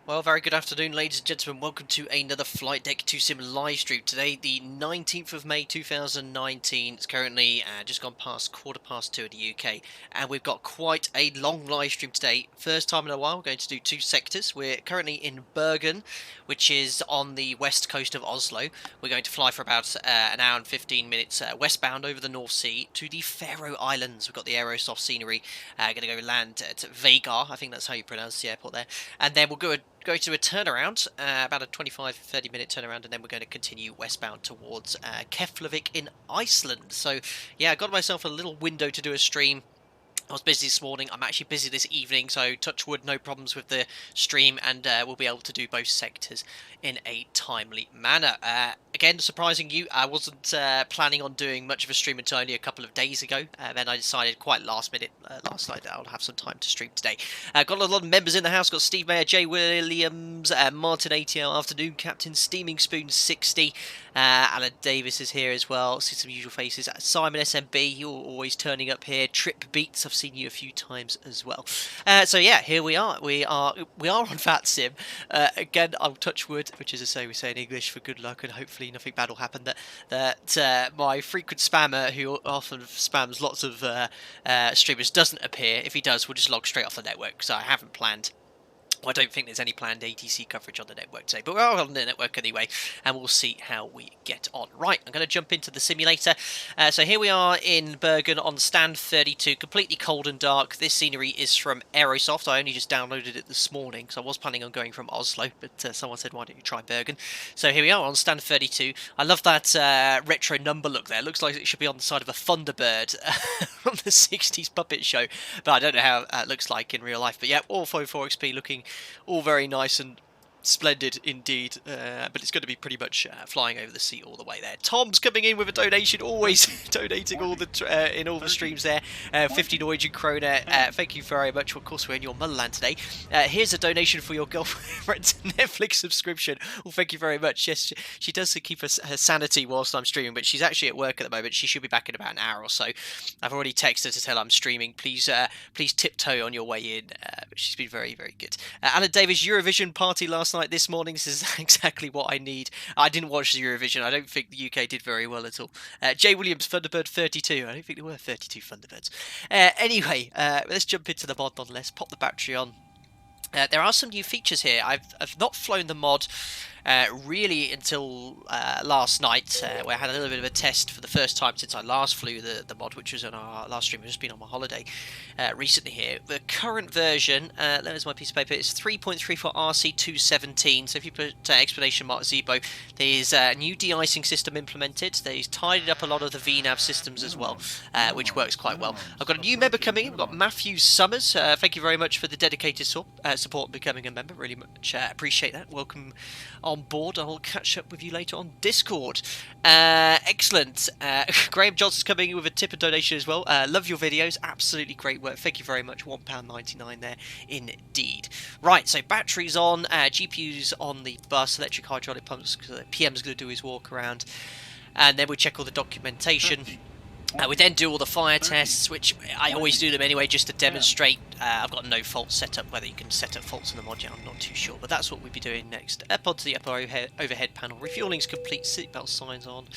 Well, very good afternoon, ladies and gentlemen. Welcome to another Flight Deck 2 Sim live stream. Today, the 19th of May 2019. It's currently just gone past 2:15 in the UK, and we've got quite a long live stream today. First time in a while, we're going to do two sectors. We're currently in Bergen, which is on the west coast of Oslo. We're going to fly for about an hour and 15 minutes westbound over the North Sea to the Faroe Islands. We've got the Aerosoft scenery. Going to go land at Vagar, I think that's how you pronounce the airport there, and then we'll go to a turnaround, about a 25-30 minute turnaround, and then we're going to continue westbound towards Keflavik in Iceland. So yeah, I got myself a little window to do a stream. I was busy this morning, I'm actually busy this evening, so touch wood, no problems with the stream, and we'll be able to do both sectors in a timely manner. Again, surprising you, I wasn't planning on doing much of a stream until only a couple of days ago. Then I decided quite last minute last night that I'll have some time to stream today. Got a lot of members in the house, got Steve Mayer, Jay Williams, Martin ATL, Afternoon Captain, Steaming Spoon 60, Alan Davis is here as well, see some usual faces, Simon SMB, you're always turning up here, Trip Beats, I've seen you a few times as well. So yeah, here we are on Fat Sim. Again, I'll touch wood, which is we say in English, for good luck, and hopefully nothing bad will happen, that my frequent spammer, who often spams lots of streamers, doesn't appear. If he does, we'll just log straight off the network, so I haven't planned. Well, I don't think there's any planned ATC coverage on the network today, but we're on the network anyway, and we'll see how we get on. Right, I'm going to jump into the simulator. So here we are in Bergen on stand 32, completely cold and dark. This scenery is from Aerosoft. I only just downloaded it this morning, because I was planning on going from Oslo, but someone said, why don't you try Bergen? So here we are on stand 32. I love that retro number look there. It looks like it should be on the side of a Thunderbird from the 60s puppet show, but I don't know how it looks like in real life. But yeah, all 404 XP looking all very nice and splendid indeed, but it's going to be pretty much flying over the sea all the way there. Tom's coming in with a donation, always donating all the in all the streams there. 50 Norwegian kroner. Thank you very much. Of course, we're in your motherland today. Here's a donation for your girlfriend's Netflix subscription. Well, thank you very much. Yes, she does keep her sanity whilst I'm streaming, but she's actually at work at the moment. She should be back in about an hour or so. I've already texted her to tell I'm streaming. Please tiptoe on your way in. But she's been very, very good. Alan Davis, Eurovision party last night, this morning. This is exactly what I need. I didn't watch the Eurovision. I don't think the UK did very well at all. Jay Williams, Thunderbird 32. I don't think there were 32 Thunderbirds. Anyway, let's jump into the mod nonetheless. Pop the battery on. There are some new features here. I've not flown the mod really until last night, where I had a little bit of a test for the first time since I last flew the mod, which was on our last stream. I've just been on my holiday recently here. The current version, there's my piece of paper, it's 3.34 RC217. So if you put explanation mark ZIBO, there's a new de-icing system implemented. They've tidied up a lot of the VNAV systems as well, which works quite well. I've got a new member coming in. We've got Matthew Summers. Thank you very much for the dedicated support and becoming a member. Really much appreciate that. Welcome on board. I'll catch up with you later on Discord. Excellent. Graham Johnson's coming in with a tip and donation as well. Love your videos. Absolutely great work. Thank you very much. £1.99 there indeed. Right, so batteries on, GPUs on the bus, electric hydraulic pumps, because PM's going to do his walk around, and then we check all the documentation. We then do all the fire tests, which I always do them anyway, just to demonstrate. I've got no fault set up. Whether you can set up faults in the mod, I'm not too sure, but that's what we'll be doing next. Up onto the upper overhead panel. Refueling's complete, seatbelt signs on.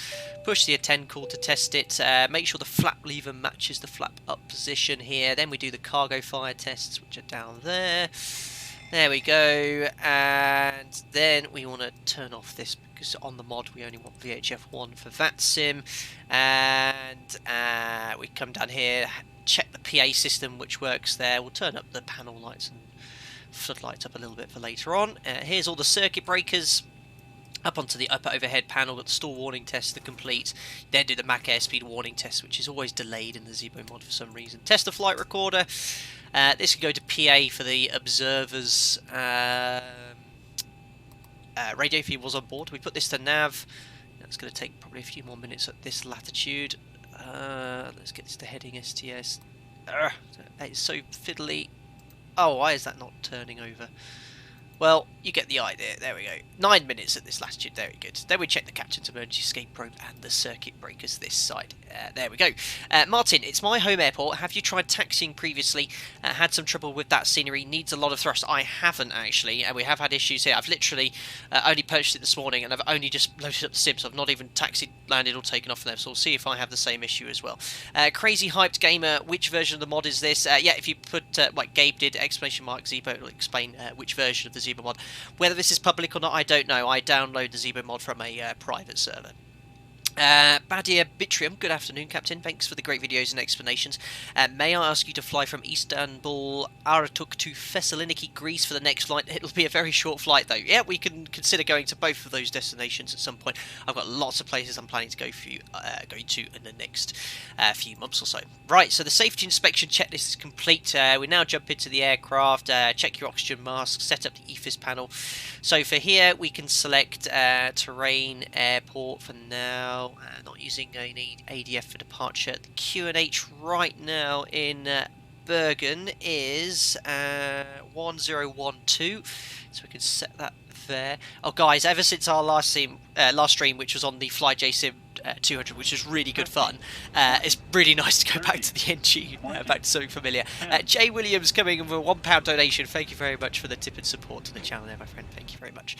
Push the attend call to test it. Make sure the flap lever matches the flap up position here. Then we do the cargo fire tests, which are down there. There we go, and then we want to turn off this because on the mod we only want VHF1 for VATSIM, and we come down here, check the PA system which works there. We'll turn up the panel lights and floodlights up a little bit for later on. Here's all the circuit breakers. Up onto the upper overhead panel, got the stall warning test to complete. Then do the Mach airspeed warning test, which is always delayed in the ZIBO mod for some reason. Test the flight recorder. This can go to PA for the observers. Radio feed was on board. We put this to nav. That's going to take probably a few more minutes at this latitude. Let's get this to heading STS. It's so fiddly. Oh, why is that not turning over? Well, you get the idea. There we go. 9 minutes at this latitude. Very good. Then we check the captain's emergency escape probe and the circuit breakers this side. There we go. Martin, it's my home airport. Have you tried taxiing previously? Had some trouble with that scenery. Needs a lot of thrust. I haven't actually, and we have had issues here. I've literally only purchased it this morning, and I've only just loaded up the sim, so I've not even taxied, landed, or taken off there. So we'll see if I have the same issue as well. Crazy hyped gamer. Which version of the mod is this? Yeah, if you put like Gabe did, exclamation mark ZIBO, it'll explain which version of the ZIBO mod. Whether this is public or not, I don't know. I download the ZIBO mod from a private server. Badir Bitrium, good afternoon, Captain. Thanks for the great videos and explanations. May I ask you to fly from Istanbul, Aratuk to Thessaloniki, Greece for the next flight? It'll be a very short flight, though. Yeah, we can consider going to both of those destinations at some point. I've got lots of places I'm planning to go to in the next few months or so. Right, so the safety inspection checklist is complete. We now jump into the aircraft, check your oxygen mask, set up the EFIS panel. So for here, we can select terrain, airport for now. Not using any ADF for departure. The QNH right now in Bergen is 1012, so we can set that there. Oh guys, ever since our last stream, which was on the FlyJSim 200, which was really good fun, it's really nice to go back to the NG, back to something familiar. Jay Williams coming with a £1 donation. Thank you very much for the tip and support to the channel there, my friend. Thank you very much.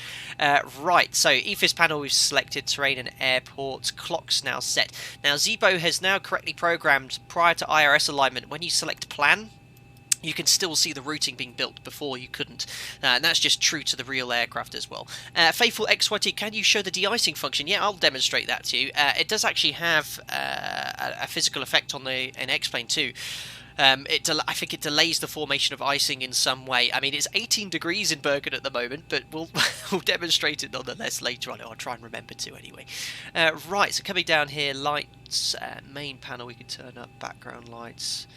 Right, so EFIS panel we've selected, terrain and airports, clocks now set. Now ZIBO has now correctly programmed prior to IRS alignment. When you select plan, you can still see the routing being built. Before you couldn't, and that's just true to the real aircraft as well. Faithful XYT, can you show the de-icing function? Yeah, I'll demonstrate that to you. It does actually have a physical effect on an X-plane too. I think it delays the formation of icing in some way. I mean, it's 18 degrees in Bergen at the moment, but we'll demonstrate it nonetheless later on. I'll try and remember to anyway. Right, so coming down here, lights, main panel, we can turn up background lights.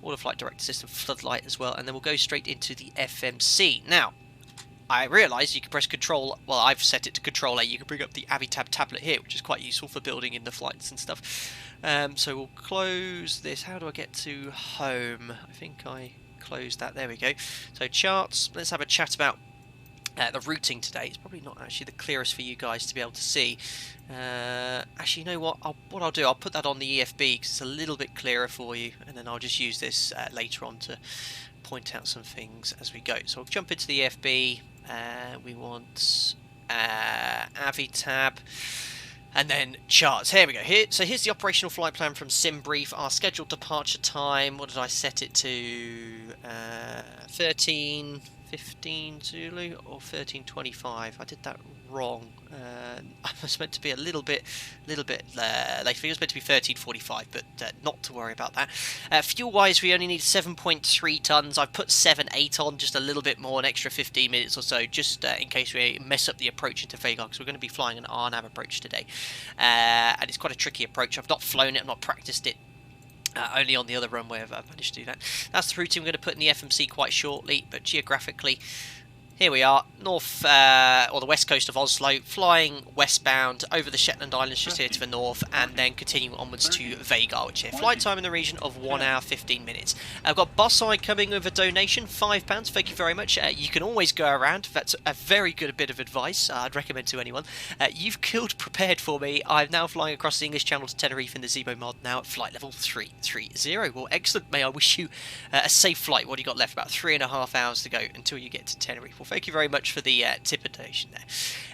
Auto flight director system floodlight as well, and then we'll go straight into the FMC. Now, I realise you can press Control. Well, I've set it to Control A. You can bring up the Avitab tablet here, which is quite useful for building in the flights and stuff. So we'll close this. How do I get to home? I think I closed that. There we go. So charts. Let's have a chat about the routing today. It's probably not actually the clearest for you guys to be able to see. Actually, you know what? What I'll do, I'll put that on the EFB because it's a little bit clearer for you, and then I'll just use this later on to point out some things as we go. So I'll jump into the EFB. We want Avitab. And then charts. Here we go. So here's the operational flight plan from SimBrief. Our scheduled departure time. What did I set it to? 13:15 Zulu or 13:25. I did that wrong. I was meant to be a little bit late. It was meant to be 13:45, but not to worry about that. Fuel-wise, we only need 7.3 tons. I've put 7.8 on, just a little bit more, an extra 15 minutes or so, just in case we mess up the approach into Vagar, because we're going to be flying an RNAV approach today, and it's quite a tricky approach. I've not flown it, I've not practiced it. Only on the other runway I've managed to do that. That's the routine we're going to put in the FMC quite shortly, but geographically, here we are, north, or the west coast of Oslo, flying westbound over the Shetland Islands just here to the north, and then continuing onwards to Vagar, which here, flight time in the region of 1 hour 15 minutes. I've got Bosseye coming with a donation, £5, thank you very much. You can always go around, that's a very good bit of advice, I'd recommend to anyone. You've killed prepared for me. I'm now flying across the English Channel to Tenerife in the ZIBO mod, now at flight level 330. Well, excellent, may I wish you a safe flight. What do you got left? About 3.5 hours to go until you get to Tenerife. Well, thank you very much for the tip donation there.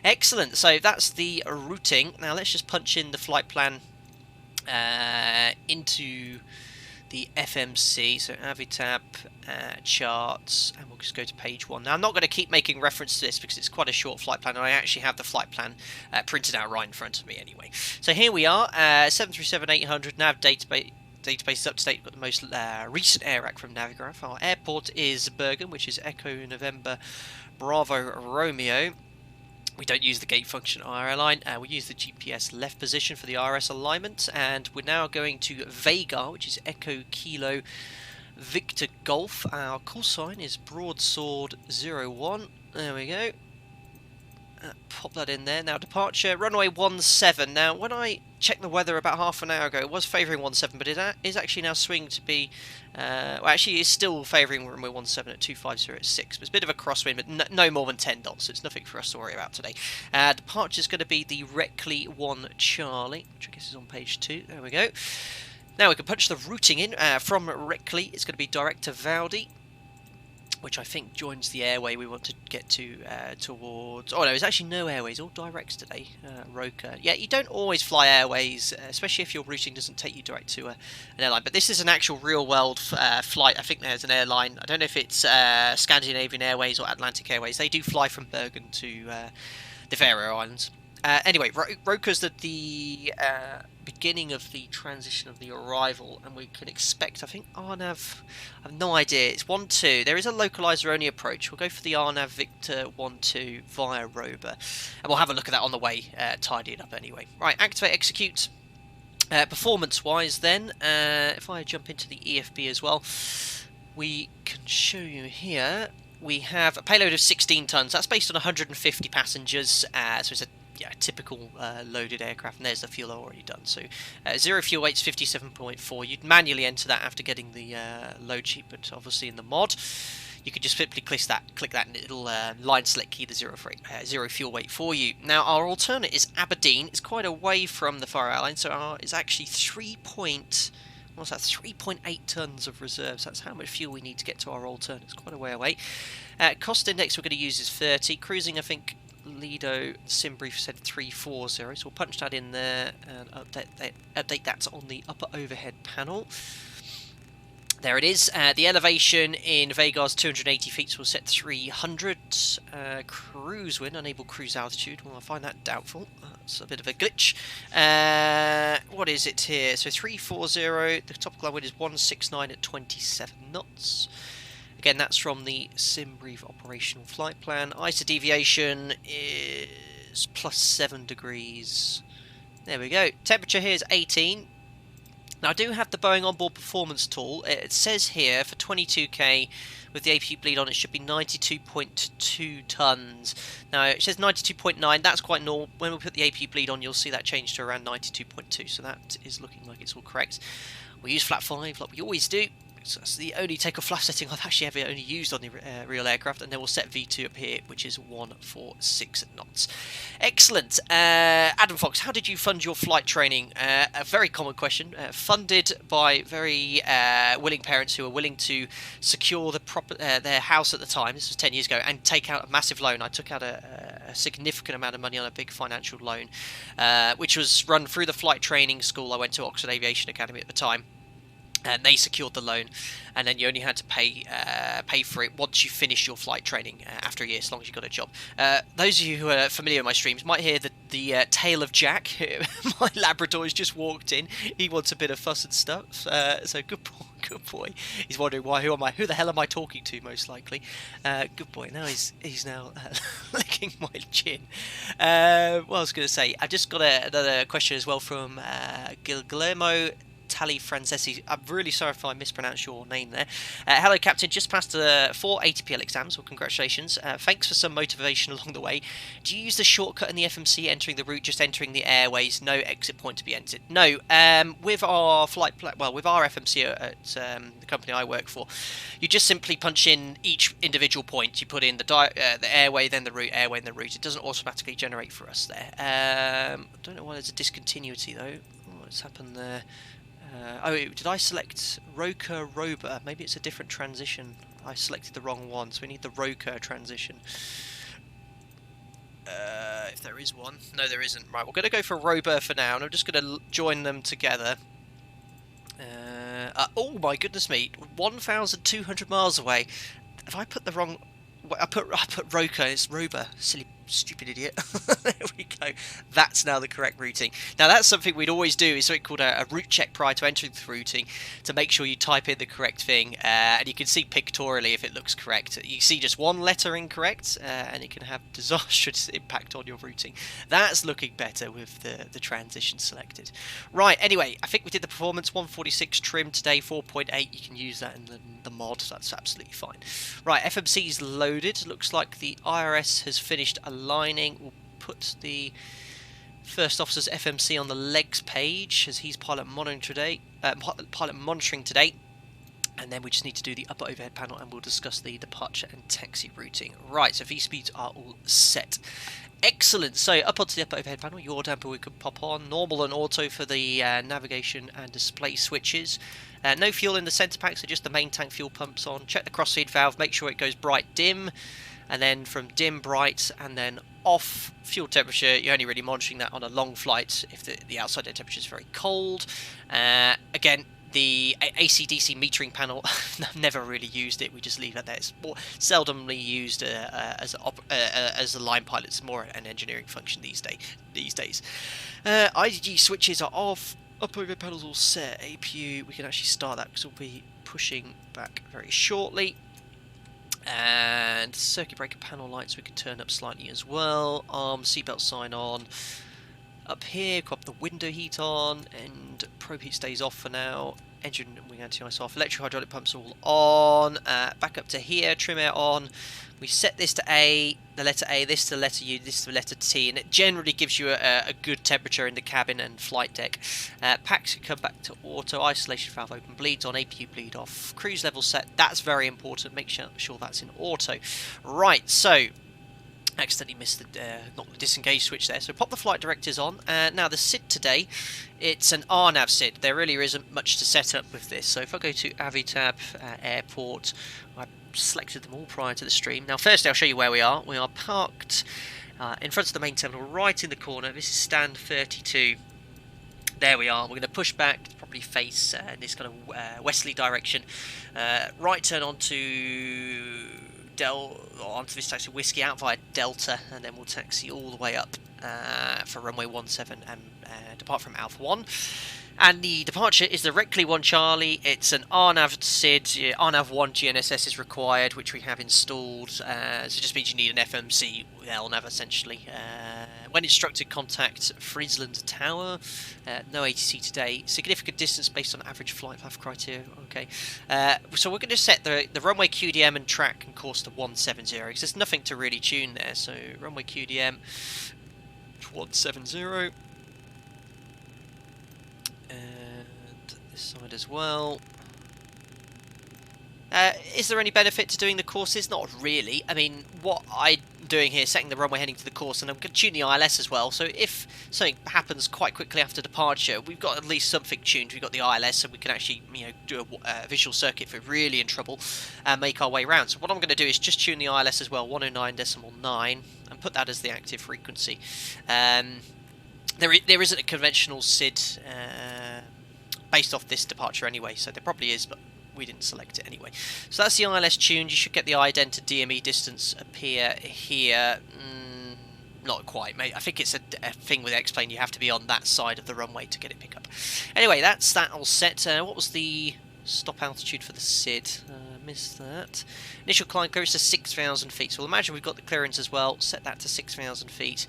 Excellent. So that's the routing. Now let's just punch in the flight plan into the FMC. So Avitab, charts, and we'll just go to page 1. Now I'm not going to keep making reference to this because it's quite a short flight plan, and I actually have the flight plan printed out right in front of me anyway. So here we are, 737-800 nav database. Database is up to date. Got the most recent AirAC from Navigraph. Our airport is Bergen, which is Echo November Bravo Romeo. We don't use the gate function on our airline. We use the GPS left position for the RS alignment, and we're now going to Vagar, which is Echo Kilo Victor Golf. Our call sign is Broadsword 01. There we go. Pop that in there. Now, departure, runway 17. Now, when I checked the weather about half an hour ago, it was favouring 17, but it is actually now swinging to be... well, actually, it's still favouring runway 17 at 250 at 6. But it's a bit of a crosswind, but no more than 10 knots, so it's nothing for us to worry about today. Departure is going to be the Reckley 1 Charlie, which I guess is on page 2. There we go. Now, we can punch the routing in. From Reckley, it's going to be direct to Valdy, which I think joins the airway we want to get to towards... Oh no, there's actually no airways, all directs today, Roker. Yeah, you don't always fly airways, especially if your routing doesn't take you direct to an airline, but this is an actual real-world flight. I think there's an airline, I don't know if it's Scandinavian Airways or Atlantic Airways. They do fly from Bergen to the Faroe Islands. Anyway, Roker's the beginning of the transition of the arrival, and we can expect, I think, RNAV, I have no idea, it's 1-2. There is a localizer only approach. We'll go for the RNAV Victor 1-2 via Rober, and we'll have a look at that on the way, tidy it up anyway. Right, activate, execute. Performance-wise then, if I jump into the EFB as well, we can show you here, we have a payload of 16 tons. That's based on 150 passengers, so it's a typical loaded aircraft, and there's the fuel already done. So zero fuel weight's 57.4. You'd manually enter that after getting the load sheet, but obviously in the mod you could just simply click that and it'll line select key the zero fuel weight for you. Now our alternate is Aberdeen. It's quite away from the Faroe Islands, so it's actually 3.8 tons of reserves. That's how much fuel we need to get to our alternate. It's quite a way away. Cost index we're going to use is 30. Cruising, I think Lido SimBrief said 340, so we'll punch that in there and update that on the upper overhead panel. There it is. The elevation in Vagar's 280 feet, so we'll set 300. Cruise wind, unable cruise altitude. Well, I find that doubtful. That's a bit of a glitch. What is it here? So 340. The topical wind is 169 at 27 knots. Again, that's from the SimBrief operational flight plan. ISA deviation is +7 degrees. There we go. Temperature here is 18. Now I do have the Boeing onboard performance tool. It says here for 22k with the AP bleed on it should be 92.2 tons. Now it says 92.9. That's quite normal. When we put the AP bleed on, you'll see that change to around 92.2. So that is looking like it's all correct. We use flat 5 like we always do. So that's the only takeoff flash setting I've actually ever only used on the real aircraft, and then we'll set V2 up here, which is 146 knots. Excellent. Adam Fox, how did you fund your flight training? A very common question. Funded by very willing parents who are willing to secure their house at the time. This was 10 years ago, and take out a massive loan. I took out a significant amount of money on a big financial loan, which was run through the flight training school I went to, Oxford Aviation Academy at the time. And they secured the loan, and then you only had to pay for it once you finish your flight training after a year, as long as you got a job. Those of you who are familiar with my streams might hear the tale of Jack. My Labrador has just walked in. He wants a bit of fuss and stuff. So good boy. He's wondering who the hell am I talking to? Most likely. Good boy. Now he's now licking my chin. What I was going to say, I just got another question as well from Guillermo Tali Francesi. I'm really sorry if I mispronounced your name there. Hello, Captain. Just passed the 4 ATPL exams. Well, congratulations. Thanks for some motivation along the way. Do you use the shortcut in the FMC entering the route, just entering the airways, no exit point to be entered? No. With our with our FMC at the company I work for, you just simply punch in each individual point. You put in the airway, then the route, airway, then the route. It doesn't automatically generate for us there. I don't know why there's a discontinuity though. What's happened there? Oh, did I select Roker? Maybe it's a different transition. I selected the wrong one, so we need the Roker transition. If there is one. No, there isn't. Right, we're going to go for Rober for now, and I'm just going to join them together. Oh my goodness me, 1,200 miles away. Have I put the wrong... I put Roker, it's Rober, silly stupid idiot. There we go. That's now the correct routing. Now that's something we'd always do, is something called a route check prior to entering the routing, to make sure you type in the correct thing, and you can see pictorially if it looks correct. You see just one letter incorrect, and it can have disastrous impact on your routing. That's looking better with the transition selected. Right, anyway, I think we did the performance, 146 trim today, 4.8. You can use that in the mod, so that's absolutely fine. Right, FMC's loaded. Looks like the IRS has finished a aligning. We'll put the First Officer's FMC on the legs page as he's pilot monitoring today. And then we just need to do the upper overhead panel, and we'll discuss the departure and taxi routing. Right, so V-speeds are all set. Excellent. So up onto the upper overhead panel, yaw damper we could pop on. Normal and auto for the navigation and display switches. No fuel in the centre pack, so just the main tank fuel pumps on. Check the crossfeed valve, make sure it goes bright dim. And then from dim, bright, and then off. Fuel temperature, you're only really monitoring that on a long flight if the outside air temperature is very cold. Again, the AC/DC metering panel, I've never really used it. We just leave it there. It's more seldomly used as a line pilot. It's more an engineering function these days. IDG switches are off. Upper overhead panels all set. APU, we can actually start that because we'll be pushing back very shortly. And circuit breaker panel lights we can turn up slightly as well. Seatbelt sign on. Up here, got the window heat on, and probe heat stays off for now. Engine and wing anti-ice off. Electric hydraulic pumps all on. Back up to here, trim air on. We set this to A, the letter A, this to the letter U, this to the letter T, and it generally gives you a good temperature in the cabin and flight deck. Packs can come back to auto, isolation valve open, bleeds on, APU bleed off, cruise level set, that's very important, make sure that's in auto. Right, so accidentally missed not the disengage switch there, so pop the flight directives on. Now the SID today, it's an RNAV SID. There really isn't much to set up with this, so if I go to Avitab, airport, I selected them all prior to the stream. Now firstly I'll show you where we are. We are parked in front of the main terminal, right in the corner. This is stand 32. There we are. We're going to push back, probably face in this kind of westerly direction. Right turn onto onto this taxi Whiskey out via Delta, and then we'll taxi all the way up for runway 17 and depart from Alpha 1. And the departure is directly 1 Charlie. It's an RNAV SID. RNAV 1 GNSS is required, which we have installed. So it just means you need an FMC LNAV essentially. When instructed, contact Friesland Tower. No ATC today. Significant distance based on average flight path criteria. Okay. So we're going to set the runway QDM and track and course to 170 because there's nothing to really tune there. So runway QDM 170. Side as well. Is there any benefit to doing the courses? Not really. I mean, what I'm doing here, setting the runway heading to the course, and I'm going to tune the ILS as well. So if something happens quite quickly after departure, we've got at least something tuned. We've got the ILS, so we can actually, do a visual circuit if we're really in trouble and make our way around. So what I'm going to do is just tune the ILS as well, 109.9, and put that as the active frequency. There isn't a conventional SID based off this departure anyway, so there probably is, but we didn't select it anyway. So that's the ILS tuned. You should get the ident to DME distance appear here. Not quite, mate. I think it's a thing with X-Plane. You have to be on that side of the runway to get it pick up. Anyway, that's that all set. What was the stop altitude for the SID? Missed that. Initial climb clearance to 6,000 feet. So we'll imagine we've got the clearance as well. Set that to 6,000 feet.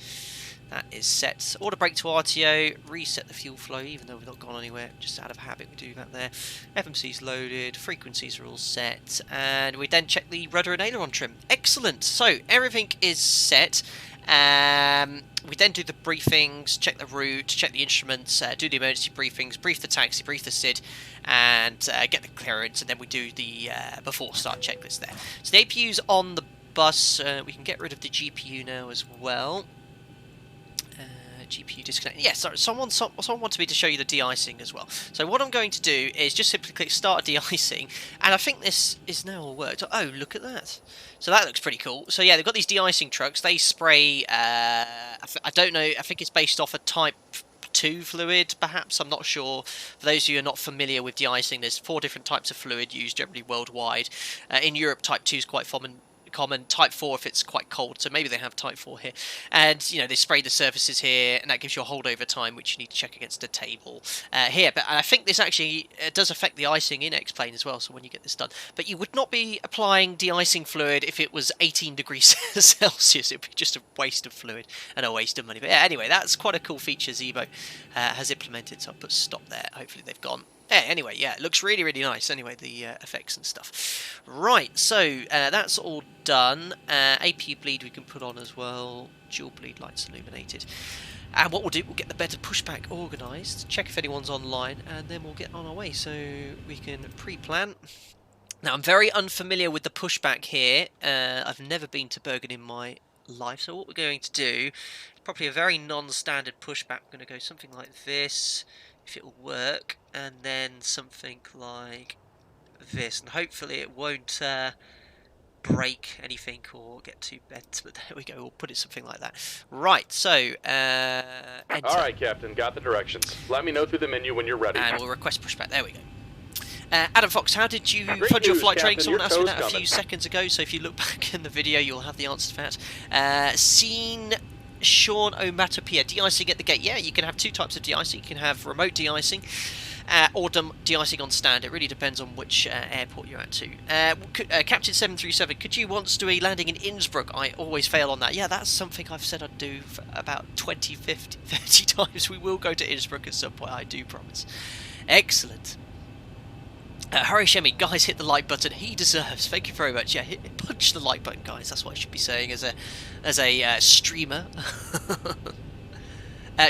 That is set. Auto brake to RTO, reset the fuel flow, even though we've not gone anywhere, just out of habit we do that there. FMC's loaded, frequencies are all set, and we then check the rudder and aileron trim. Excellent! So, everything is set. We then do the briefings, check the route, check the instruments, do the emergency briefings, brief the taxi, brief the SID, and get the clearance, and then we do the before start checklist there. So the APU's on the bus, we can get rid of the GPU now as well. GPU disconnect. Yeah, sorry, someone wanted me to show you the de-icing as well. So what I'm going to do is just simply click start de-icing, and I think this is now all worked. Oh, look at that. So that looks pretty cool. So yeah, they've got these de-icing trucks. They spray, I don't know, I think it's based off a Type 2 fluid, perhaps. I'm not sure. For those of you who are not familiar with de-icing, there's 4 different types of fluid used generally worldwide. In Europe, Type 2 is quite common, Type 4 if it's quite cold, so maybe they have Type 4 here, and they spray the surfaces here, and that gives you a holdover time which you need to check against a table here. But I think this actually does affect the icing in X-Plane as well, so when you get this done. But you would not be applying de-icing fluid if it was 18 degrees Celsius. It would be just a waste of fluid and a waste of money. But yeah, anyway, that's quite a cool feature ZIBO has implemented, so I'll put stop there. Hopefully they've gone. Anyway, yeah, it looks really, really nice. Anyway, the effects and stuff. Right, so that's all done. APU bleed we can put on as well. Dual bleed lights illuminated. And what we'll do, we'll get the bed of pushback organised, check if anyone's online, and then we'll get on our way. So we can pre-plan. Now, I'm very unfamiliar with the pushback here. I've never been to Bergen in my life. So what we're going to do, probably a very non-standard pushback. We're going to go something like this, if it will work, and then something like this. And hopefully it won't break anything or get too bent, but there we go, we'll put it something like that. Right, so enter. Alright, Captain, got the directions. Let me know through the menu when you're ready. And we'll request pushback, there we go. Adam Fox, how did you fund your flight training? Someone asked me that a few seconds ago, so if you look back in the video you'll have the answer to that. Seen Sean Omatopia, de-icing at the gate. Yeah, you can have two types of de-icing. You can have remote de-icing or de-icing on stand. It really depends on which airport you're at to. Captain 737, could you once do a landing in Innsbruck? I always fail on that. Yeah, that's something I've said I'd do for about 20, 50, 30 times. We will go to Innsbruck at some point, I do promise. Excellent. Hurry Shemi, guys, hit the like button. He deserves. Thank you very much. Yeah, punch the like button, guys. That's what I should be saying as a streamer.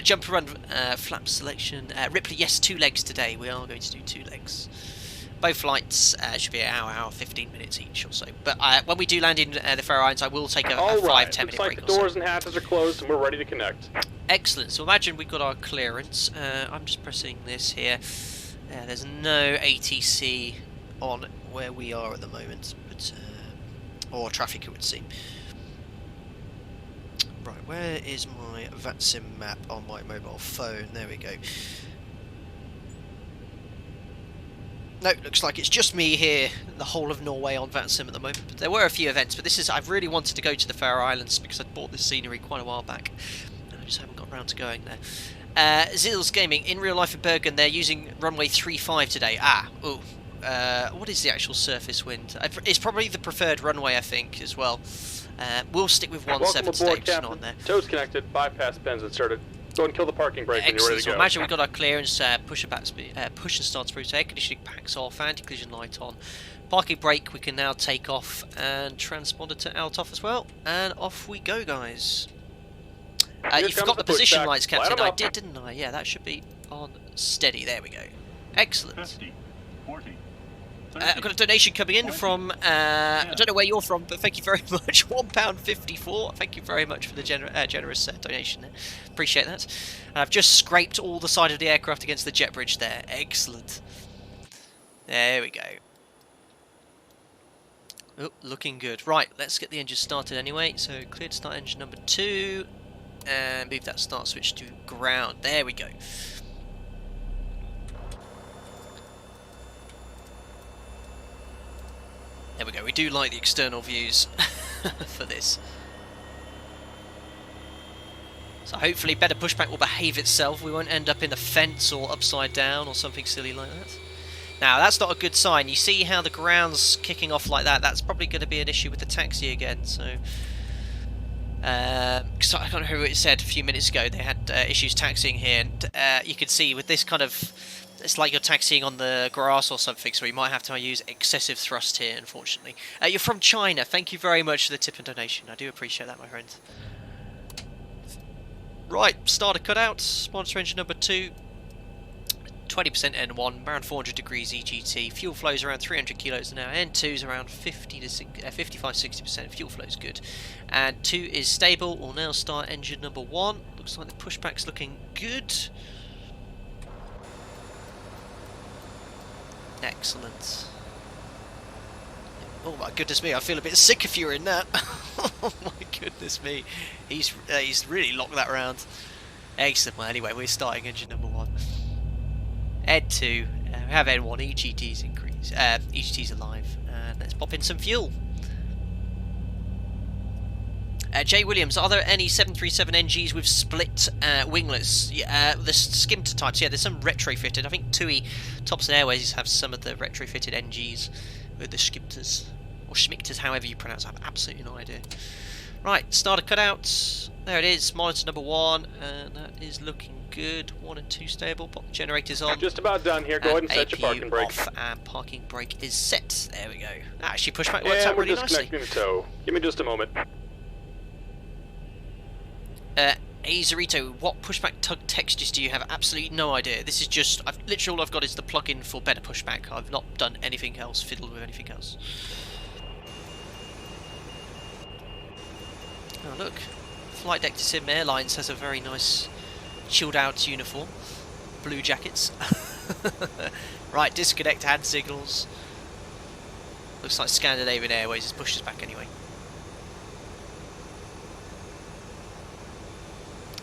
Jump run, flap selection. Ripley, yes, 2 legs today. We are going to do 2 legs. Both flights should be an hour, 15 minutes each or so. But when we do land in the Faroe Islands, I will take a 5-10 minute break. The doors and hatches are closed and we're ready to connect. Excellent. So imagine we've got our clearance. I'm just pressing this here. There's no ATC on where we are at the moment, but or traffic it would seem. Right, where is my VATSIM map on my mobile phone? There we go. No, looks like it's just me here, the whole of Norway on VATSIM at the moment. But there were a few events, but this is, I've really wanted to go to the Faroe Islands because I'd bought this scenery quite a while back, and I just haven't got around to going there. Zills Gaming, in real life in Bergen, they're using runway 35 today. What is the actual surface wind? It's probably the preferred runway, I think, as well. We'll stick with 17 today, which is not on there. Toes connected, bypass pins inserted. Go and kill the parking brake when you're ready to go. So imagine we've got our clearance, push and start through, air conditioning packs off, anti-collision light on. Parking brake, we can now take off, and transponder to out off as well. And off we go, guys. You forgot the position lights, Captain. I did, didn't I? Yeah, that should be on steady. There we go. Excellent. 50, 40, I've got a donation coming in from, I don't know where you're from, but thank you very much. £1.54. Thank you very much for the generous donation there. Appreciate that. And I've just scraped all the side of the aircraft against the jet bridge there. Excellent. There we go. Oh, looking good. Right, let's get the engine started anyway. So, clear to start engine number 2. And move that start switch to ground. There we go. There we go. We do like the external views for this. So hopefully better pushback will behave itself. We won't end up in the fence or upside down or something silly like that. Now, that's not a good sign. You see how the ground's kicking off like that? That's probably going to be an issue with the taxi again. So... because I can't remember who it said a few minutes ago they had issues taxiing here, and you can see with this kind of, it's like you're taxiing on the grass or something, so you might have to use excessive thrust here, unfortunately. You're from China, thank you very much for the tip and donation, I do appreciate that, my friend. Right, starter cutout, sponsor engine number 2, 20% N1, around 400 degrees EGT, fuel flows around 300 kilos an hour, N2 is around 55-60%, fuel flow is good, and 2 is stable. We'll now start engine number 1, looks like the pushback's looking good. Excellent. Oh my goodness me, I feel a bit sick if you're in that. Oh my goodness me, he's really locked that round. Excellent. Well anyway, we're starting engine number 1. N2, we have N1, EGT's increase, EGT's alive, and let's pop in some fuel. Jay Williams, are there any 737 NGs with split winglets? Yeah, the skimter types, yeah, there's some retrofitted. I think TUI, Thompson Airways have some of the retrofitted NGs with the skimters, or schmichters, however you pronounce it. I have absolutely no idea. Right, starter cutout, there it is, monitor number 1, and that is looking good. 1 and 2 stable. Pop the generators on. Just about done here. Go ahead and set your parking brake. Off, and parking brake is set. There we go. Actually, pushback works And out we're really nicely. disconnecting the tow. Give me just a moment. Azarito, what pushback tug textures do you have? Absolutely no idea. This is just, literally all I've got is the plugin for better pushback. I've not done anything else, fiddled with anything else. Oh look, Flight Deck to Sim Airlines has a very nice chilled out uniform. Blue jackets. Right, disconnect hand signals. Looks like Scandinavian Airways has pushed us back anyway.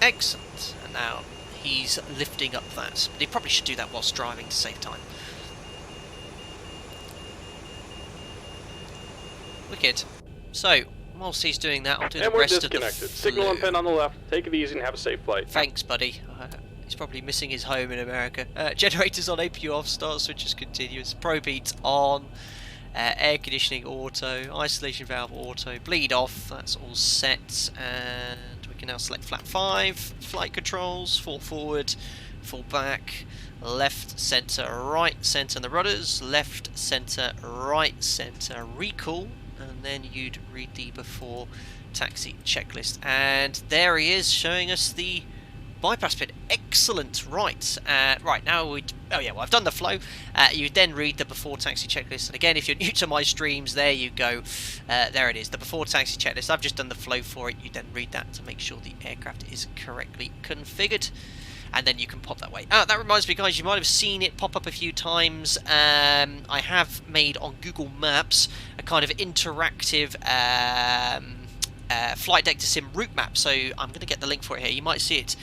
Excellent. And now he's lifting up that. But he probably should do that whilst driving to save time. Wicked. So, whilst he's doing that, I'll do the rest of the disconnected. Signal and pin on the left. Take it easy and have a safe flight. Thanks, buddy. He's probably missing his home in America. Generators on, APU off, start switches continuous, pro beats on, air conditioning auto, isolation valve auto, bleed off, that's all set, and we can now select flat 5, flight controls, full forward, full back, left, centre, right, centre, and the rudders, left, centre, right, centre, recall, and then you'd read the before taxi checklist, and there he is showing us the bypass pin. Excellent. Right. Right now we. Oh yeah. Well, I've done the flow. You then read the before taxi checklist. And again, if you're new to my streams, there you go. There it is. The before taxi checklist. I've just done the flow for it. You then read that to make sure the aircraft is correctly configured, and then you can pop that way. That reminds me, guys. You might have seen it pop up a few times. I have made on Google Maps a kind of interactive. Flight Deck to Sim route map, so I'm going to get the link for it here. You might see it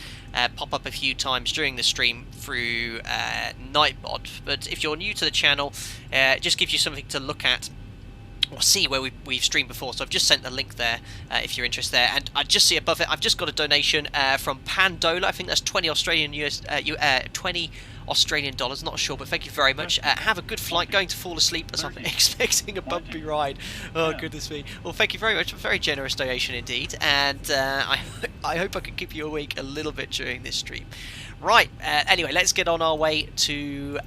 pop up a few times during the stream through night mod, but if you're new to the channel, it just gives you something to look at or see where we've streamed before. So I've just sent the link there if you're interested there, and I just see above it I've just got a donation from Pandola. I think that's 20 Australian dollars, not sure, but thank you very much. Have a good flight, going to fall asleep as I'm expecting a bumpy ride. Oh goodness me. Well, thank you very much, a very generous donation indeed, and I hope I can keep you awake a little bit during this stream. Right, anyway, let's get on our way to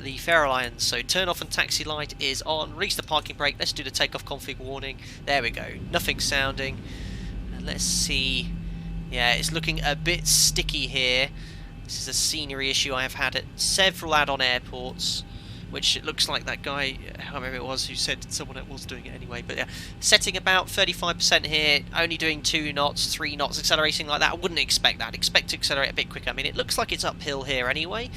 the Faroe Islands. So turn off and taxi light is on, release the parking brake, let's do the takeoff config warning. There we go, nothing sounding. And let's see, yeah, it's looking a bit sticky here. This is a scenery issue I have had at several add-on airports, which it looks like that guy, however it was, who said someone else was doing it anyway. But yeah, setting about 35% here, only doing 2 knots, 3 knots, accelerating like that. I wouldn't expect that. I'd expect to accelerate a bit quicker. I mean, it looks like it's uphill here anyway,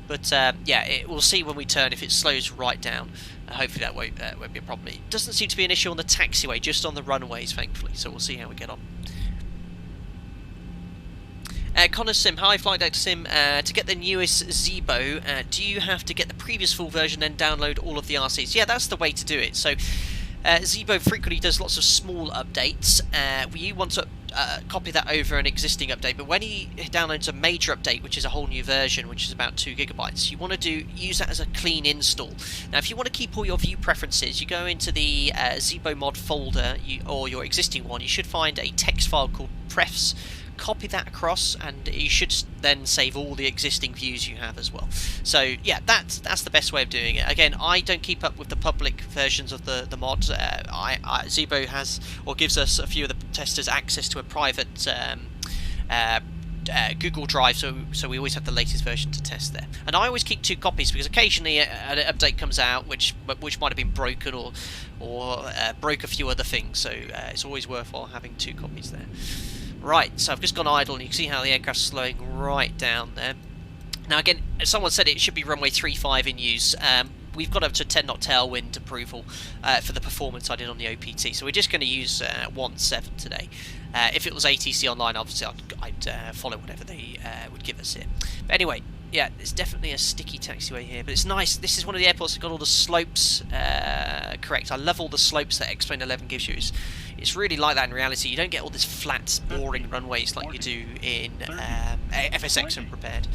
but yeah, we'll see when we turn if it slows right down. Hopefully that won't be a problem. It doesn't seem to be an issue on the taxiway, just on the runways, thankfully. So we'll see how we get on. Connor Sim, hi, Flight Deck Sim. To get the newest ZIBO, do you have to get the previous full version then download all of the RCs? Yeah, that's the way to do it. So ZIBO frequently does lots of small updates. You want to copy that over an existing update, but when he downloads a major update, which is a whole new version, which is about 2 GB, you want to use that as a clean install. Now, if you want to keep all your view preferences, you go into the ZIBO mod folder, or your existing one, you should find a text file called prefs. Copy that across, and you should then save all the existing views you have as well. So yeah, that's the best way of doing it. Again, I don't keep up with the public versions of the mods. ZIBO has, or gives us, a few of the testers access to a private Google Drive, so we always have the latest version to test there. And I always keep 2 copies because occasionally an update comes out which might have been broken or broke a few other things. So it's always worthwhile having 2 copies there. Right, so I've just gone idle, and you can see how the aircraft's slowing right down there. Now again, someone said it should be runway 35 in use. We've got up to 10 knot tailwind approval for the performance I did on the OPT, so we're just going to use 1.7 today. If it was ATC online, obviously I'd follow whatever they would give us here. But anyway, yeah, it's definitely a sticky taxiway here, but it's nice. This is one of the airports that got all the slopes correct. I love all the slopes that X-Plane 11 gives you. It's really like that in reality. You don't get all this flat, boring runways like you do in FSX and Prepared.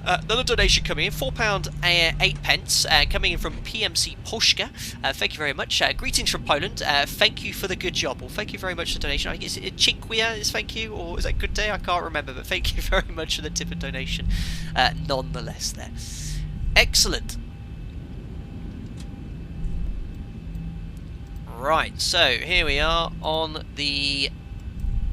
Another donation coming in, £4.08, coming in from PMC Polska. Thank you very much. Greetings from Poland. Thank you for the good job. Well, thank you very much for the donation. I think it's Cinquia is thank you, or is that good day? I can't remember, but thank you very much for the tip and donation nonetheless there. Excellent. Right, so here we are on the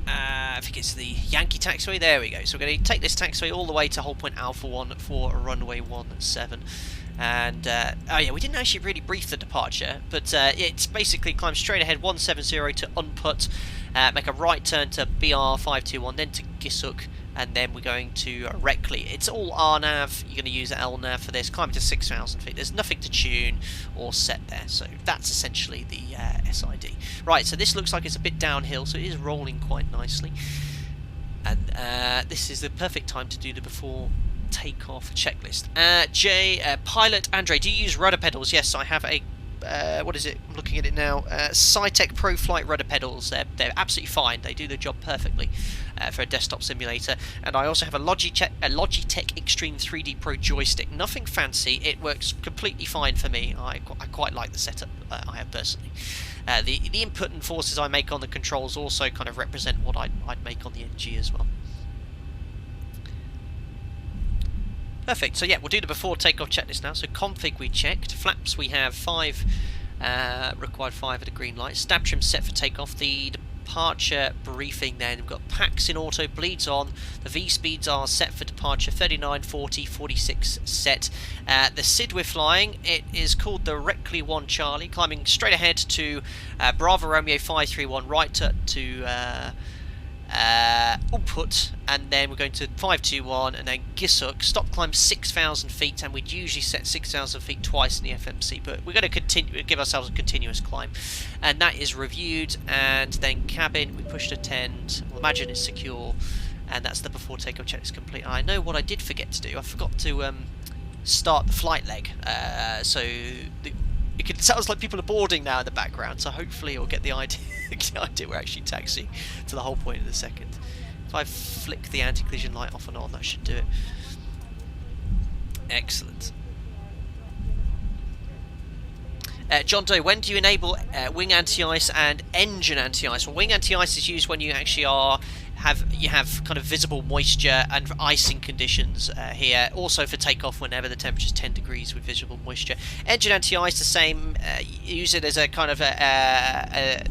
I think it's the Yankee taxiway. There we go. So we're going to take this taxiway all the way to hold point Alpha 1 for runway 17. And, oh yeah, we didn't actually really brief the departure, but it's basically climb straight ahead 170 to Unput, make a right turn to BR 521, then to Gisuk, and then we're going to Reckley. It's all RNAV. You're going to use LNAV for this. Climb to 6,000 feet. There's nothing to tune or set there, so that's essentially the SID. Right, so this looks like it's a bit downhill, so it is rolling quite nicely. And this is the perfect time to do the before takeoff checklist. Pilot Andre, do you use rudder pedals? Yes, I have a what is it? I'm looking at it now. Cytec Pro Flight rudder pedals. They're absolutely fine. They do the job perfectly for a desktop simulator. And I also have a Logitech Extreme 3D Pro joystick. Nothing fancy. It works completely fine for me. I quite like the setup I have personally. The input and forces I make on the controls also kind of represent what I'd make on the NG as well. Perfect, so yeah, we'll do the before takeoff checklist now. So config we checked, flaps we have 5, required 5 at a green light, stab trim set for takeoff, the departure briefing then, we've got packs in auto, bleeds on, the V speeds are set for departure, 39, 40, 46 set. The SID we're flying, it is called the Reckley 1 Charlie, climbing straight ahead to Bravo Romeo 531, right to Unput, and then we're going to 521 and then Gisuk, stop climb 6,000 feet, and we'd usually set 6,000 feet twice in the FMC, but we're going to continue, give ourselves a continuous climb, and that is reviewed. And then cabin, we push to 10, we'll imagine it's secure, and that's the before takeoff checklist complete. I know what I did forget to do, I forgot to start the flight leg, so it sounds like people are boarding now in the background, so hopefully you'll get the idea. We're actually taxiing to the whole point of the second. If I flick the anti-collision light off and on, that should do it. Excellent. John Doe, when do you enable wing anti-ice and engine anti-ice? Well, wing anti-ice is used when you actually have kind of visible moisture and icing conditions here. Also for takeoff whenever the temperature is 10 degrees with visible moisture. Engine anti-ice the same. Use it as a kind of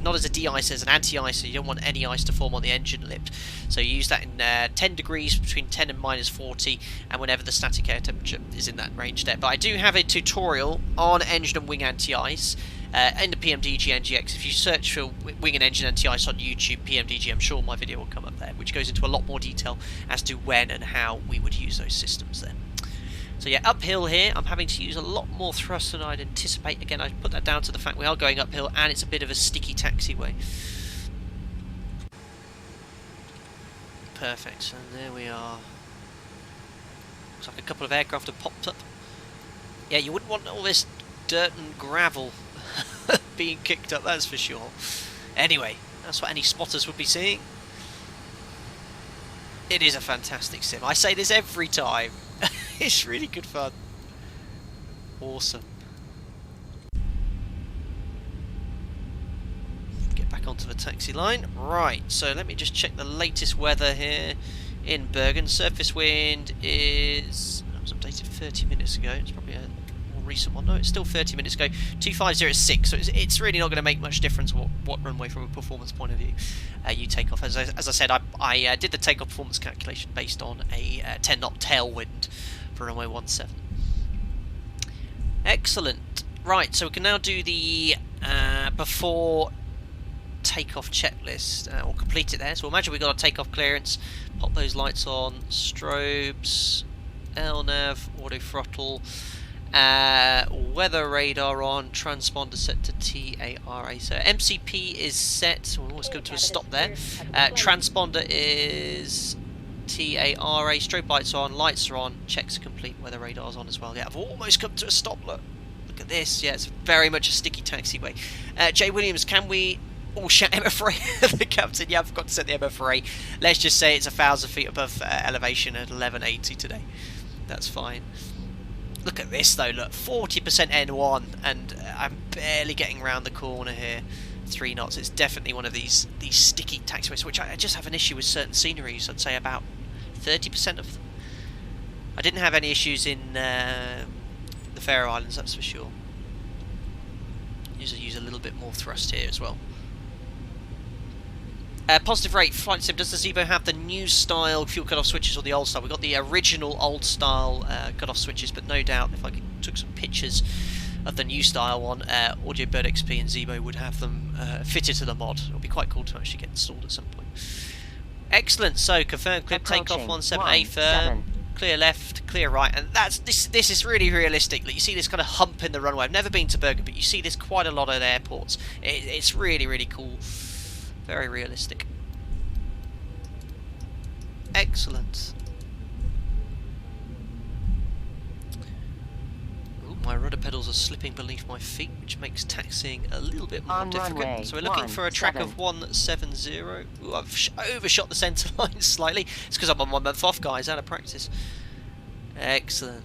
not as a de-ice, as an anti-ice. So you don't want any ice to form on the engine lip. So you use that in 10 degrees between 10 and minus 40, and whenever the static air temperature is in that range there. But I do have a tutorial on engine and wing anti-ice. In the PMDG NGX, if you search for wing and engine anti-ice on YouTube, PMDG, I'm sure my video will come up there, which goes into a lot more detail as to when and how we would use those systems then. So yeah, uphill here, I'm having to use a lot more thrust than I'd anticipate. Again, I put that down to the fact we are going uphill and it's a bit of a sticky taxiway. Perfect, so there we are. Looks like a couple of aircraft have popped up. Yeah, you wouldn't want all this dirt and gravel being kicked up, that's for sure. Anyway, that's what any spotters would be seeing. It is a fantastic sim. I say this every time. It's really good fun. Awesome. Get back onto the taxi line. Right, so let me just check the latest weather here in Bergen. Surface wind is... that was updated 30 minutes ago. It's probably a recent one. No, it's still 30 minutes ago. 2506. So it's really not going to make much difference what runway from a performance point of view you take off. As I said, I did the takeoff performance calculation based on a 10 knot tailwind for runway 17. Excellent. Right, so we can now do the before takeoff checklist. We'll complete it there. So imagine we've got our takeoff clearance. Pop those lights on. Strobes. LNAV. Auto throttle. Weather radar on, transponder set to TARA. So MCP is set, we'll always go to a stop there. Transponder is TARA, strobe lights are on, checks are complete, weather radar's on as well. Yeah, I've almost come to a stop, look at this. Yeah, it's very much a sticky taxiway. Jay Williams, can we Oh shit, MFRA, the captain. Yeah, I forgot to set the MFRA. Let's just say it's 1,000 feet above elevation at 1180 today. That's fine. Look at this though, look, 40% N1, and I'm barely getting around the corner here. 3 knots. It's definitely one of these sticky taxiways, which I just have an issue with certain sceneries. I'd say about 30% of them. I didn't have any issues in the Faroe Islands, that's for sure. Use a little bit more thrust here as well. Positive rate, flight sim. Does the ZIBO have the new style fuel cutoff switches or the old style? We've got the original old style cutoff switches, but no doubt if I took some pictures of the new style one, Audio Bird XP and ZIBO would have them fitted to the mod. It'll be quite cool to actually get installed at some point. Excellent. So confirm clip takeoff 17A firm. Clear left, clear right, and this is really realistic. You see this kind of hump in the runway. I've never been to Bergen, but you see this quite a lot at airports. It's really cool. Very realistic. Excellent. Ooh, my rudder pedals are slipping beneath my feet, which makes taxiing a little bit more difficult. Runway, So we're looking for a track of 170. Ooh, I've overshot the centre line slightly. It's because I'm on 1 month off, guys, out of practice. Excellent.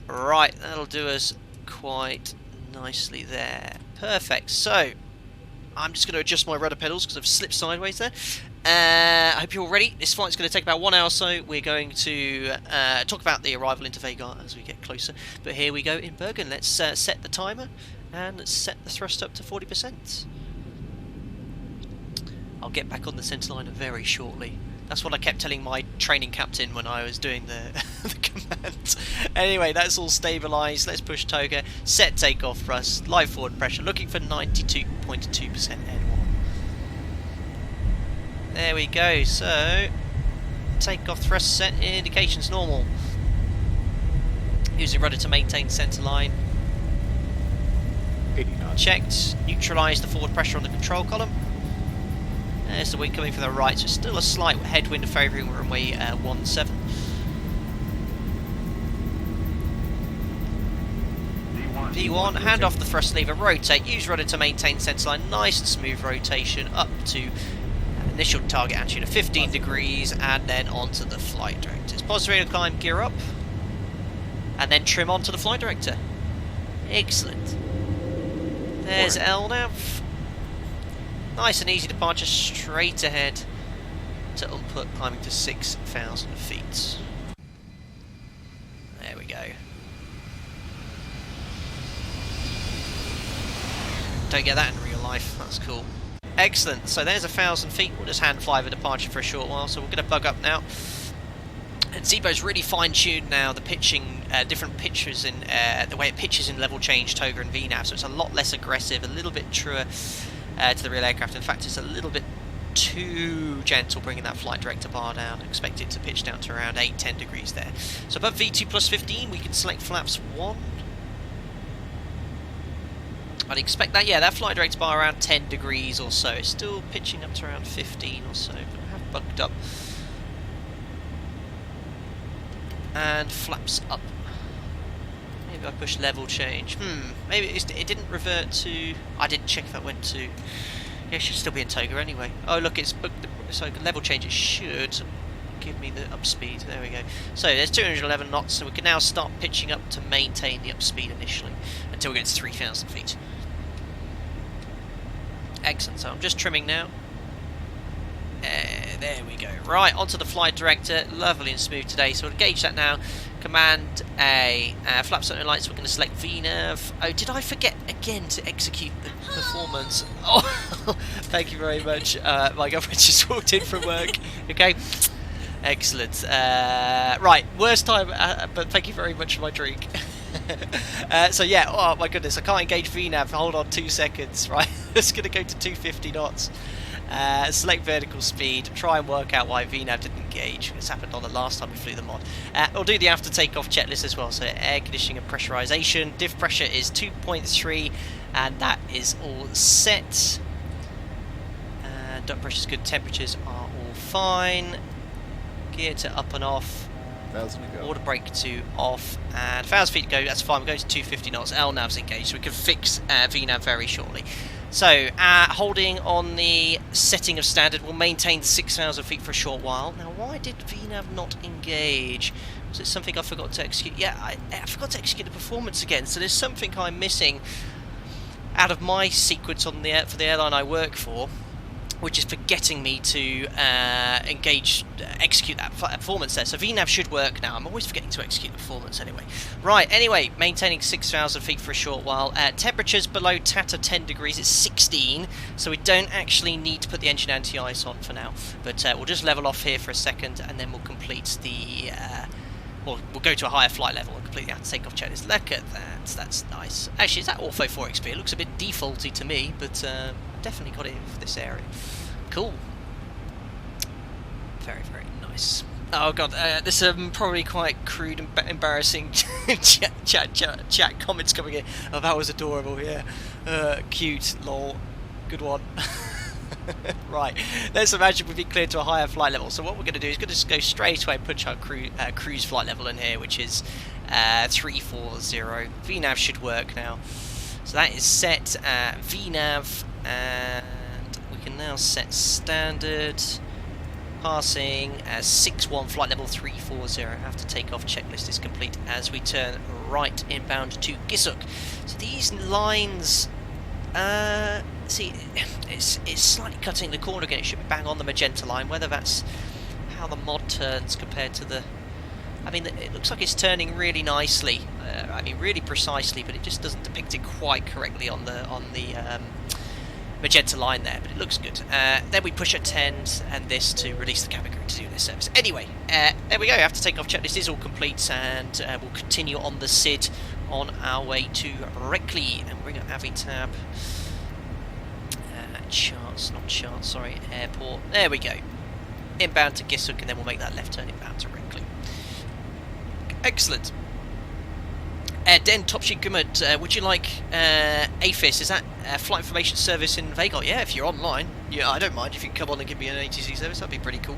Right, that'll do us quite nicely there. Perfect. So I'm just going to adjust my rudder pedals because I've slipped sideways there. I hope you're all ready. This flight's going to take about 1 hour or so. We're going to talk about the arrival into Vagar as we get closer. But here we go in Bergen. Let's set the timer and let's set the thrust up to 40%. I'll get back on the centre line very shortly. That's what I kept telling my training captain when I was doing the, the command. Anyway, that's all stabilised. Let's push toga. Set takeoff thrust. Live forward pressure. Looking for 92.2% N1. There we go. So, takeoff thrust set. Indications normal. Using rudder to maintain centre line. 80 knots. Checked. Neutralised the forward pressure on the control column. There's the wind coming from the right, so still a slight headwind favouring runway 17. V1, hand off the thrust lever, rotate, use rudder to maintain centre line, nice and smooth rotation up to initial target attitude of 15 degrees, and then onto the flight directors. Positive rate of climb, gear up, and then trim onto the flight director. Excellent. There's LNAV. Nice and easy departure straight ahead to Unput, climbing to 6,000 feet. There we go. Don't get that in real life, that's cool. Excellent, so there's 1,000 feet. We'll just hand fly the departure for a short while, so we're going to bug up now. And ZIBO's really fine-tuned now, the pitching, different pitches in, the way it pitches in level change, toga and VNAV, so it's a lot less aggressive, a little bit truer to the real aircraft. In fact, it's a little bit too gentle bringing that flight director bar down. I expect it to pitch down to around 8-10 degrees there. So above V2 plus 15, we can select flaps 1. I'd expect that, yeah, that flight director bar around 10 degrees or so. It's still pitching up to around 15 or so, but I have bugged up. And flaps up. Maybe I push level change. Maybe it didn't revert to... I didn't check if that went to... Yeah, it should still be in toga anyway. Oh look, it's booked. So level change, it should give me the up speed. There we go. So there's 211 knots, so we can now start pitching up to maintain the up speed initially until we get to 3,000 feet. Excellent. So I'm just trimming now. There we go. Right, onto the flight director. Lovely and smooth today. So we'll gauge that now. Command A. Flaps and lights. We're going to select VNAV. Oh, did I forget again to execute the performance? Oh, thank you very much. My girlfriend just walked in from work. Okay. Excellent. Right, worst time, but thank you very much for my drink. So yeah, oh my goodness, I can't engage VNAV. Hold on 2 seconds. Right, it's going to go to 250 knots. Select vertical speed, try and work out why VNAV didn't engage. This happened on the last time we flew the mod. We'll do the after takeoff checklist as well, so air conditioning and pressurization. Diff pressure is 2.3 and that is all set. Duct pressure is good, temperatures are all fine. Gear to up and off. 1,000 to go. Water brake to off, and 1,000 feet to go, that's fine. We're going to 250 knots. LNAV's engaged, so we can fix VNAV very shortly. So, holding on the setting of standard, we'll maintain 6,000 feet for a short while. Now, why did VNAV not engage? Was it something I forgot to execute? Yeah, I forgot to execute the performance again, so there's something I'm missing out of my sequence on the for the airline I work for, which is forgetting me to execute that performance there. So VNAV should work now. I'm always forgetting to execute the performance anyway. Right, anyway, maintaining 6,000 feet for a short while. Temperatures below TAT of 10 degrees, it's 16, so we don't actually need to put the engine anti-ice on for now. But we'll just level off here for a second, and then we'll complete the... we'll go to a higher flight level and complete the takeoff checklist. Look at that, that's nice. Actually, is that Ortho 4XP? It looks a bit defaulty to me, but... definitely got it in for this area. Cool. Very, very nice. Oh god, this is probably quite crude and embarrassing chat comments coming in. Oh, that was adorable, yeah. Cute, lol. Good one. Right, let's imagine we've been cleared to a higher flight level. So what we're going to do is going to go straight away and put our cruise flight level in here, which is 340. VNAV should work now. So that is set VNAV, and we can now set standard, passing as 61, flight level 340 after takeoff checklist is complete as we turn right inbound to Gisuk. So these lines, see, it's slightly cutting the corner again. It should be bang on the magenta line. Whether that's how the mod turns compared to the... I mean, it looks like it's turning really nicely. I mean, really precisely, but it just doesn't depict it quite correctly on the magenta line there. But it looks good. Then we push at 10 and this to release the cabin crew to do their service. Anyway, there we go. After takeoff checklist is all complete, and we'll continue on the SID on our way to Reckley and bring up Avi tab. Airport. There we go. Inbound to Gisuk, and then we'll make that left turn inbound to Reckley. Excellent. Den Top Sheet Gummit, would you like AFIS? Is that Flight Information Service in Vagar? Yeah, if you're online. Yeah, I don't mind if you can come on and give me an ATC service. That'd be pretty cool.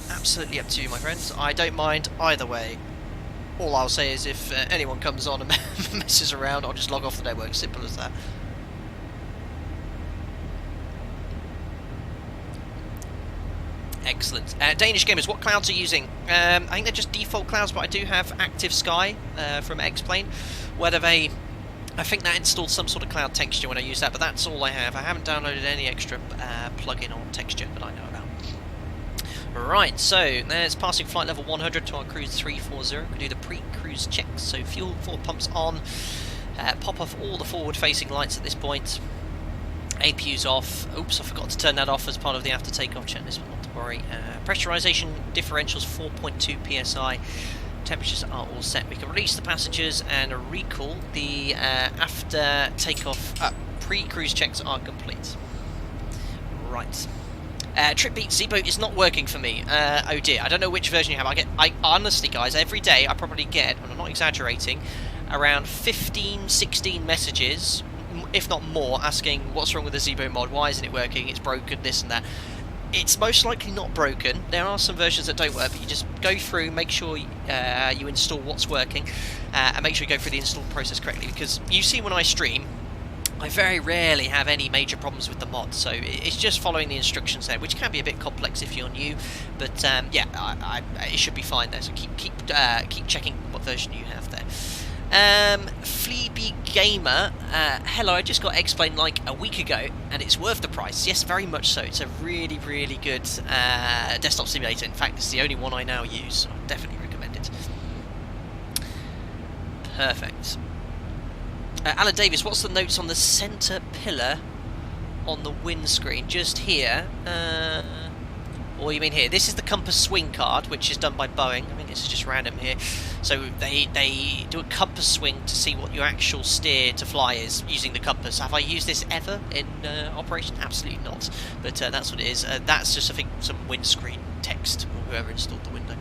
Absolutely up to you, my friends. I don't mind either way. All I'll say is if anyone comes on and messes around, I'll just log off the network. Simple as that. Excellent. Danish gamers, what clouds are you using? I think they're just default clouds, but I do have Active Sky from X-Plane. Whether they... I think that installed some sort of cloud texture when I use that, but that's all I have. I haven't downloaded any extra plugin or texture that I know about. Right, so there's passing flight level 100 to our cruise 340. We can do the pre-cruise checks. So fuel 4 pumps on. Pop off all the forward-facing lights at this point. APU's off. Oops, I forgot to turn that off as part of the after takeoff checklist. Not to worry. Pressurization differentials 4.2 psi. Temperatures are all set. We can release the passengers and recall. The after takeoff pre-cruise checks are complete. Right. TripBeat ZIBO is not working for me. Oh dear. I don't know which version you have. I honestly, guys, every day I probably get, and I'm not exaggerating, around 15, 16 messages, if not more, asking what's wrong with the ZIBO mod, why isn't it working, it's broken, this and that. It's most likely not broken. There are some versions that don't work, but you just go through, make sure you install what's working, and make sure you go through the install process correctly, because you see when I stream, I very rarely have any major problems with the mod, so it's just following the instructions there, which can be a bit complex if you're new, but yeah, it should be fine there, so keep checking what version you have there. Fleeby Gamer, hello, I just got X-Plane like a week ago, and it's worth the price. Yes, very much so. It's a really, really good desktop simulator. In fact, it's the only one I now use, so I definitely recommend it. Perfect. Alan Davis, what's the notes on the centre pillar on the windscreen? Just here. Or you mean here? This is the compass swing card, which is done by Boeing. I mean, this is just random here. So they do a compass swing to see what your actual steer to fly is using the compass. Have I used this ever in operation? Absolutely not. But that's what it is. That's just, I think, some windscreen text, or whoever installed the window.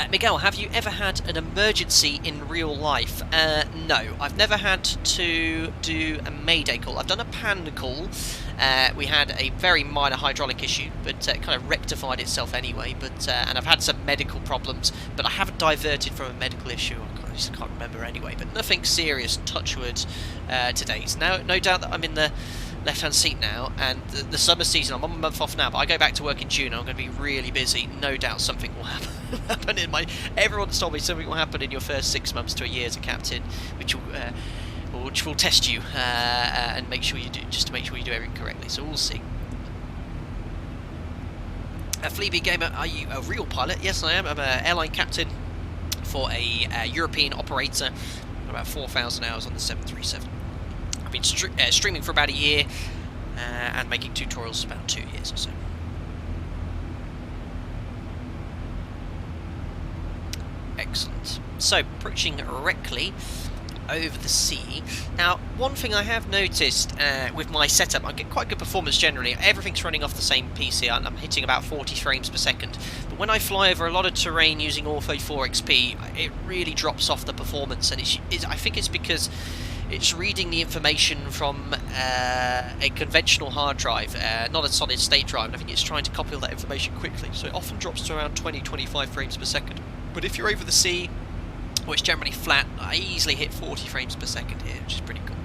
Miguel, have you ever had an emergency in real life? No, I've never had to do a mayday call. I've done a pan call. We had a very minor hydraulic issue, but it kind of rectified itself anyway. And I've had some medical problems, but I haven't diverted from a medical issue. I just can't remember anyway. But nothing serious, touch wood, to date. No doubt that I'm in the left-hand seat now, and the summer season, I'm on a month off now, but I go back to work in June, and I'm going to be really busy. No doubt something will happen in my... Everyone's told me something will happen in your first 6 months to a year as a captain, which will test you, and make sure you do, just to make sure you do everything correctly, so we'll see. Fleabee Gamer, are you a real pilot? Yes, I am. I'm an airline captain for a European operator, about 4,000 hours on the 737. I've been streaming for about a year, and making tutorials for about 2 years or so. Excellent. So, approaching Reckley over the sea. Now, one thing I have noticed with my setup, I get quite good performance generally. Everything's running off the same PC, and I'm hitting about 40 frames per second. But when I fly over a lot of terrain using Ortho 4XP, it really drops off the performance, and I think it's because it's reading the information from a conventional hard drive, not a solid state drive, and I think it's trying to copy all that information quickly, so it often drops to around 20-25 frames per second. But if you're over the sea, or it's generally flat, I easily hit 40 frames per second here, which is pretty cool.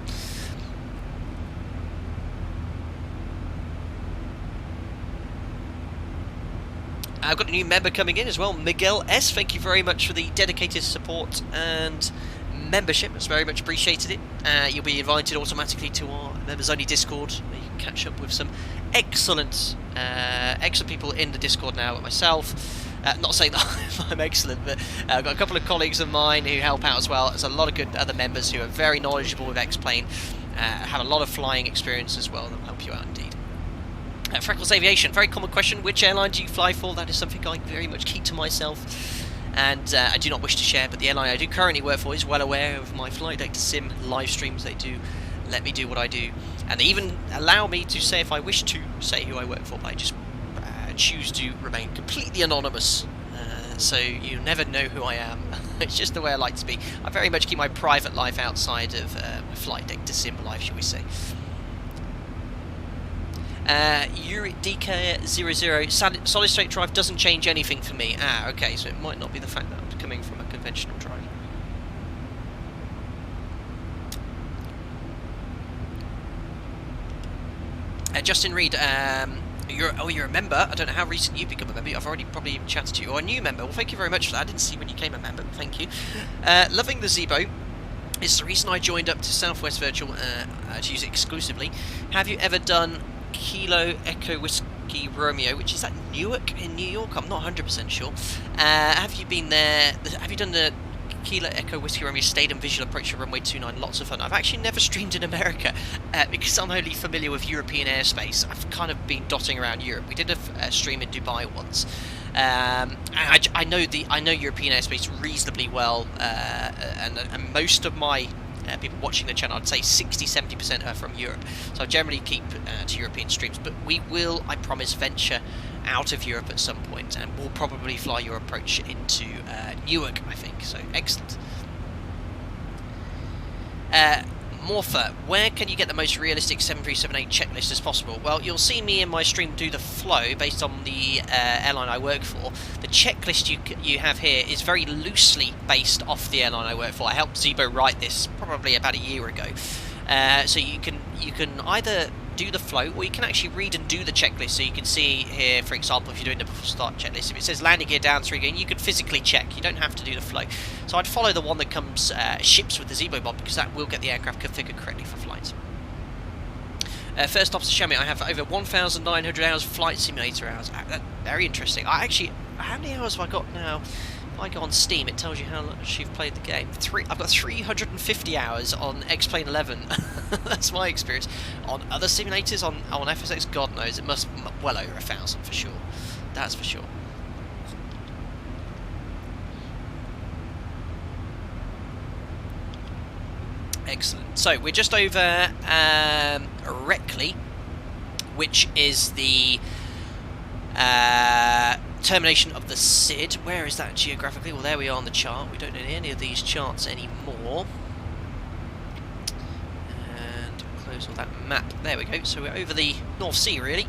I've got a new member coming in as well, Miguel S. Thank you very much for the dedicated support and membership. It's very much appreciated it. You'll be invited automatically to our members only Discord, where you can catch up with some excellent people in the Discord now, with myself. Not saying that I'm excellent, but I've got a couple of colleagues of mine who help out as well. There's a lot of good other members who are very knowledgeable with X-Plane, have a lot of flying experience as well, and they'll help you out indeed. Freckles Aviation, very common question, which airline do you fly for? That is something I very much keep to myself, and I do not wish to share, but the airline I do currently work for is well aware of my flight deck to sim live streams. They do let me do what I do, and they even allow me to say if I wish to say who I work for, but I just choose to remain completely anonymous, so you never know who I am. It's just the way I like to be. I very much keep my private life outside of my flight deck to sim life, shall we say. DK00, solid state drive doesn't change anything for me. Okay, so it might not be the fact that I'm coming from a conventional drive. Justin Reed, you're a member. I don't know how recent you've become a member. I've already probably even chatted to you. Or a new member. Well, thank you very much for that. I didn't see when you came a member. Thank you. Loving the ZIBO. It's the reason I joined up to Southwest Virtual to use it exclusively. Have you ever done Kilo Echo Whiskey Romeo, which is at Newark in New York? I'm not 100% sure. Have you been there? Have you done the Kilo Echo Whiskey Romeo Stadium Visual Approach to Runway 29? Lots of fun. I've actually never streamed in America because I'm only familiar with European airspace. I've kind of been dotting around Europe. We did a stream in Dubai once. I know European airspace reasonably well, and most of my people watching the channel, I'd say 60-70% are from Europe. So I generally keep to European streams, but we will, I promise, venture out of Europe at some point, and we'll probably fly your approach into Newark, I think. So excellent. Morpher, where can you get the most realistic 7378 checklist as possible? Well, you'll see me in my stream do the flow based on the airline I work for. The checklist you have here is very loosely based off the airline I work for. I helped ZIBO write this probably about a year ago. So you can either do the flow, or you can actually read and do the checklist. So you can see here, for example, if you're doing the before start checklist, if it says landing gear down 3 again, you could physically check. You don't have to do the flow. So I'd follow the one that comes ships with the ZIBO mod, because that will get the aircraft configured correctly for flights. First off to Shami, I have over 1,900 hours flight simulator hours. Very interesting. How many hours have I got now? If I go on Steam, it tells you how much you've played the game. I've got 350 hours on X-Plane 11. That's my experience. On other simulators, on FSX, God knows, it must be well over 1,000 for sure. That's for sure. Excellent. So we're just over Reckley, which is the termination of the SID. Where is that geographically? Well, there we are on the chart. We don't need any of these charts anymore. And close all that map. There we go. So we're over the North Sea, really.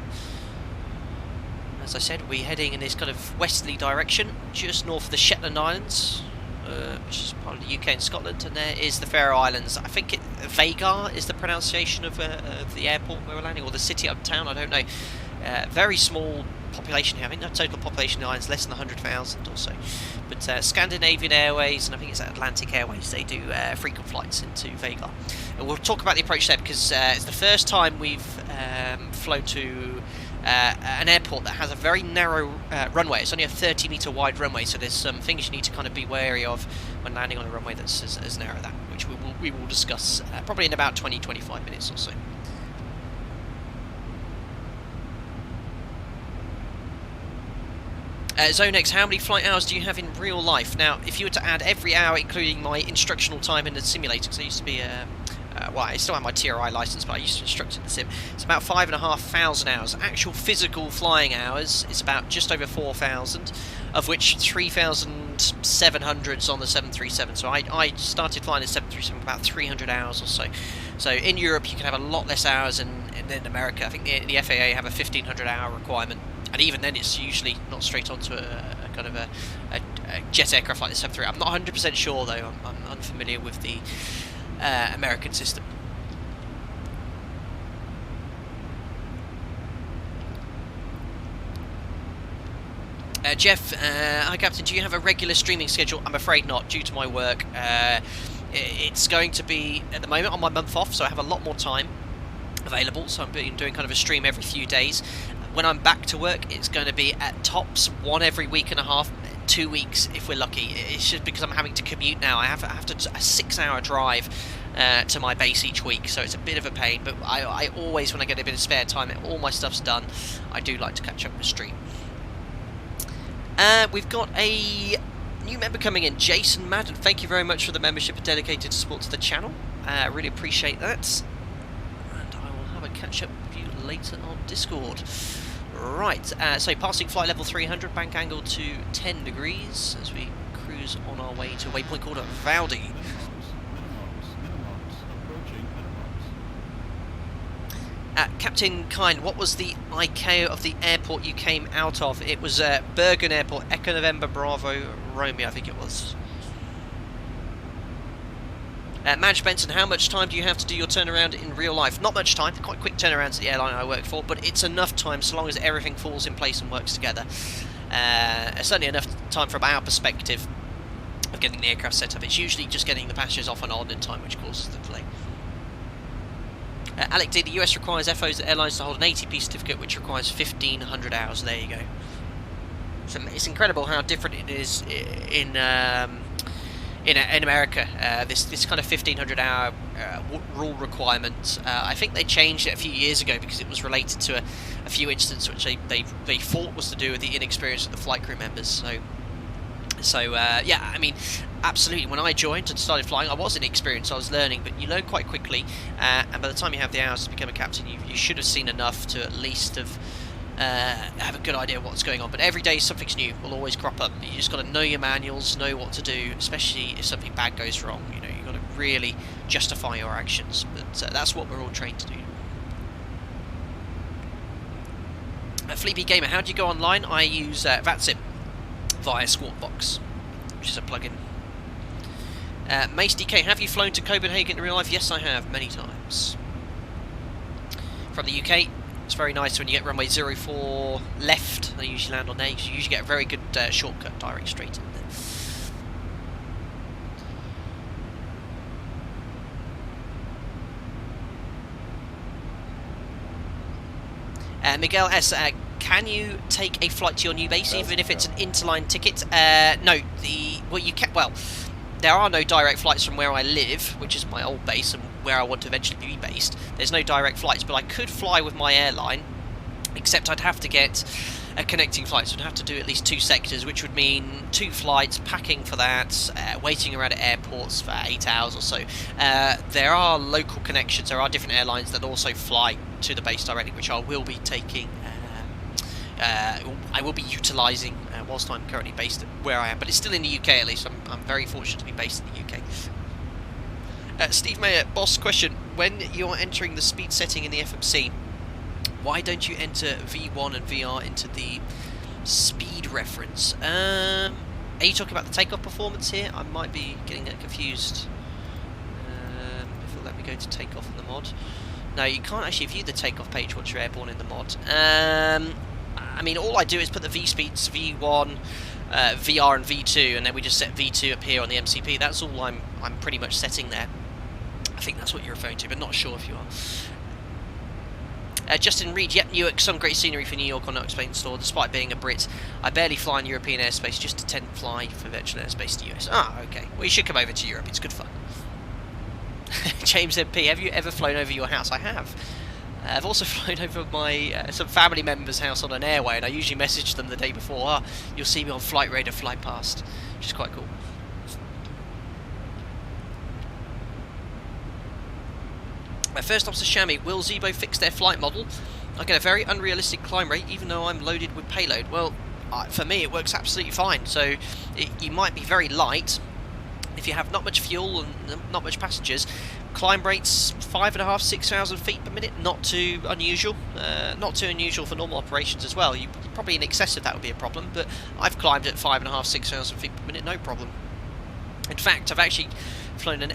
As I said, we're heading in this kind of westerly direction, just north of the Shetland Islands, which is part of the UK and Scotland, and there is the Faroe Islands. I think Vagar is the pronunciation of the airport where we're landing, or the city of town, I don't know. Very small population here. I think the total population of the island is less than 100,000 or so. But Scandinavian Airways, and I think it's Atlantic Airways, they do frequent flights into Vagar. And we'll talk about the approach there, because it's the first time we've flown to an airport that has a very narrow runway. It's only a 30-metre wide runway, so there's some things you need to kind of be wary of when landing on a runway that's as narrow as that, which we will discuss probably in about 20-25 minutes or so. Zone X, how many flight hours do you have in real life? Now, if you were to add every hour, including my instructional time in the simulator, because I used to be well, I still have my TRI license, but I used to instruct in the sim. It's about 5,500 hours. Actual physical flying hours is about just over 4,000, of which 3,700 is on the 737. So I started flying the 737 about 300 hours or so. So in Europe, you can have a lot less hours than in America. I think the FAA have a 1,500-hour requirement, and even then, it's usually not straight onto a kind of a jet aircraft like the 737. I'm not 100% sure though. I'm unfamiliar with the American system. Jeff, hi Captain, do you have a regular streaming schedule? I'm afraid not, due to my work. It's going to be, at the moment, on my month off, so I have a lot more time available, so I'm doing kind of a stream every few days. When I'm back to work, it's going to be at tops one every week and a half, 2 weeks if we're lucky. It's just because I'm having to commute now. I have to a 6-hour drive to my base each week, so it's a bit of a pain, but I always, when I get a bit of spare time, all my stuff's done, I do like to catch up with stream. We've got a new member coming in, Jason Madden. Thank you very much for the membership and dedicated support to the channel. Really appreciate that. And I will have a catch up with you later on Discord. Right, so passing flight level 300, bank angle to 10 degrees as we cruise on our way to a waypoint called Valdi. Captain Kine, what was the ICAO of the airport you came out of? It was Bergen Airport, Echo November Bravo Romeo, I think it was. Madge Benson, how much time do you have to do your turnaround in real life? Not much time, quite quick turnarounds at the airline I work for, but it's enough time so long as everything falls in place and works together. Certainly enough time from our perspective of getting the aircraft set up. It's usually just getting the passengers off and on in time which causes the delay. Alec D, the US requires FOs at airlines to hold an ATP certificate which requires 1,500 hours. There you go. So it's incredible how different it is in America. This kind of 1,500-hour rule requirement. I think they changed it a few years ago because it was related to a few incidents which they thought was to do with the inexperience of the flight crew members. So yeah, I mean, absolutely. When I joined and started flying, I was inexperienced. I was learning, but you learn quite quickly. And by the time you have the hours to become a captain, you should have seen enough to at least have a good idea of what's going on. But every day something's new will always crop up. You just got to know your manuals, know what to do, especially if something bad goes wrong. You know, you've got to really justify your actions. But that's what we're all trained to do. Fleepy Gamer, how do you go online? I use VATSIM via Squawkbox, which is a plugin. Mace DK, have you flown to Copenhagen in real life? Yes, I have, many times. From the UK, it's very nice when you get runway 04 left. They usually land on there. You usually get a very good shortcut direct straight in there. Miguel S, can you take a flight to your new base even if it's an interline ticket? No, there are no direct flights from where I live, which is my old base and where I want to eventually be based. There's no direct flights, but I could fly with my airline, except I'd have to get a connecting flight, so I'd have to do at least 2 sectors, which would mean 2 flights, packing for that, waiting around at airports for 8 hours or so. There are local connections, there are different airlines that also fly to the base directly, which I will be taking I will be utilising whilst I'm currently based where I am, but it's still in the UK at least. I'm very fortunate to be based in the UK. Steve Mayer, boss question: when you're entering the speed setting in the FMC, why don't you enter V1 and VR into the speed reference? Are you talking about the takeoff performance here? I might be getting confused. If it'll let me go to takeoff in the mod. No, you can't actually view the takeoff page once you're airborne in the mod. I mean, all I do is put the V speeds, V1, VR and V2, and then we just set V2 up here on the MCP. That's all I'm pretty much setting there. I think that's what you're referring to, but not sure if you are. Justin Reed, yep, Newark, some great scenery for New York on no explained store. Despite being a Brit, I barely fly in European airspace, just to tend to fly for virtual airspace to US. Ah, okay. Well, you should come over to Europe, it's good fun. James MP, have you ever flown over your house? I have. I've also flown over my some family member's house on an airway, and I usually message them the day before. You'll see me on Flight Radar fly past, which is quite cool. First Officer Shami, will ZIBO fix their flight model? I get a very unrealistic climb rate, even though I'm loaded with payload. Well, for me, it works absolutely fine. So you might be very light if you have not much fuel and not much passengers. Climb rates 5,500 to 6,000 feet per minute, not too unusual. Not too unusual for normal operations as well. You probably in excess of that would be a problem, but I've climbed at 5,500 to 6,000 feet per minute, no problem. In fact, I've actually flown an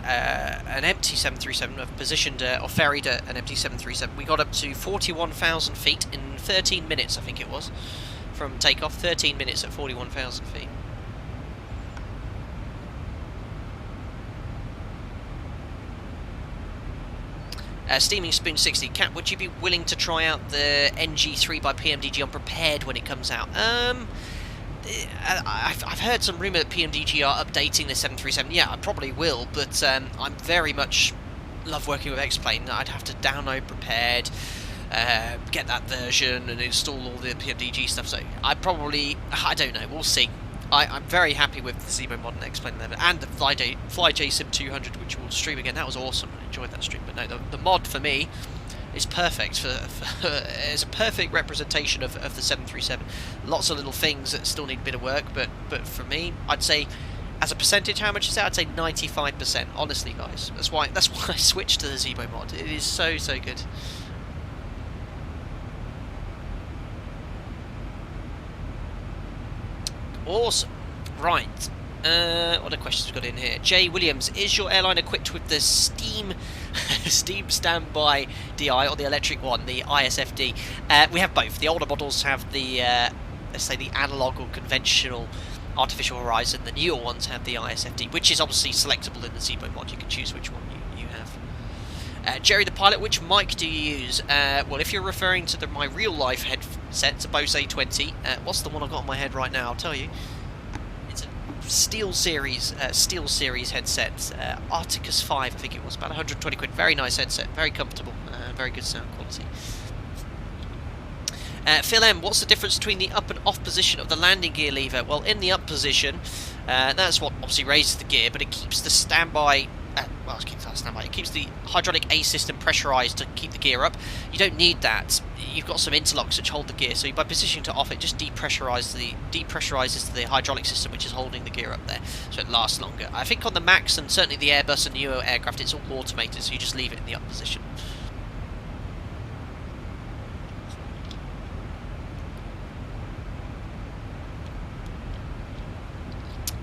empty 737. I've positioned or ferried an empty 737. We got up to 41,000 feet in 13 minutes, I think it was, from takeoff. 13 minutes at 41,000 feet. Steaming Spoon 60. Cat, would you be willing to try out the NG3 by PMDG on Prepared when it comes out? I've heard some rumour that PMDG are updating the 737. Yeah, I probably will, but I'm very much love working with X-Plane. I'd have to download Prepared, get that version, and install all the PMDG stuff. So I don't know. We'll see. I'm very happy with the ZIBO mod and X-Plane level, and the FlyJ Sim 200, which we'll stream again. That was awesome. I enjoyed that stream. But no, the mod for me is perfect. It's a perfect representation of the 737. Lots of little things that still need a bit of work, but for me, I'd say, as a percentage, how much is that? I'd say 95%. Honestly, guys, that's why I switched to the ZIBO mod. It is so good. Awesome. Right. What other questions we've got in here? Jay Williams, is your airline equipped with the Steam standby DI or the electric one, the ISFD? We have both. The older models have the, let's say, the analog or conventional artificial horizon. The newer ones have the ISFD, which is obviously selectable in the ZIBO mod. You can choose which one you have. Jerry the pilot, which mic do you use? Well, if you're referring to my real-life headset, it's a Bose A20. What's the one I've got on my head right now? I'll tell you. It's a Steel Series headset. Articus 5, I think it was. About 120 quid. Very nice headset. Very comfortable. Very good sound quality. Phil M, what's the difference between the up and off position of the landing gear lever? Well, in the up position, that's what obviously raises the gear, but it keeps the standby... well, it keeps that standby. It keeps the hydraulic A system pressurised to keep the gear up. You don't need that. You've got some interlocks which hold the gear, so by positioning to off, it just depressurises the hydraulic system which is holding the gear up there, so it lasts longer. I think on the Max and certainly the Airbus and newer aircraft, it's all automated, so you just leave it in the up position.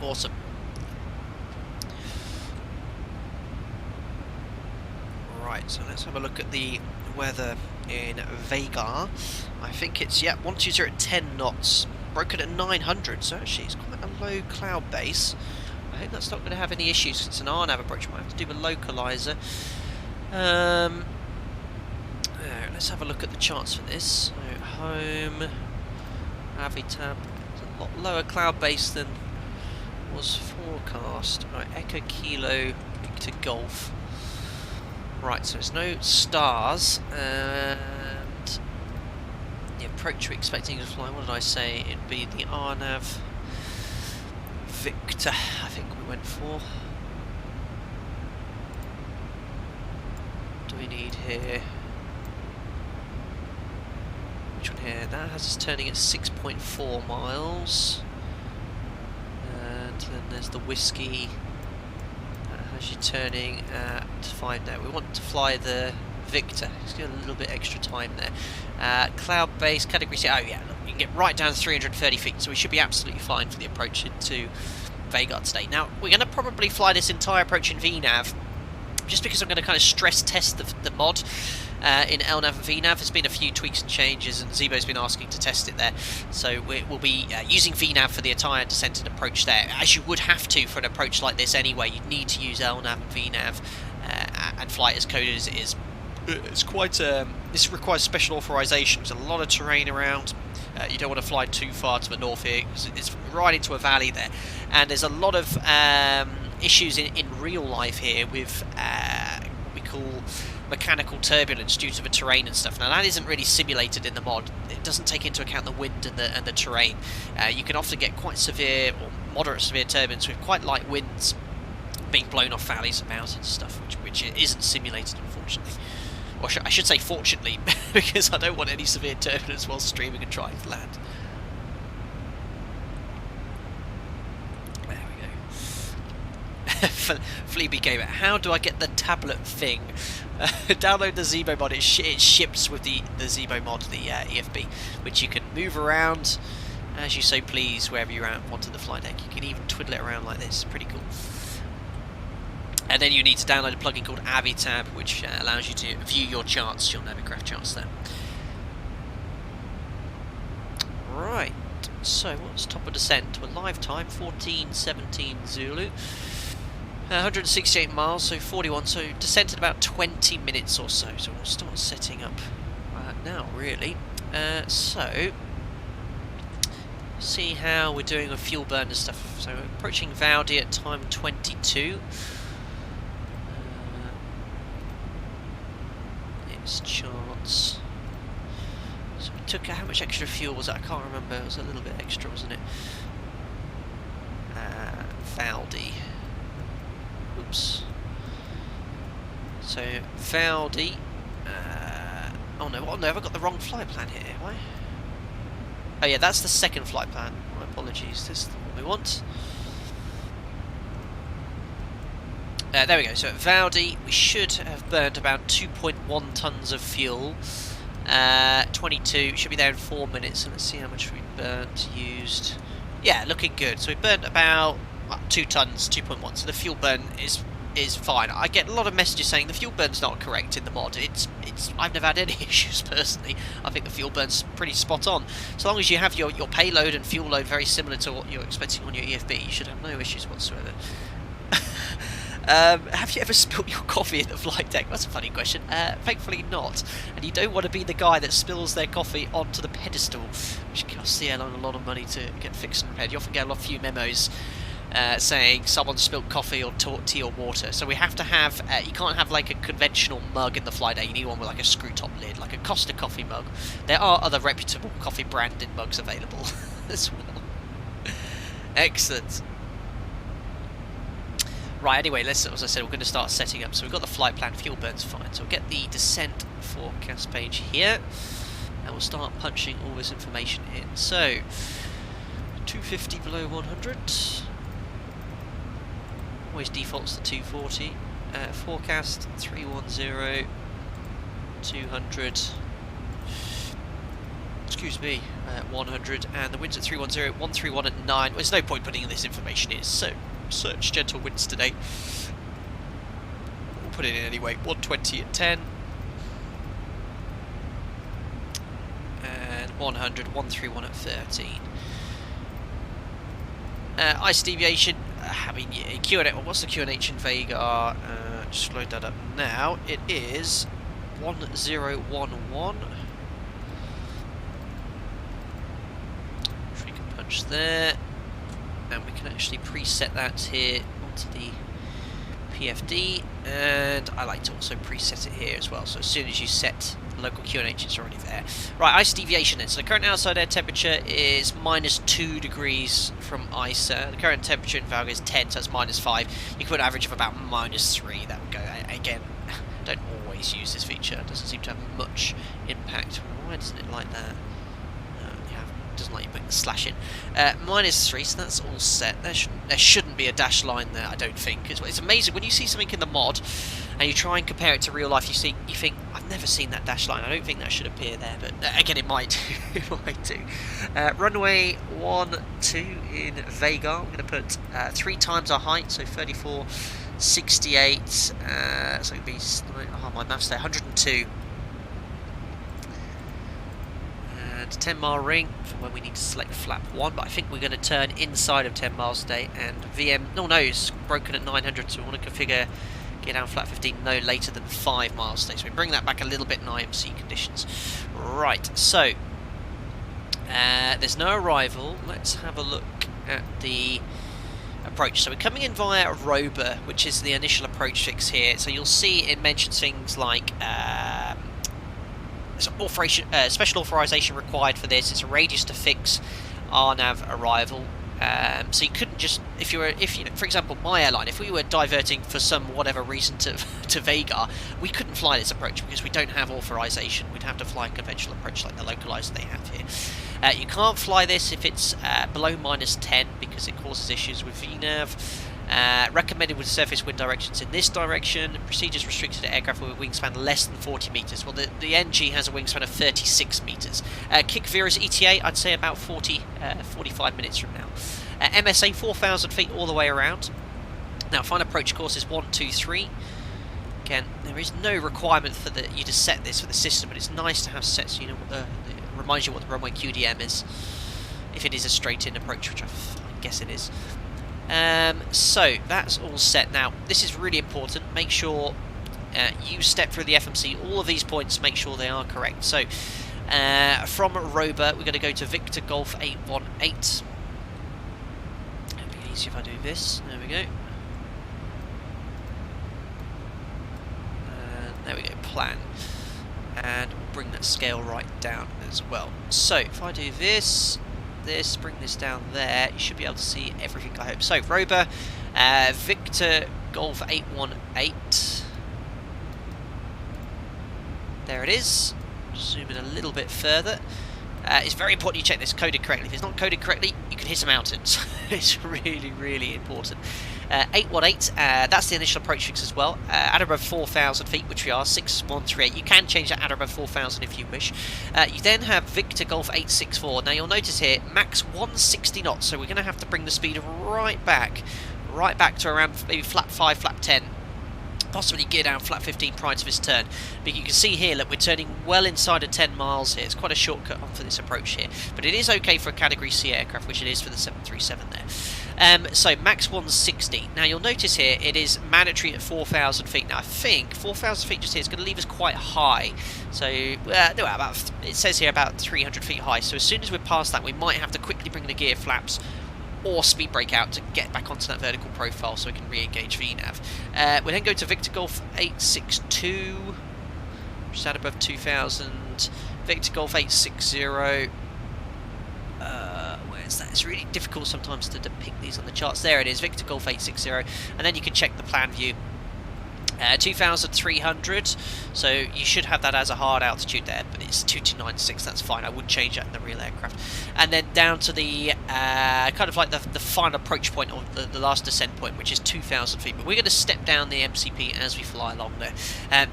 Awesome. Right, so let's have a look at the weather in Vagar. I think it's, yeah, 120 at 10 knots, broken at 900, so actually it's quite a low cloud base. I hope that's not going to have any issues, because it's an RNAV approach. Might have to do a localizer. Let's have a look at the charts for this. So, home, Avitab, it's a lot lower cloud base than was forecast. Right, Echo Kilo Victor Golf. Right, so there's no stars, and the approach we're expecting to fly, what did I say? It'd be the RNAV Victor, I think we went for. What do we need here? which one here? That has us turning at 6.4 miles. And then there's the Whiskey. That has you turning at 5 now. We want to fly the Victor. Let's get a little bit extra time there. Cloud base, category C. Oh yeah, look, you can get right down to 330 feet, so we should be absolutely fine for the approach into Vagar today. Now, we're going to probably fly this entire approach in VNAV, just because I'm going to kind of stress test the mod in LNAV and VNAV. There's been a few tweaks and changes, and ZIBO's been asking to test it there. So we'll be using VNAV for the entire descent and approach there, as you would have to for an approach like this anyway. You'd need to use LNAV and VNAV, and flight as coded as it is. It's quite this requires special authorization. There's a lot of terrain around. You don't want to fly too far to the north here, because it's right into a valley there, and there's a lot of issues in real life here with what we call mechanical turbulence due to the terrain and stuff. Now that isn't really simulated in the mod. It doesn't take into account the wind and the terrain. You can often get quite severe or moderate severe turbulence with quite light winds being blown off valleys and mountains and stuff, which isn't simulated, unfortunately. Or I should say fortunately, because I don't want any severe turbulence while streaming and trying to land. There we go. Fleabee Gamer, how do I get the tablet thing? Download the ZIBO mod. It ships with the ZIBO mod, the EFB, which you can move around as you so please wherever you want on the flight deck. You can even twiddle it around like this. Pretty cool. And then you need to download a plugin called AviTab, which allows you to view your charts, your Navicraft charts there. Right, so what's top of descent? We're live time, 14:17 Zulu. 168 miles, so 41, so descent in about 20 minutes or so. So we'll start setting up now, really. So, see how we're doing with fuel burn and stuff. So we're approaching Vaudi at time 22. Charts. So we took how much extra fuel was that? I can't remember. It was a little bit extra, wasn't it? Vaudi. Oops. So Vaudi. Oh no! Oh no! Have I got the wrong flight plan here? Have I? Oh yeah, that's the second flight plan. My apologies. This is the one we want. There we go, so at Vaudi we should have burned about 2.1 tonnes of fuel. 22, should be there in 4 minutes, so let's see how much we burnt, used. Yeah, looking good. So we burnt about 2 tonnes, 2.1, so the fuel burn is fine. I get a lot of messages saying the fuel burn's not correct in the mod. I've never had any issues personally. I think the fuel burn's pretty spot on. So long as you have your payload and fuel load very similar to what you're expecting on your EFB, you should have no issues whatsoever. Have you ever spilt your coffee in the flight deck? That's a funny question. Thankfully not. And you don't want to be the guy that spills their coffee onto the pedestal, which costs the airline a lot of money to get fixed and repaired. You often get a few memos saying someone spilled coffee or tea or water. So we have to have, you can't have like a conventional mug in the flight deck. You need one with like a screw top lid, like a Costa coffee mug. There are other reputable coffee branded mugs available as well. Excellent. Right, anyway, as I said, we're going to start setting up. So we've got the flight plan, fuel burns fine. So we'll get the descent forecast page here, and we'll start punching all this information in. So, 250 below 100. Always defaults to 240. Forecast 310, 200. Excuse me, 100, and the winds at 310, 131 at 9. Well, there's no point putting this information in, so search gentle winds today. We'll put it in anyway. 120 at 10, and 100, 131 at 13. Ice deviation. I mean, QNH. What's the QNH in Vagar? Just load that up now. It is 1011. Which we can punch there. And we can actually preset that here onto the PFD, and I like to also preset it here as well, so as soon as you set the local QNH it's already there. Right, ice deviation then. So the current outside air temperature is -2 degrees from ice. The current temperature in Vagar is 10, so that's -5. You can put an average of about -3, that would go. Again, don't always needs to use this feature. It doesn't seem to have much impact. Why doesn't it like that? Doesn't like you putting the slash in. -3, so that's all set. There shouldn't be a dash line there, I don't think. It's amazing when you see something in the mod and you try and compare it to real life. You think, I've never seen that dash line. I don't think that should appear there, but again, it might do. It might do. Runway 12 in Vagar. I'm going to put 3 times our height, so 34.68. So it'd be my maths there. 102. 10-mile ring for when we need to select flap 1, but I think we're going to turn inside of 10 miles today, and VM, no, it's broken at 900, so we want to configure get down flat 15 no later than 5 miles today, so we bring that back a little bit in IMC conditions. Right, so there's no arrival. Let's have a look at the approach. So we're coming in via Rober, which is the initial approach fix here, so you'll see it mentions things like special authorization required for this. It's a radius to fix RNAV arrival. So you couldn't just, if you know, for example, my airline, if we were diverting for some whatever reason to Vagar, we couldn't fly this approach because we don't have authorization. We'd have to fly a conventional approach like the localizer they have here. You can't fly this if it's below -10 because it causes issues with VNAV. Recommended with surface wind directions in this direction. Procedures restricted to aircraft with a wingspan less than 40 metres. Well, the NG has a wingspan of 36 metres. Kick Vera's ETA, I'd say about 45 minutes from now. MSA 4,000 feet all the way around. Now, final approach course is 123. Again, there is no requirement for you to set this for the system, but it's nice to have set so you know what it reminds you what the runway QDM is, if it is a straight-in approach, which I guess it is. So that's all set. Now this is really important. Make sure you step through the FMC. All of these points, make sure they are correct. So from Rober, we're going to go to Victor Golf 818. It'll be easy if I do this. There we go. There we go. Plan, and we'll bring that scale right down as well. So if I do this, bring this down there, you should be able to see everything, I hope. So Rober, Victor Golf 818, there it is. Zoom in a little bit further. It's very important you check this coded correctly. If it's not coded correctly, you can hit a mountain. So it's really, really important. 818, that's the initial approach fix as well. At above 4,000 feet, which we are, 6138. You can change that at above 4,000 if you wish. You then have Victor Golf 864. Now you'll notice here, max 160 knots. So we're going to have to bring the speed right back to around maybe flap 5, flap 10. Possibly gear down flat 15 prior to this turn. But you can see here, look, we're turning well inside of 10 miles here. It's quite a shortcut on for this approach here. But it is okay for a Category C aircraft, which it is for the 737 there. So max 160. Now you'll notice here, it is mandatory at 4,000 feet. Now I think 4,000 feet just here is going to leave us quite high. So, no, it says here about 300 feet high. So as soon as we're past that, we might have to quickly bring the gear flaps or speed brake out to get back onto that vertical profile so we can re-engage VNAV. We then go to Victor Golf 862, which is at above 2,000. Victor Golf 860. Where's that? It's really difficult sometimes to depict these on the charts. There it is, Victor Golf 860. And then you can check the plan view. 2,300, so you should have that as a hard altitude there, but it's 2296, that's fine. I would change that in the real aircraft. And then down to the kind of like the final approach point, or the last descent point, which is 2,000 feet. But we're going to step down the MCP as we fly along there.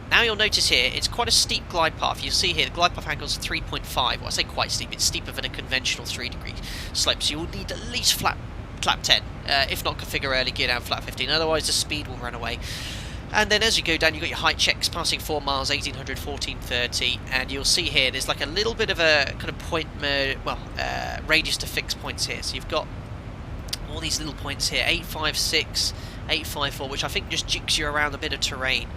Now you'll notice here, it's quite a steep glide path. You'll see here, the glide path angle is 3.5. Well, I say quite steep, it's steeper than a conventional 3-degree slope, so you will need at least flap 10, if not configure early, gear down flat 15, otherwise the speed will run away. And then as you go down, you've got your height checks passing 4 miles, 1800, 1430, and you'll see here there's like a little bit of a kind of point, radius to fix points here. So you've got all these little points here, 856, 854, which I think just jigs you around a bit of terrain,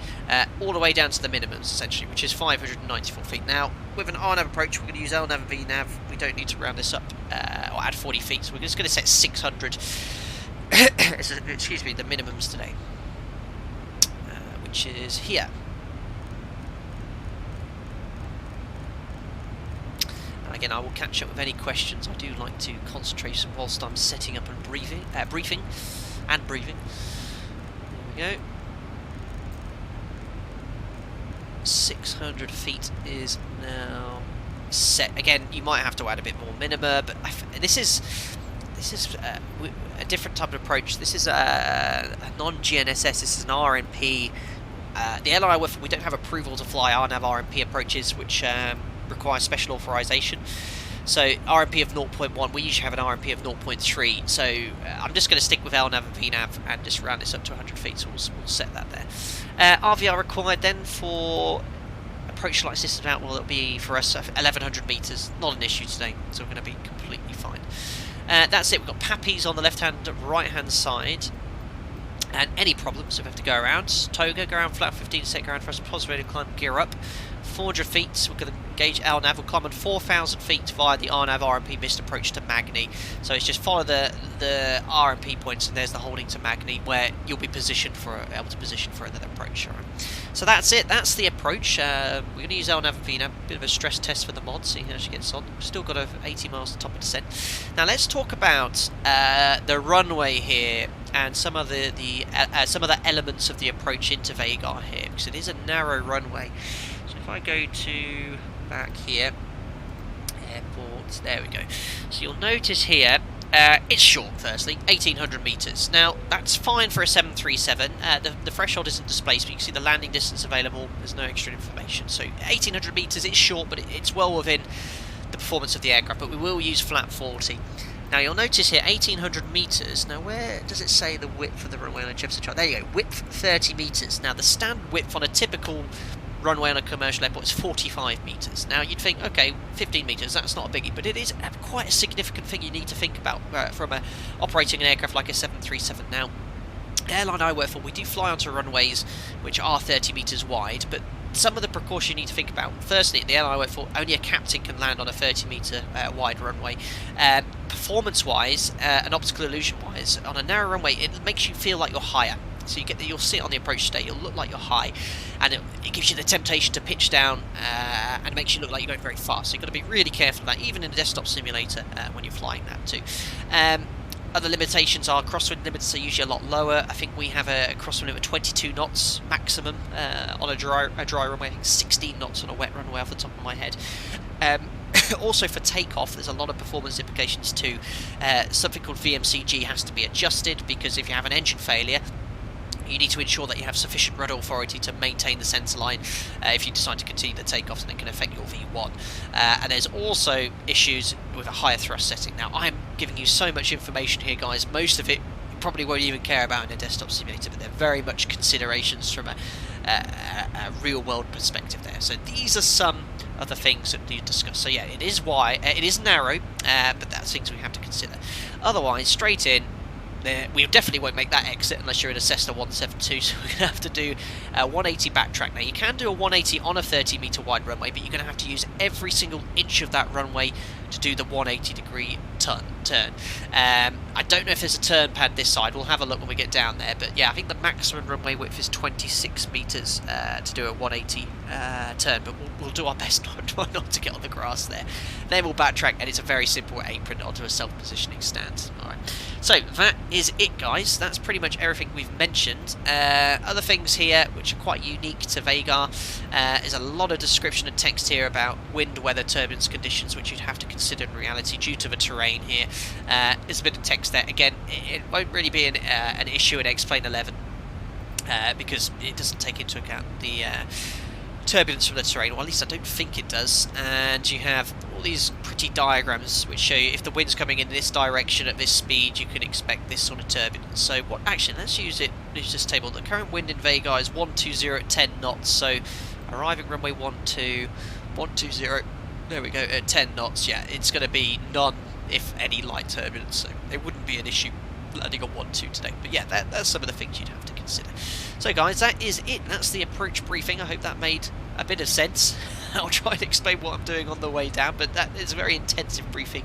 all the way down to the minimums essentially, which is 594 feet. Now, with an RNAV approach, we're going to use LNAV and VNAV. We don't need to round this up or add 40 feet, so we're just going to set 600. Excuse me, the minimums today. Which is here. And again, I will catch up with any questions. I do like to concentrate whilst I'm setting up and briefing. There we go. 600 feet is now set. Again, you might have to add a bit more minima, but this is a different type of approach. This is a non-GNSS. This is an RNP. The airline we don't have approval to fly RNAV RNP approaches, which require special authorization. So RNP of 0.1, we usually have an RNP of 0.3. So I'm just going to stick with LNAV and VNAV and just round this up to 100 feet. So we'll set that there. RVR required then for approach light systems out. Well, it'll be for us 1100 meters. Not an issue today, so we're going to be completely fine. That's it. We've got PAPIs on the left-hand, right-hand side. And any problems, we have to go around. Toga, go around flat 15, set, go around for us. Positive climb, gear up. 400 feet, we're going to engage LNAV. We'll climb on 4,000 feet via the RNAV RMP missed approach to Magni. So it's just follow the RMP points, and there's the holding to Magni, where you'll be positioned able to position for another approach. Right. So that's it. That's the approach. We're going to use LNAV and VNAV. Bit of a stress test for the mod, see how she gets on. We've still got over 80 miles to top of descent. Now let's talk about the runway here and some of the elements of the approach into Vagar here, because it is a narrow runway. So if I go to back here, airport, there we go. So you'll notice here, it's short, firstly, 1,800 metres. Now, that's fine for a 737. The threshold isn't displayed, but you can see the landing distance available. There's no extra information. So 1,800 metres, it's short, but it's well within the performance of the aircraft, but we will use flat 40. Now you'll notice here 1,800 metres. Now where does it say the width of the runway on a Jefferson chart? There you go, width 30 metres. Now the standard width on a typical runway on a commercial airport is 45 metres. Now you'd think, okay, 15 metres, that's not a biggie, but it is quite a significant thing you need to think about from operating an aircraft like a 737. Now, the airline I work for, we do fly onto runways which are 30 metres wide, but some of the precautions you need to think about. Firstly, at the airline I work for, only a captain can land on a 30 metre wide runway. Performance-wise and optical illusion-wise, on a narrow runway, it makes you feel like you're higher. So you'll sit on the approach state, you'll look like you're high, and it gives you the temptation to pitch down, and it makes you look like you're going very fast. So you've got to be really careful of that, even in a desktop simulator when you're flying that too. Other limitations are crosswind limits are usually a lot lower. I think we have a crosswind limit of 22 knots maximum on a dry runway. I think 16 knots on a wet runway off the top of my head. Also for takeoff, there's a lot of performance implications too. Something called VMCG has to be adjusted, because if you have an engine failure, you need to ensure that you have sufficient rudder authority to maintain the centre line if you decide to continue the takeoffs, and it can affect your V1. And there's also issues with a higher thrust setting. Now, I'm giving you so much information here, guys. Most of it you probably won't even care about in a desktop simulator, but they're very much considerations from a real-world perspective there. So these are some of the things that you discuss. So yeah, it is wide, it is narrow, but that's things we have to consider. Otherwise, straight in. We definitely won't make that exit unless you're in a Cessna 172, so we're going to have to do a 180 backtrack. Now, you can do a 180 on a 30-metre wide runway, but you're going to have to use every single inch of that runway to do the 180-degree turn. I don't know if there's a turn pad this side. We'll have a look when we get down there, but yeah, I think the maximum runway width is 26 metres to do a 180 turn, but we'll do our best not to get on the grass there. Then we'll backtrack, and it's a very simple apron onto a self-positioning stand. Alright, so that is it, guys. That's pretty much everything we've mentioned. Other things here which are quite unique to Vagar is a lot of description and text here about wind, weather, turbulence conditions, which you'd have to consider in reality due to the terrain here. There's a bit of text there. Again, it won't really be an issue in Explain 11 because it doesn't take into account the turbulence from the terrain, or at least I don't think it does. And you have all these pretty diagrams which show you if the wind's coming in this direction at this speed, you can expect this sort of turbulence. So what? Actually, let's use this table. The current wind in Vagar is 120 at 10 knots. So arriving runway 12, 120. There we go, at 10 knots. Yeah, it's going to be none, if any, light turbulence. So it wouldn't be an issue landing on 12 today. But yeah, that's some of the things you'd have to consider. So guys, that is it. That's the approach briefing. I hope that made a bit of sense. I'll try and explain what I'm doing on the way down, but that is a very intensive briefing,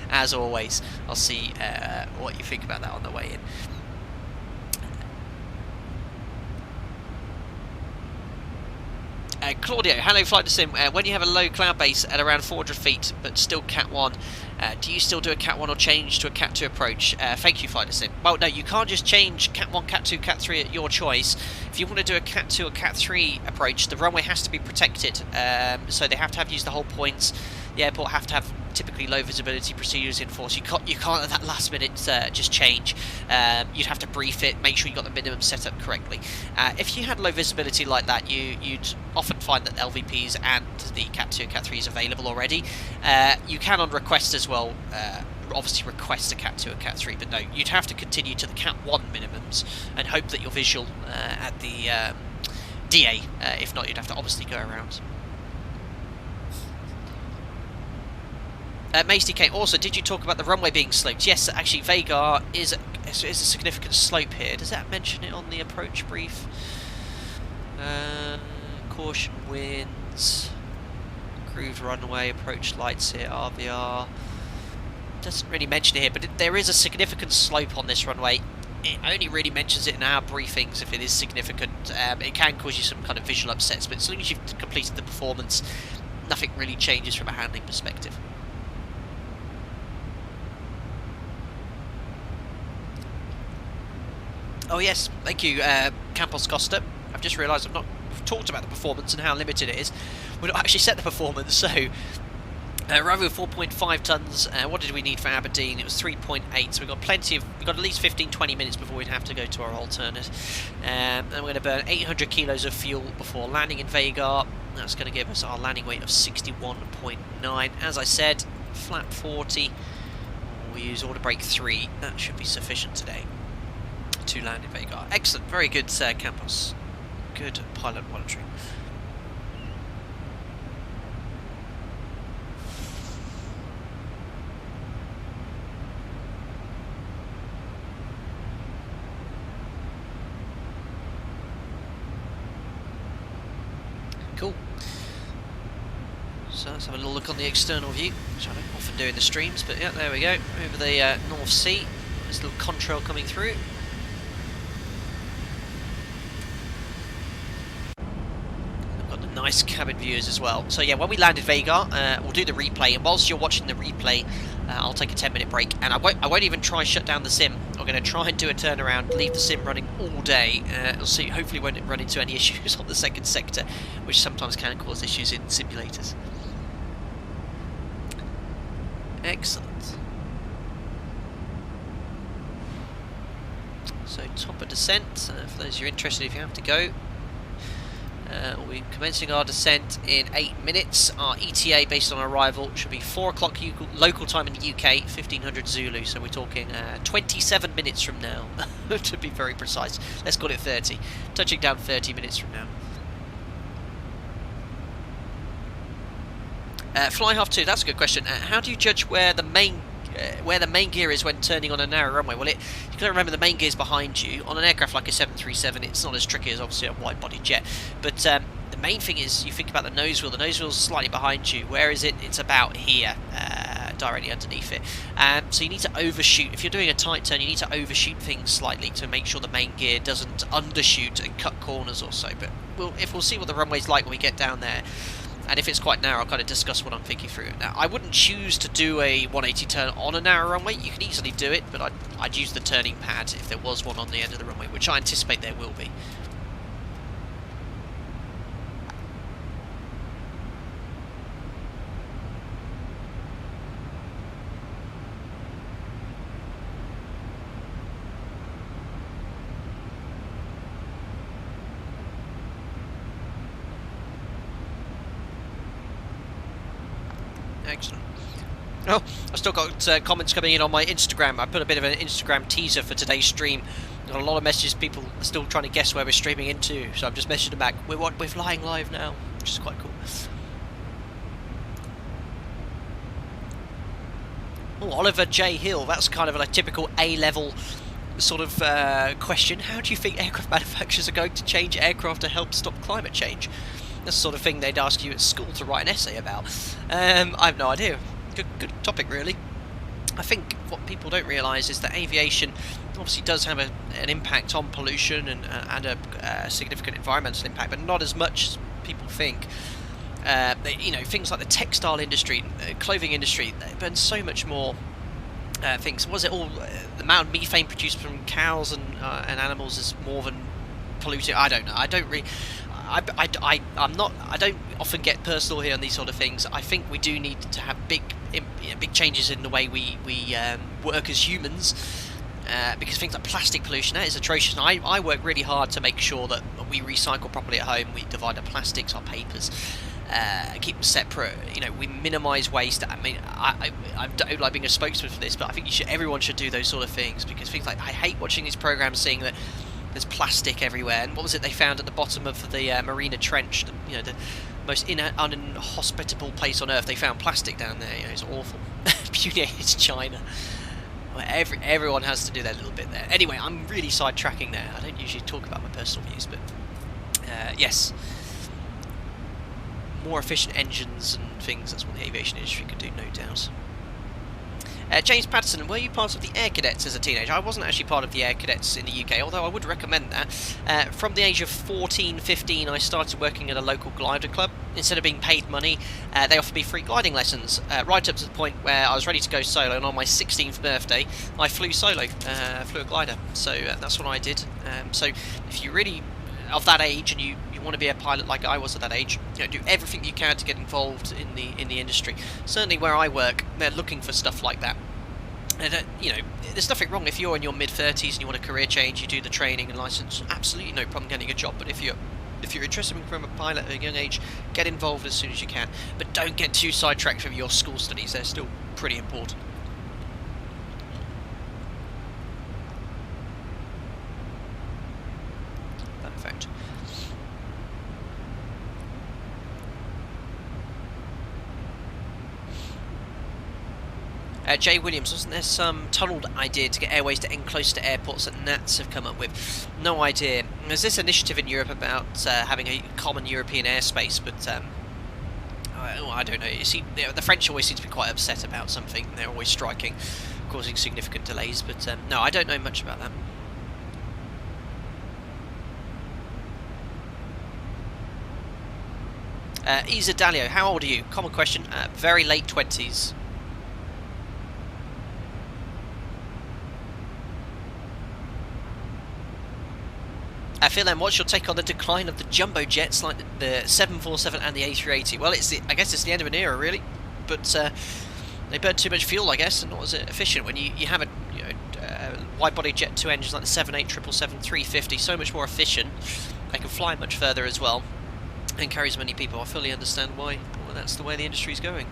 as always. I'll see what you think about that on the way in. Claudio, hello Flight to Sim. When you have a low cloud base at around 400 feet, but still Cat 1, Do you still do a Cat 1 or change to a Cat 2 approach? Thank you, Flight Sim. Well, no, you can't just change Cat 1, Cat 2, Cat 3 at your choice. If you want to do a Cat 2 or Cat 3 approach, the runway has to be protected. So they have to have used the whole points. The airport have to have typically low visibility procedures in force. You can't at that last minute just change. You'd have to brief it, make sure you got the minimum set up correctly. If you had low visibility like that, you'd often find that LVPs and the Cat 2 and Cat 3 is available already. You can on request as well, obviously request a Cat 2 and Cat 3, but no, you'd have to continue to the Cat 1 minimums and hope that you're visual at the DA. If not, you'd have to obviously go around. Mace DK, also, did you talk about the runway being sloped? Yes, actually, Vagar is a significant slope here. Does that mention it on the approach brief? Caution winds, grooved runway, approach lights here, RVR. Doesn't really mention it here, but there is a significant slope on this runway. It only really mentions it in our briefings if it is significant. It can cause you some kind of visual upsets, but as long as you've completed the performance, nothing really changes from a handling perspective. Oh yes, thank you, Campos Costa. I've just realised we've talked about the performance and how limited it is. We've not actually set the performance, so arriving with 4.5 tons, what did we need for Aberdeen? It was 3.8, so we've got we've got at least 15-20 minutes before we'd have to go to our alternate. And we're going to burn 800 kilos of fuel before landing in Vagar. That's going to give us our landing weight of 61.9. As I said, flap 40, we use order brake 3, that should be sufficient today to land in Vagar. Excellent, very good, Campos. Good pilot monitoring. Cool. So let's have a little look on the external view, which I don't often do in the streams, but yeah, there we go. Over the North Sea, there's a little contrail coming through. Nice cabin views as well. So yeah, when we landed Vagar, we'll do the replay, and whilst you're watching the replay, I'll take a 10-minute break, and I won't even try shut down the sim. I'm going to try and do a turnaround, leave the sim running all day. We'll see. Hopefully, won't run into any issues on the second sector, which sometimes can cause issues in simulators. Excellent. So top of descent. For those who are interested, if you have to go. We'll be commencing our descent in 8 minutes. Our ETA based on arrival should be 4 o'clock local time in the UK, 1500 Zulu, so we're talking 27 minutes from now, to be very precise. Let's call it 30. Touching down 30 minutes from now. Fly half 2, that's a good question. How do you judge where the main gear is when turning on a narrow runway? Well, you got to remember the main gear is behind you. On an aircraft like a 737, it's not as tricky as obviously a wide-body jet. But the main thing is you think about the nose wheel. The nose wheel is slightly behind you. Where is it? It's about here, directly underneath it. So you need to overshoot. If you're doing a tight turn, you need to overshoot things slightly to make sure the main gear doesn't undershoot and cut corners or so. But we'll see what the runway's like when we get down there. And if it's quite narrow, I'll kind of discuss what I'm thinking through. Now, I wouldn't choose to do a 180 turn on a narrow runway. You can easily do it, but I'd use the turning pad if there was one on the end of the runway, which I anticipate there will be. Excellent. Oh, I've still got comments coming in on my Instagram. I put a bit of an Instagram teaser for today's stream. Got a lot of messages, people are still trying to guess where we're streaming into, so I've just messaged them back. We're flying live now, which is quite cool. Oh, Oliver J. Hill, that's kind of a typical A-level sort of question. How do you think aircraft manufacturers are going to change aircraft to help stop climate change? That's the sort of thing they'd ask you at school to write an essay about. I have no idea. Good topic, really. I think what people don't realise is that aviation obviously does have an impact on pollution and a significant environmental impact, but not as much as people think. you know, things like the textile industry, clothing industry, they burn so much more things. Was it all the amount of methane produced from cows and animals is more than polluting? I don't know. I don't really. I'm not. I don't often get personal here on these sort of things. I think we do need to have big changes in the way we work as humans, because things like plastic pollution, that is atrocious. And I work really hard to make sure that we recycle properly at home. We divide our plastics, our papers, keep them separate. You know, we minimise waste. I mean, I don't like being a spokesman for this, but I think everyone should do those sort of things, because things like, I hate watching these programs seeing that there's plastic everywhere. And what was it they found at the bottom of the Marina Trench? You know, the most uninhospitable place on earth. They found plastic down there. You know, it's awful. It's China. Well, everyone has to do their little bit there. Anyway, I'm really sidetracking there. I don't usually talk about my personal views, but yes, more efficient engines and things. That's what the aviation industry could do, no doubt. James Patterson, were you part of the Air Cadets as a teenager? I wasn't actually part of the Air Cadets in the UK, although I would recommend that. From the age of 14, 15, I started working at a local glider club. Instead of being paid money, they offered me free gliding lessons, right up to the point where I was ready to go solo, and on my 16th birthday, I flew solo, flew a glider. So that's what I did. So if you're really of that age and you want to be a pilot like I was at that age, you know, do everything you can to get involved in the industry. Certainly where I work, they're looking for stuff like that. And you know, there's nothing wrong if you're in your mid-30s and you want a career change, you do the training and license, absolutely no problem getting a job. But if you're interested in becoming a pilot at a young age, get involved as soon as you can. But don't get too sidetracked from your school studies, they're still pretty important. Perfect. Jay Williams, wasn't there some tunnelled idea to get airways to end close to airports that NATS have come up with? No idea. There's this initiative in Europe about having a common European airspace, but I don't know. You see, the French always seem to be quite upset about something. They're always striking, causing significant delays, but no, I don't know much about that. Isa Dalio, how old are you? Common question. Very late 20s. Phil M, what's your take on the decline of the jumbo jets like the 747 and the A380? Well, I guess it's the end of an era, really. But they burn too much fuel, I guess, and not as efficient. When you have a wide-body jet, two engines like the 78, 777, 350, so much more efficient. They can fly much further as well and carry as many people. I fully understand why. Well, that's the way the industry's going.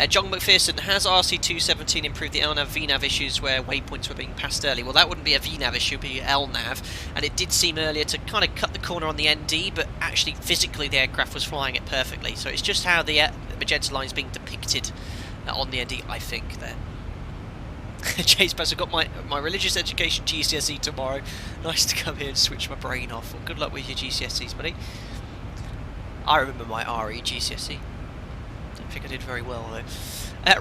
John McPherson, has RC217 improved the LNAV VNAV issues where waypoints were being passed early? Well, that wouldn't be a VNAV issue, it would be LNAV, and it did seem earlier to kind of cut the corner on the ND, but actually physically the aircraft was flying it perfectly. So it's just how the magenta line is being depicted on the ND, I think, there. Chase Pass, I've got my religious education GCSE tomorrow. Nice to come here and switch my brain off. Well, good luck with your GCSEs, buddy. I remember my RE GCSE. I think I did very well though.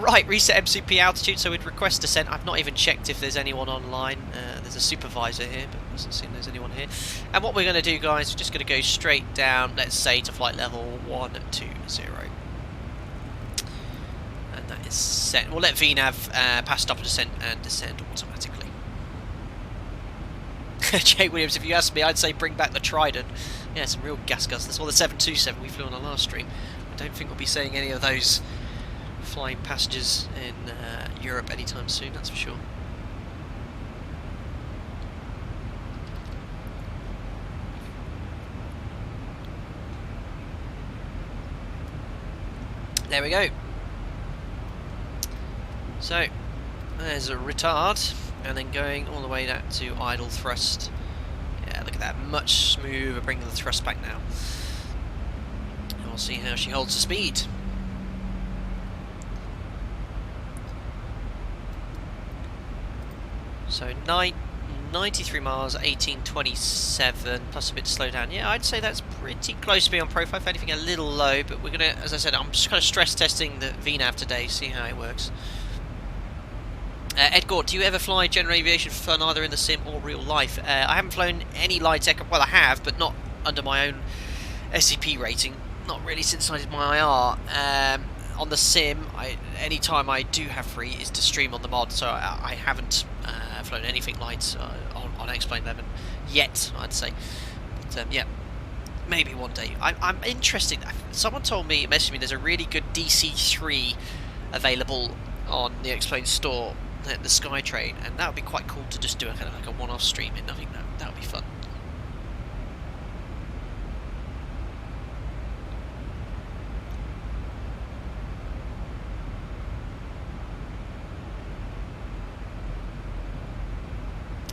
Right, reset MCP altitude, so we'd request descent. I've not even checked if there's anyone online. There's a supervisor here, but it doesn't seem there's anyone here. And what we're going to do, guys, we're just going to go straight down, let's say, to flight level 120. And that is set. We'll let VNAV pass stop and descend automatically. Jay Williams, if you ask me, I'd say bring back the Trident. Yeah, some real gas guzzlers. That's all the 727 we flew on the last stream. I don't think we'll be seeing any of those flying passengers in Europe anytime soon, that's for sure. There we go. So, there's a retard, and then going all the way down to idle thrust. Yeah, look at that, much smoother, bringing the thrust back now. We'll see how she holds the speed. So 93 miles, 1827, plus a bit slow down. Yeah, I'd say that's pretty close to being on profile, if anything a little low, but we're going to, as I said, I'm just kind of stress testing the VNAV today, see how it works. Ed Gord, do you ever fly general aviation for fun, either in the sim or real life? I haven't flown any light aircraft, well I have, but not under my own SCP rating. Not really since I did my IR. On the sim, any time I do have free is to stream on the mod, so I haven't flown anything light on X-Plane 11 yet, I'd say. But yeah, maybe one day. I'm interested. Someone told me, messaged me, there's a really good DC3 available on the X-Plane store at the Skytrain, and that would be quite cool to just do a kind of like a one-off stream. And I think that would be fun.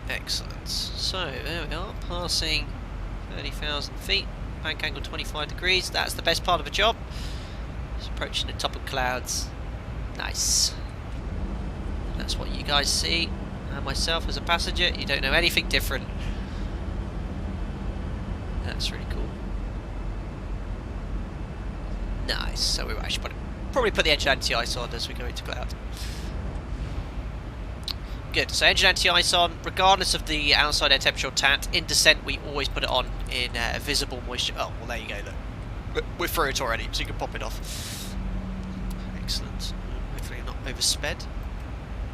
Excellent. So there we are, passing 30,000 feet, bank angle 25 degrees. That's the best part of the job. Just approaching the top of clouds. Nice. That's what you guys see. And myself as a passenger, you don't know anything different. That's really cool. Nice. So we'll actually probably put the engine anti-ice on as we go into cloud. Good. So engine anti-ice on, regardless of the outside air temperature or TAT. In descent, we always put it on in visible moisture. Oh, well, there you go. Look, we're through it already, so you can pop it off. Excellent. Hopefully not oversped.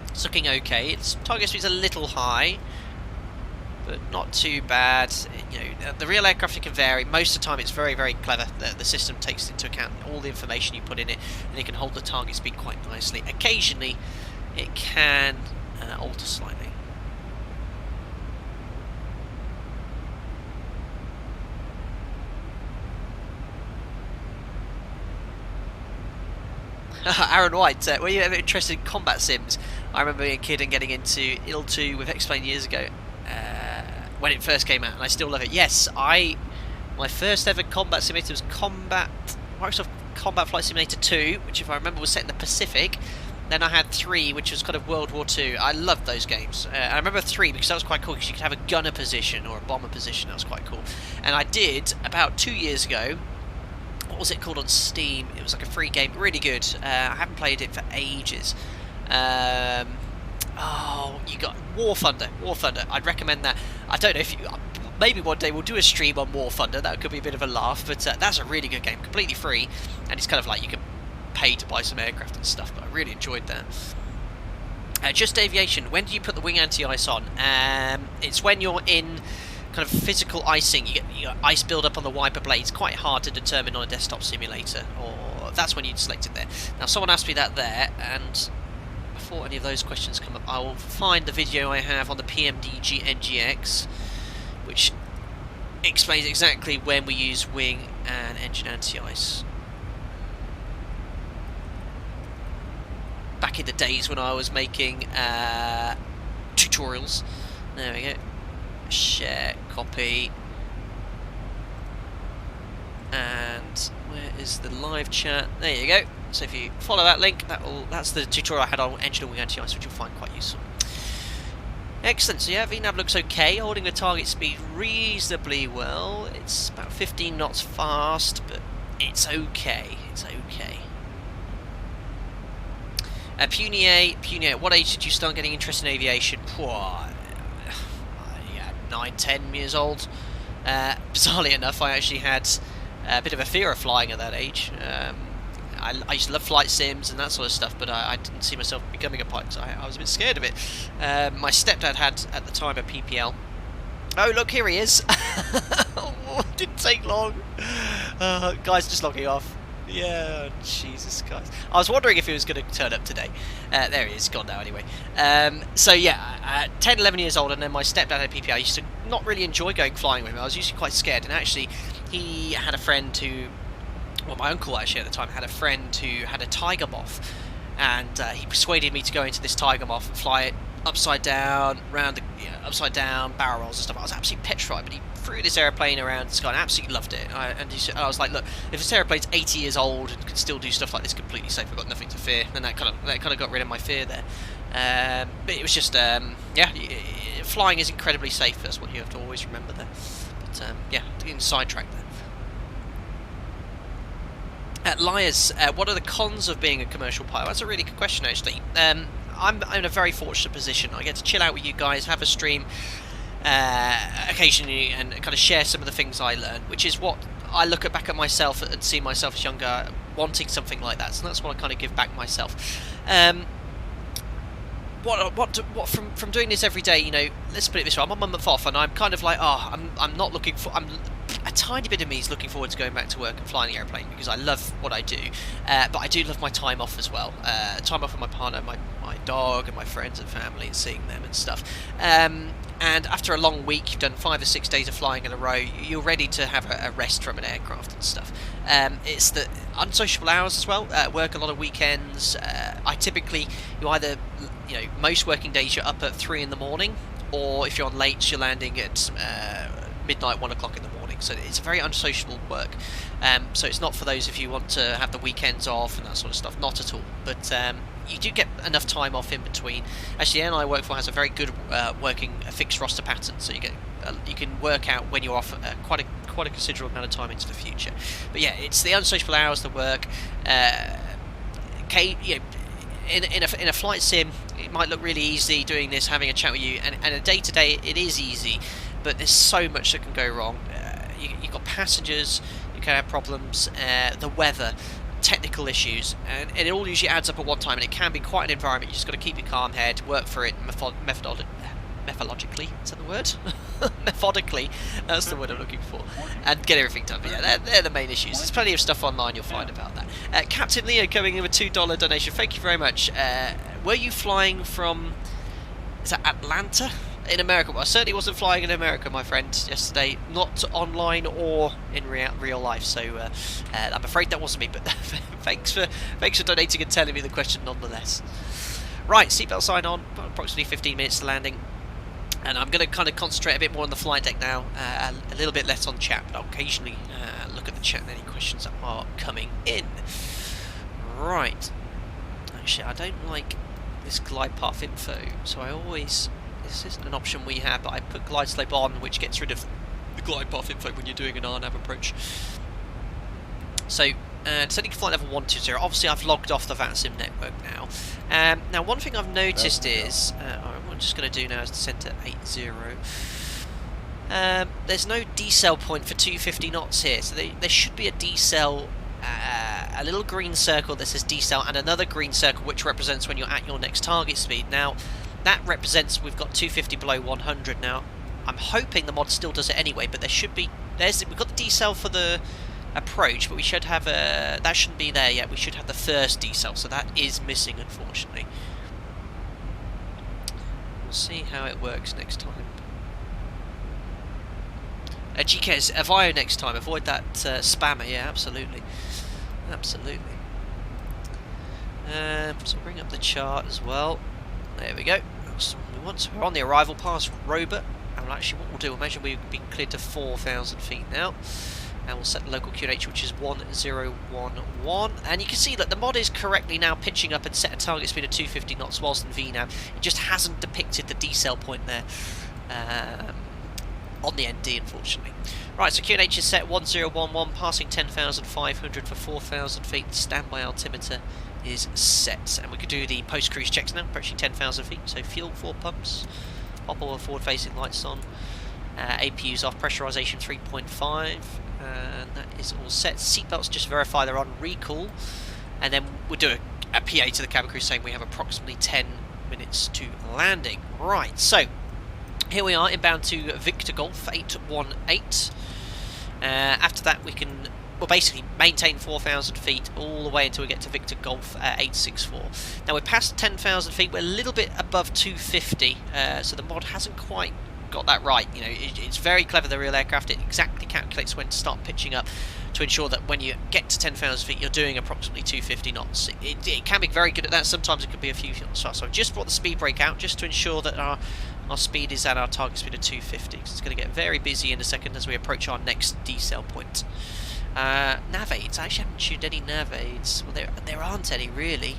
It's looking okay. Its target speed's a little high, but not too bad. You know, the real aircraft, it can vary. Most of the time, it's very, very clever. The system takes into account all the information you put in it, and it can hold the target speed quite nicely. Occasionally, it can alter slightly. Aaron White, were you ever interested in combat sims? I remember being a kid and getting into IL-2 with X-Plane years ago when it first came out, and I still love it. Yes, my first ever combat simulator was Microsoft Combat Flight Simulator 2, which if I remember was set in the Pacific. Then I had 3, which was kind of World War II. I loved those games. I remember 3 because that was quite cool, because you could have a gunner position or a bomber position. That was quite cool. And I did, about 2 years ago, what was it called on Steam? It was like a free game, really good. I haven't played it for ages. Oh, you got War Thunder. War Thunder. I'd recommend that. I don't know if you... Maybe one day we'll do a stream on War Thunder. That could be a bit of a laugh, but that's a really good game. Completely free. And it's kind of like you can pay to buy some aircraft and stuff, but I really enjoyed that. Just aviation. When do you put the wing anti-ice on? It's when you're in kind of physical icing. You get ice build up on the wiper blades. Quite hard to determine on a desktop simulator, or that's when you'd select it there. Now, someone asked me that there, and before any of those questions come up, I will find the video I have on the PMDG NGX, which explains exactly when we use wing and engine anti-ice. Back in the days when I was making tutorials. There we go. Share, copy. And where is the live chat? There you go. So if you follow that link, that's the tutorial I had on engine and wing anti-ice, which you'll find quite useful. Excellent. So yeah, VNAV looks okay, holding the target speed reasonably well. It's about 15 knots fast, but it's okay. It's okay. Punier, at what age did you start getting interested in aviation? Yeah, 9, 10 years old. Bizarrely enough, I actually had a bit of a fear of flying at that age. I used to love flight sims and that sort of stuff, but I didn't see myself becoming a pilot, so I was a bit scared of it. My stepdad had, at the time, a PPL. Oh, look, here he is. Oh, it didn't take long. Guy's just logging off. Yeah, Jesus Christ. I was wondering if he was going to turn up today. There he is, gone now anyway. So yeah, 10, 11 years old, and then my stepdad had a PPL. I used to not really enjoy going flying with him. I was usually quite scared, and actually he had a friend who, well, my uncle actually at the time had a friend who had a Tiger Moth, and he persuaded me to go into this Tiger Moth and fly it upside down, upside down, barrel rolls and stuff. I was absolutely petrified, but he flew this airplane around the sky and absolutely loved it. I was like, look, if this airplane's 80 years old and can still do stuff like this completely safe, I've got nothing to fear. And that kind of got rid of my fear there. But it was just, yeah, flying is incredibly safe. That's what you have to always remember there. But yeah, getting sidetracked there. Liars, what are the cons of being a commercial pilot? That's a really good question, actually. I'm in a very fortunate position. I get to chill out with you guys, have a stream occasionally, and kind of share some of the things I learn, which is what I look back at myself and see myself as younger, wanting something like that. So that's what I kind of give back myself. What from doing this every day, you know, let's put it this way, I'm on my month off and I'm kind of like, oh, I'm not looking for, a tiny bit of me is looking forward to going back to work and flying the airplane because I love what I do, but I do love my time off as well, time off with my partner, my dog and my friends and family and seeing them and stuff. And after a long week, you've done 5 or 6 days of flying in a row, you're ready to have a rest from an aircraft and stuff. It's the unsociable hours as well, work a lot of weekends. I typically, most working days you're up at 3 in the morning, or if you're on late, you're landing at midnight, 1 o'clock in the morning. So it's a very unsociable work. So it's not for those if you want to have the weekends off and that sort of stuff, not at all. But you do get enough time off in between. Actually, the airline I work for has a very good working fixed roster pattern, so you can work out when you're off quite a considerable amount of time into the future. But yeah, it's the unsociable hours, the work. In a flight sim, it might look really easy doing this, having a chat with you, and a day to day it is easy, but there's so much that can go wrong. You've got passengers, you can have problems, the weather, technical issues, and it all usually adds up at one time, and it can be quite an environment. You just got to keep your calm head, work for it methodologically, is that the word? Methodically, that's the word I'm looking for, and get everything done. But yeah, they're the main issues. There's plenty of stuff online you'll find about that. Captain Leo coming in with $2 donation, thank you very much. Were you flying from, is that Atlanta? In America? Well, I certainly wasn't flying in America, my friend, yesterday, not online or in real life, so I'm afraid that wasn't me, but thanks for donating and telling me the question nonetheless. Right, seatbelt sign on, approximately 15 minutes to landing, and I'm going to kind of concentrate a bit more on the flight deck now, a little bit less on chat, but I'll occasionally look at the chat and any questions that are coming in. Right, actually I don't like this glide path info, so I always, this isn't an option we have, but I put glide slope on, which gets rid of the glide path info when you're doing an RNAV approach. So, setting flight level 120, obviously I've logged off the VATSIM network now. Now one thing I've noticed is, what I'm just going to do now is descend to 80. There's no decel point for 250 knots here, so there should be a decel, a little green circle that says decel, and another green circle which represents when you're at your next target speed. Now, that represents we've got 250 below 100 now. I'm hoping the mod still does it anyway, but there should be, we've got the decel for the approach, but we should have that shouldn't be there yet. We should have the first decel, so that is missing, unfortunately. We'll see how it works next time. GK's Avio next time, avoid that spammer, yeah, absolutely. Absolutely. So bring up the chart as well. There we go. That's what we want. So we're on the arrival pass, Robert. And actually what we'll do, imagine we've been cleared to 4,000 feet now. And we'll set the local QNH, which is 1011. And you can see that the mod is correctly now pitching up and set a target speed of 250 knots whilst in VNAV. It just hasn't depicted the decel point there on the ND, unfortunately. Right, so QNH is set 1011, passing 10,500 for 4,000 feet. Standby altimeter is set. And we could do the post-cruise checks now, approaching 10,000 feet. So fuel 4 pumps, pop all the forward-facing lights on. APU's off, pressurization 3.5, and that is all set. Seatbelts, just verify they're on recall, and then we'll do a PA to the cabin crew saying we have approximately 10 minutes to landing. Right, so here we are inbound to Victor Golf 818. After that we can, well, basically maintain 4,000 feet all the way until we get to Victor Golf 864. Now we're past 10,000 feet, we're a little bit above 250, so the mod hasn't quite got that right. You know, it's very clever, the real aircraft. It exactly calculates when to start pitching up to ensure that when you get to 10,000 feet you're doing approximately 250 knots. It can be very good at that. Sometimes it could be a few knots. So I've just brought the speed brake out just to ensure that our speed is at our target speed of 250. It's going to get very busy in a second as we approach our next decel point. Nav aids. I actually haven't tuned any nav aids. Well, there aren't any really.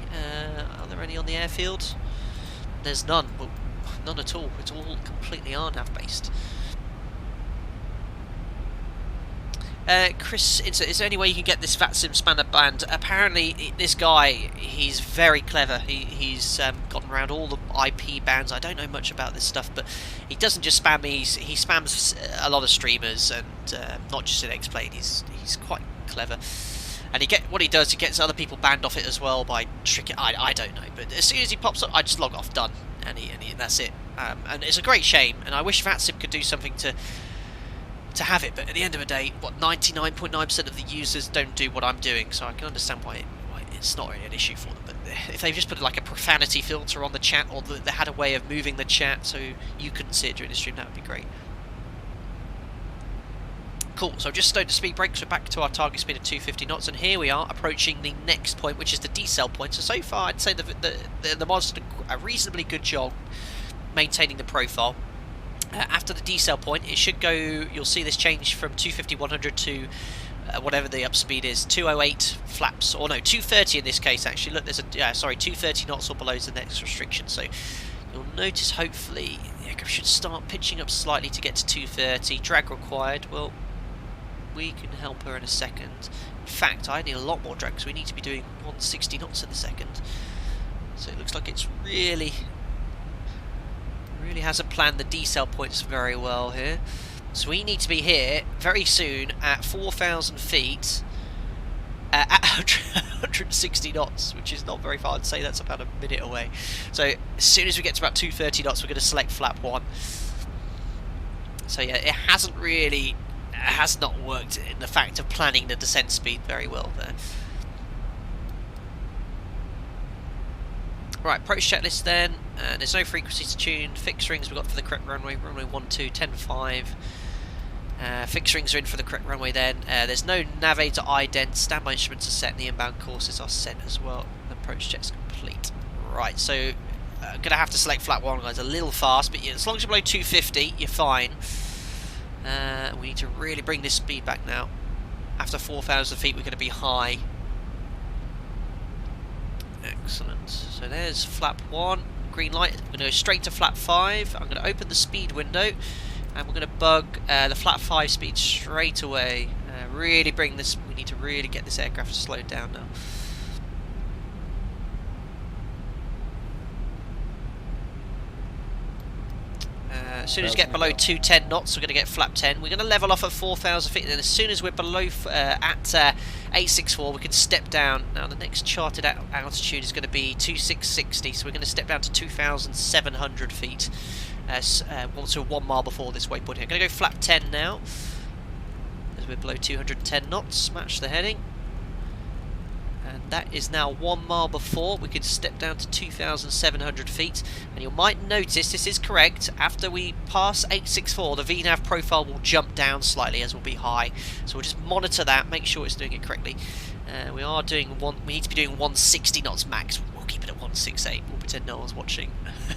Are there any on the airfield? There's none. Well, none at all. It's all completely RNAV based. Chris, is there any way you can get this VATSIM spanner banned? Apparently, this guy, he's very clever. He's gotten around all the IP bans. I don't know much about this stuff, but he doesn't just spam me. He spams a lot of streamers, and not just in X-Plane. He's quite clever. And what he does, he gets other people banned off it as well by tricking. I don't know, but as soon as he pops up, I just log off, done, and that's it. And it's a great shame, and I wish VATSIM could do something to have it, but at the end of the day, what 99.9% of the users don't do what I'm doing, so I can understand why it's not really an issue for them. But if they just put like a profanity filter on the chat, or they had a way of moving the chat so you couldn't see it during the stream, that would be great. Cool, so I've just stowed the speed brake, so back to our target speed of 250 knots, and here we are approaching the next point, which is the decel point. So far, I'd say the mod's done a reasonably good job maintaining the profile. After the decel point, it should go. You'll see this change from 250-100 to whatever the up speed is, 208 flaps, or no, 230 in this case. Actually, look, there's a 230 knots or below is the next restriction. So you'll notice, hopefully, the aircraft should start pitching up slightly to get to 230. Drag required. Well, we can help her in a second. In fact, I need a lot more drag because we need to be doing 160 knots in a second. So it looks like it's really hasn't planned the decel points very well here. So we need to be here very soon at 4,000 feet at 160 knots, which is not very far. I'd say that's about a minute away. So as soon as we get to about 230 knots, we're going to select flap 1. So yeah, it has not worked in the fact of planning the descent speed very well there. Right, approach checklist then. There's no frequency to tune. Fixed rings we've got for the correct runway. Runway 12, 10-5. Fixed rings are in for the correct runway then. There's no navigator ident. Standby instruments are set and the inbound courses are set as well. The approach check's complete. Right, so I'm going to have to select flat 1, guys. A little fast, but yeah, as long as you're below 250, you're fine. We need to really bring this speed back now. After 4,000 feet, we're going to be high. Excellent. So there's flap 1, green light. We're going to go straight to flap 5. I'm going to open the speed window, and we're going to bug the flap 5 speed straight away. Really bring this. We need to really get this aircraft slowed down now. As soon as we get below 210 knots, we're going to get flap 10. We're going to level off at 4,000 feet, and then as soon as we're below at 864, we can step down. Now the next charted altitude is going to be 2660, so we're going to step down to 2,700 feet. So 1 mile before this waypoint here. I'm going to go flap 10 now, as we're below 210 knots. Match the heading. And that is now 1 mile before. We could step down to 2,700 feet. And you might notice, this is correct, after we pass 864, the VNAV profile will jump down slightly as we'll be high. So we'll just monitor that, make sure it's doing it correctly. We need to be doing 160 knots max. We'll keep it at 168. We'll pretend no one's watching.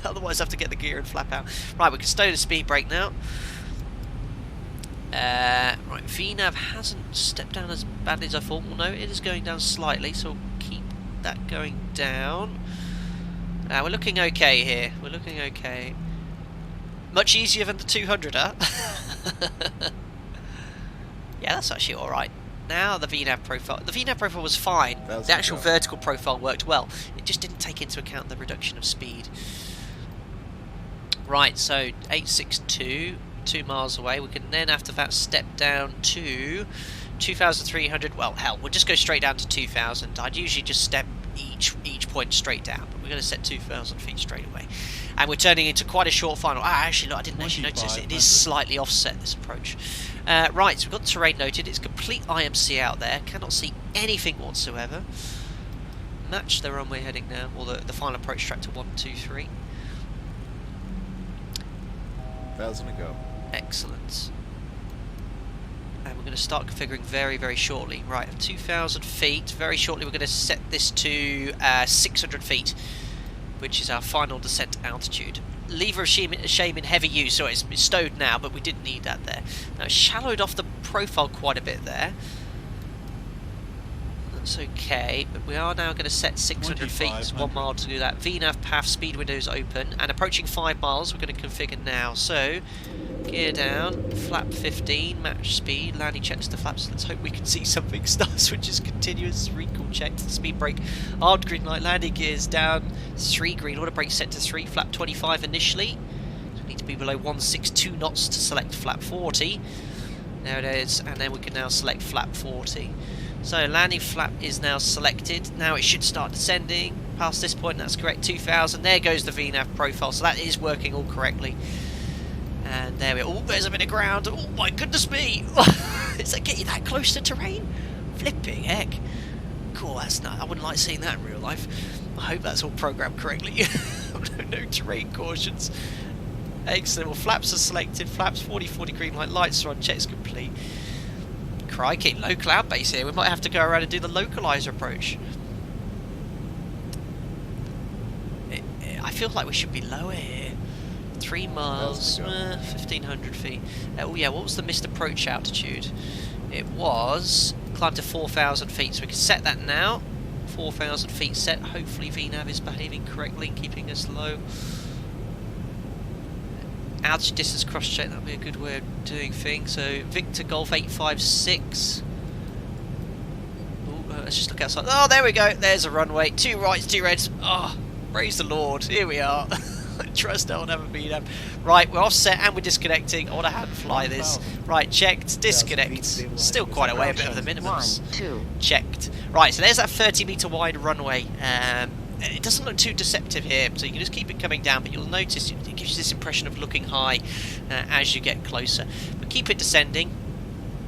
Otherwise I have to get the gear and flap out. Right, we can stow the speed brake now. Right, VNAV hasn't stepped down as badly as I thought. Well, no, it is going down slightly, so we'll keep that going down. We're looking okay here. We're looking okay. Much easier than the 200, huh? Yeah, that's actually alright. Now the VNAV profile. The VNAV profile was fine. The actual vertical profile worked well. It just didn't take into account the reduction of speed. Right, so 862. 2 miles away. We can then after that step down to 2,300. Well, hell, we'll just go straight down to 2,000. I'd usually just step each point straight down, but we're going to set 2,000 feet straight away. And we're turning into quite a short final. Actually, look, I didn't actually notice it. It is slightly offset, this approach. Right, so we've got terrain noted. It's complete IMC out there. Cannot see anything whatsoever. Match the runway heading now, or the final approach track to 123. 1,000 to go. Excellent. And we're going to start configuring very, very shortly. Right, at 2,000 feet, very shortly we're going to set this to 600 feet, which is our final descent altitude. Lever of shame in heavy use, so it's stowed now, but we didn't need that there. Now it's shallowed off the profile quite a bit there. That's okay, but we are now going to set 600 feet, 1 mile to do that. VNAV path, speed windows open, and approaching 5 miles we're going to configure now. So Gear down, flap 15, match speed, landing checks to flaps. Let's hope we can see something. Star switches continuous, recall checked, speed brake, armed green light, landing gears down, 3 green, auto brake set to 3, flap 25 initially. So we need to be below 162 knots to select flap 40. There it is, and then we can now select flap 40. So landing flap is now selected. Now it should start descending. Past this point, that's correct, 2000. There goes the VNAV profile, so that is working all correctly. And there we go. Oh, there's a bit of ground. Oh my goodness me! Is that getting that close to terrain? Flipping heck. Cool, that's not. I wouldn't like seeing that in real life. I hope that's all programmed correctly. No terrain cautions. Excellent. Well, flaps are selected. Flaps 40 green light. Lights are on. Checks complete. Crikey, low cloud base here. We might have to go around and do the localizer approach. I feel like we should be lower here. 3 miles, 1,500 feet. Oh yeah, what was the missed approach altitude? It was climb to 4,000 feet, so we can set that now. 4,000 feet set. Hopefully VNAV is behaving correctly and keeping us low. Altitude distance cross check, that would be a good way of doing things. So Victor Golf 856. Ooh, let's just look outside. Oh, there we go. There's a runway. 2 rights, 2 reds. Oh, praise the Lord. Here we are. Trust I will never be them. Right, we're offset and we're disconnecting. I want to hand fly this. Right, checked, disconnect. Still quite a way, a bit of the minimums. Checked. Right, so there's that 30-metre wide runway. It doesn't look too deceptive here, so you can just keep it coming down, but you'll notice it gives you this impression of looking high as you get closer. But keep it descending.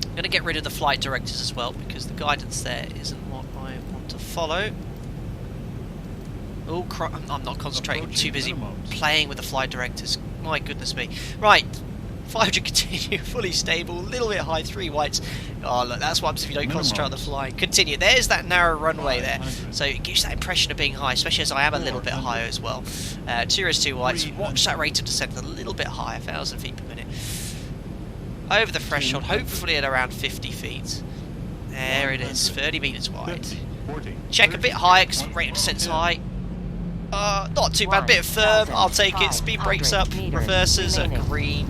I'm going to get rid of the flight directives as well, because the guidance there isn't what I want to follow. Oh, I'm not concentrating. I'm too busy playing with the flight directors. My goodness me. Right, 500 continue, fully stable, a little bit high, 3 whites. Oh, look, that's what happens if you don't concentrate on the flying. Continue. There's that narrow runway there. So it gives that impression of being high, especially as I am a little bit higher as well. 2 reds, 2 whites. Watch that rate of descent a little bit higher, 1,000 feet per minute. Over the threshold, hopefully at around 50 feet. There it is, 30 metres wide. Check a bit higher because the rate of descent's high. Not too bad, bit of firm, I'll take it. Speed brakes up, reverses are green.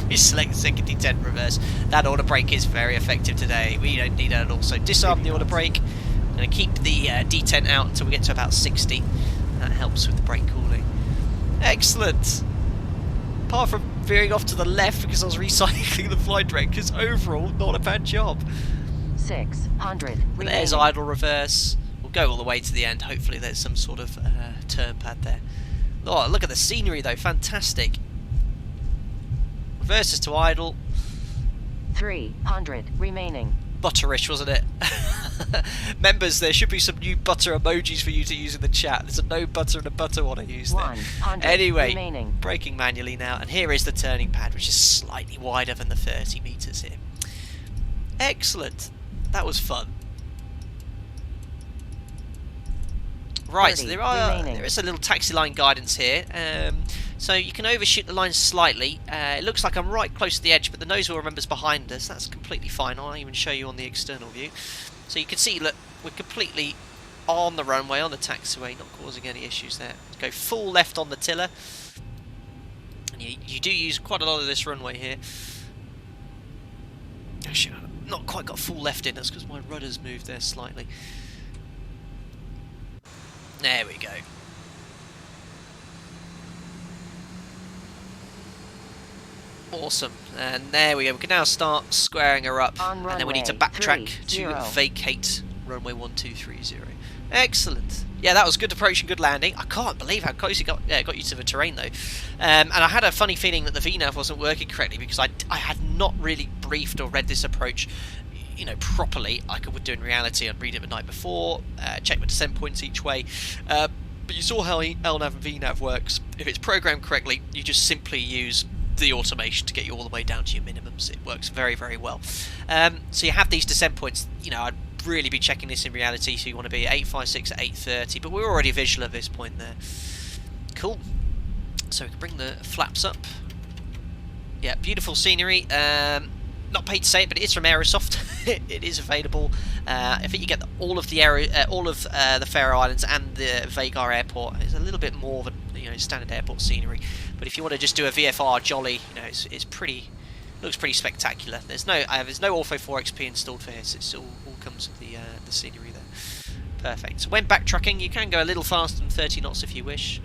We select second detent reverse. That auto brake is very effective today. We don't need that at all. So disarm the auto brake. I'm going to keep the detent out until we get to about 60. That helps with the brake cooling. Excellent. Apart from veering off to the left because I was recycling the flight directors, overall not a bad job. 600. There's idle reverse. Go all the way to the end. Hopefully there's some sort of turn pad there. Oh, look at the scenery though, fantastic. Reverses to idle. 300 remaining. Butterish, wasn't it? Members, there should be some new butter emojis for you to use in the chat. There's a no butter and a butter one I used there. Anyway, remaining. braking manually now, and here is the turning pad, which is slightly wider than the 30 metres here. Excellent. That was fun. Right, so there is a little taxi line guidance here. So you can overshoot the line slightly. It looks like I'm right close to the edge, but the nose wheel remembers behind us. That's completely fine. I'll even show you on the external view. So you can see, look, we're completely on the runway, on the taxiway, not causing any issues there. Go full left on the tiller. And you do use quite a lot of this runway here. Actually, I've not quite got full left in. That's because my rudder's moved there slightly. There we go. Awesome. And there we go. We can now start squaring her up. And then we need to backtrack to vacate runway 1230. Excellent. Yeah, that was good approach and good landing. I can't believe how close it got you to the terrain though. And I had a funny feeling that the VNAV wasn't working correctly because I had not really briefed or read this approach, you know, properly like I would do in reality. I'd read it the night before, check my descent points each way. But you saw how LNAV and VNAV works. If it's programmed correctly, you just simply use the automation to get you all the way down to your minimums. It works very, very well. So you have these descent points. You know, I'd really be checking this in reality, so you want to be 856 at 830, but we're already visual at this point there. Cool. So we can bring the flaps up. Yeah, beautiful scenery. not paid to say it, but it is from Aerosoft. It is available. I think you get all of the the Faroe Islands and the Vagar airport. It's a little bit more of a standard airport scenery. But if you want to just do a VFR jolly, it's pretty. Looks pretty spectacular. There's no Ortho 4 XP installed for this. It all comes with the scenery there. Perfect. So when backtracking, you can go a little faster than 30 knots if you wish.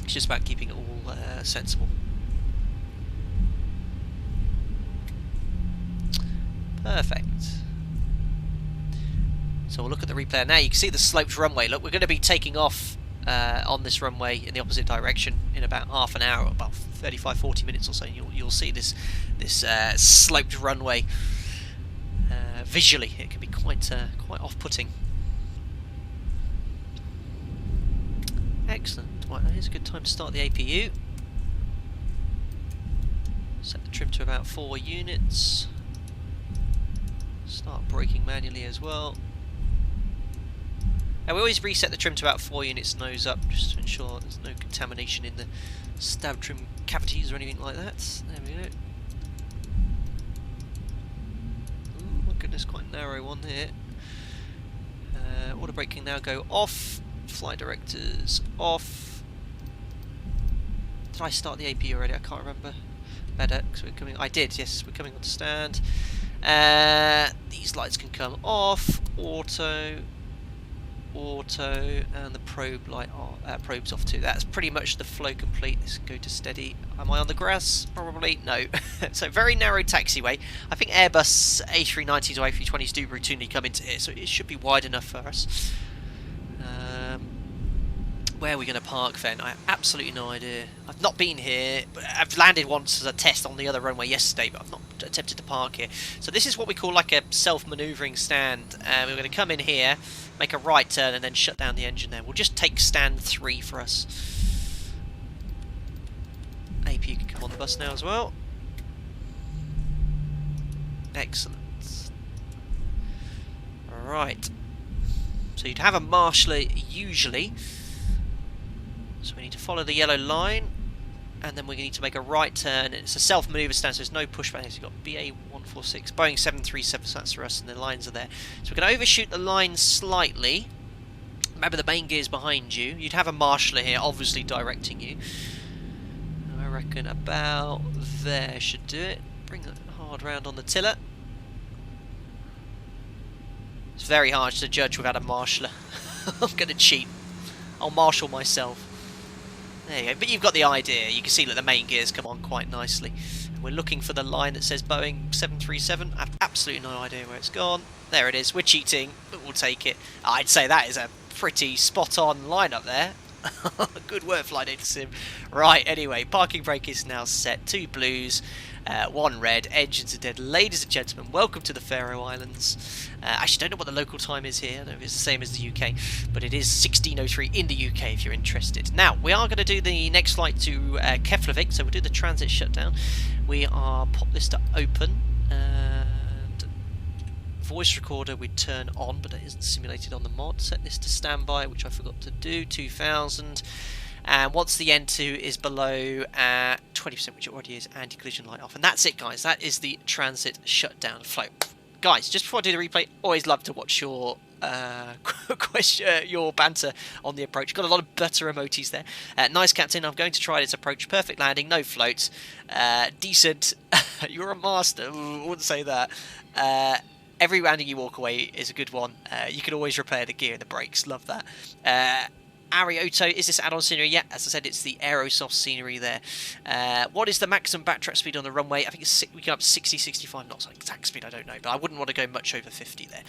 It's just about keeping it all sensible. Perfect. So we'll look at the replay now. You can see the sloped runway. Look, we're going to be taking off on this runway in the opposite direction in about half an hour, about 35-40 minutes or so. You'll see this sloped runway. Visually, it can be quite off-putting. Excellent. Right, here's a good time to start the APU. Set the trim to about 4 units. Start braking manually as well. And we always reset the trim to about 4 units nose up, just to ensure there's no contamination in the stab trim cavities or anything like that. There we go. Ooh, my goodness, quite narrow one here. Auto braking now go off. Flight directors off. Did I start the AP already? I can't remember. Better, because we're coming. I did. Yes, we're coming on to stand. These lights can come off. Auto, and the probe light probes off too. That's pretty much the flow complete. Let's go to steady. Am I on the grass? Probably no. So very narrow taxiway. I think Airbus A390s or A320s do routinely come into here, so it should be wide enough for us. Where are we going to park then? I have absolutely no idea. I've not been here, but I've landed once as a test on the other runway yesterday, but I've not attempted to park here. So this is what we call like a self-manoeuvring stand. We're going to come in here, make a right turn, and then shut down the engine there. We'll just take stand 3 for us. AP can come on the bus now as well. Excellent. Right. So you'd have a marshaller usually. So we need to follow the yellow line, and then we need to make a right turn. It's a self-manoeuvre stand, so there's no pushback. So you've got BA146, Boeing 737, so that's for us, and the lines are there. So we're going to overshoot the line slightly. Remember, the main gear's behind you. You'd have a marshaller here, obviously directing you. I reckon about there should do it. Bring it hard round on the tiller. It's very hard to judge without a marshaller. I'm going to cheat. I'll marshal myself. There you go, but you've got the idea. You can see that the main gears come on quite nicely. And we're looking for the line that says Boeing 737. I have absolutely no idea where it's gone. There it is. We're cheating, but we'll take it. I'd say that is a pretty spot-on line up there. Good work, Flight Data Sim. Right, anyway, parking brake is now set. 2 blues, 1 red. Engines are dead. Ladies and gentlemen, welcome to the Faroe Islands. Actually, don't know what the local time is here. I don't know if it's the same as the UK, but it is 16:03 in the UK if you're interested. Now, we are going to do the next flight to Keflavik, so we'll do the transit shutdown. We are pop this to open, and voice recorder we turn on, but it isn't simulated on the mod. Set this to standby, which I forgot to do, 2000. And once the N2 is below 20%, which it already is, anti-collision light off. And that's it, guys. That is the transit shutdown flow. Guys, just before I do the replay, always love to watch your your banter on the approach. Got a lot of butter emojis there. Nice, Captain. I'm going to try this approach. Perfect landing, no floats. Decent. You're a master. Ooh, I wouldn't say that. Every landing you walk away is a good one. You can always repair the gear and the brakes. Love that. Arioto, is this add-on scenery? Yeah, as I said, it's the Aerosoft scenery there. What is the maximum backtrack speed on the runway? I think it's we can up to 60, 65 knots. Exact speed, I don't know, but I wouldn't want to go much over 50 there.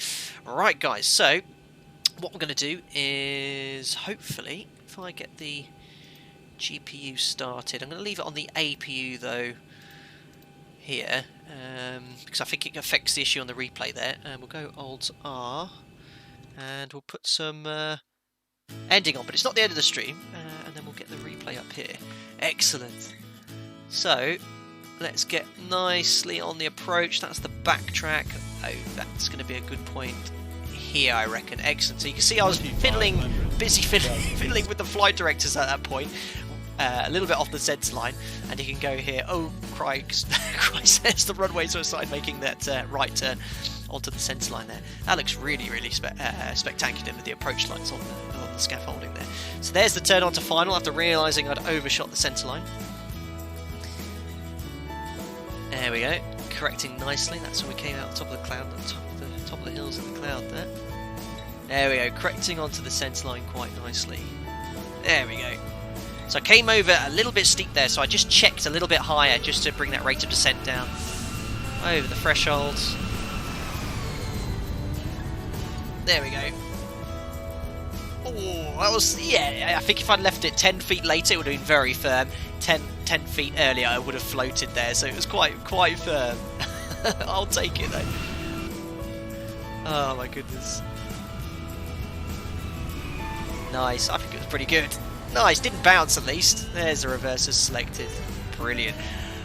Right, guys, so what we're going to do is, hopefully, if I get the GPU started, I'm going to leave it on the APU, though, here, because I think it affects the issue on the replay there. And we'll go Alt-R, and we'll put some ending on, but it's not the end of the stream, and then we'll get the replay up here. Excellent. So let's get nicely on the approach. That's the backtrack. Oh, that's going to be a good point here, I reckon. Excellent. So you can see I was busy fiddling with the flight directors at that point. a little bit off the centre line, and you can go here. Oh, Christ, there's the runway to a side, making that right turn onto the centre line there. That looks really, really spectacular with the approach lights on the scaffolding there. So there's the turn onto final after realising I'd overshot the centre line. There we go, correcting nicely. That's when we came out top of the cloud, top of the hills of the cloud there. There we go, correcting onto the centre line quite nicely. There we go. So I came over a little bit steep there, so I just checked a little bit higher just to bring that rate of descent down over the thresholds. There we go. Oh, that was, yeah, I think if I'd left it 10 feet later, it would have been very firm. 10 feet earlier, I would have floated there, so it was quite firm. I'll take it, though. Oh, my goodness. Nice, I think it was pretty good. Nice, didn't bounce at least. There's the reversers selected. Brilliant.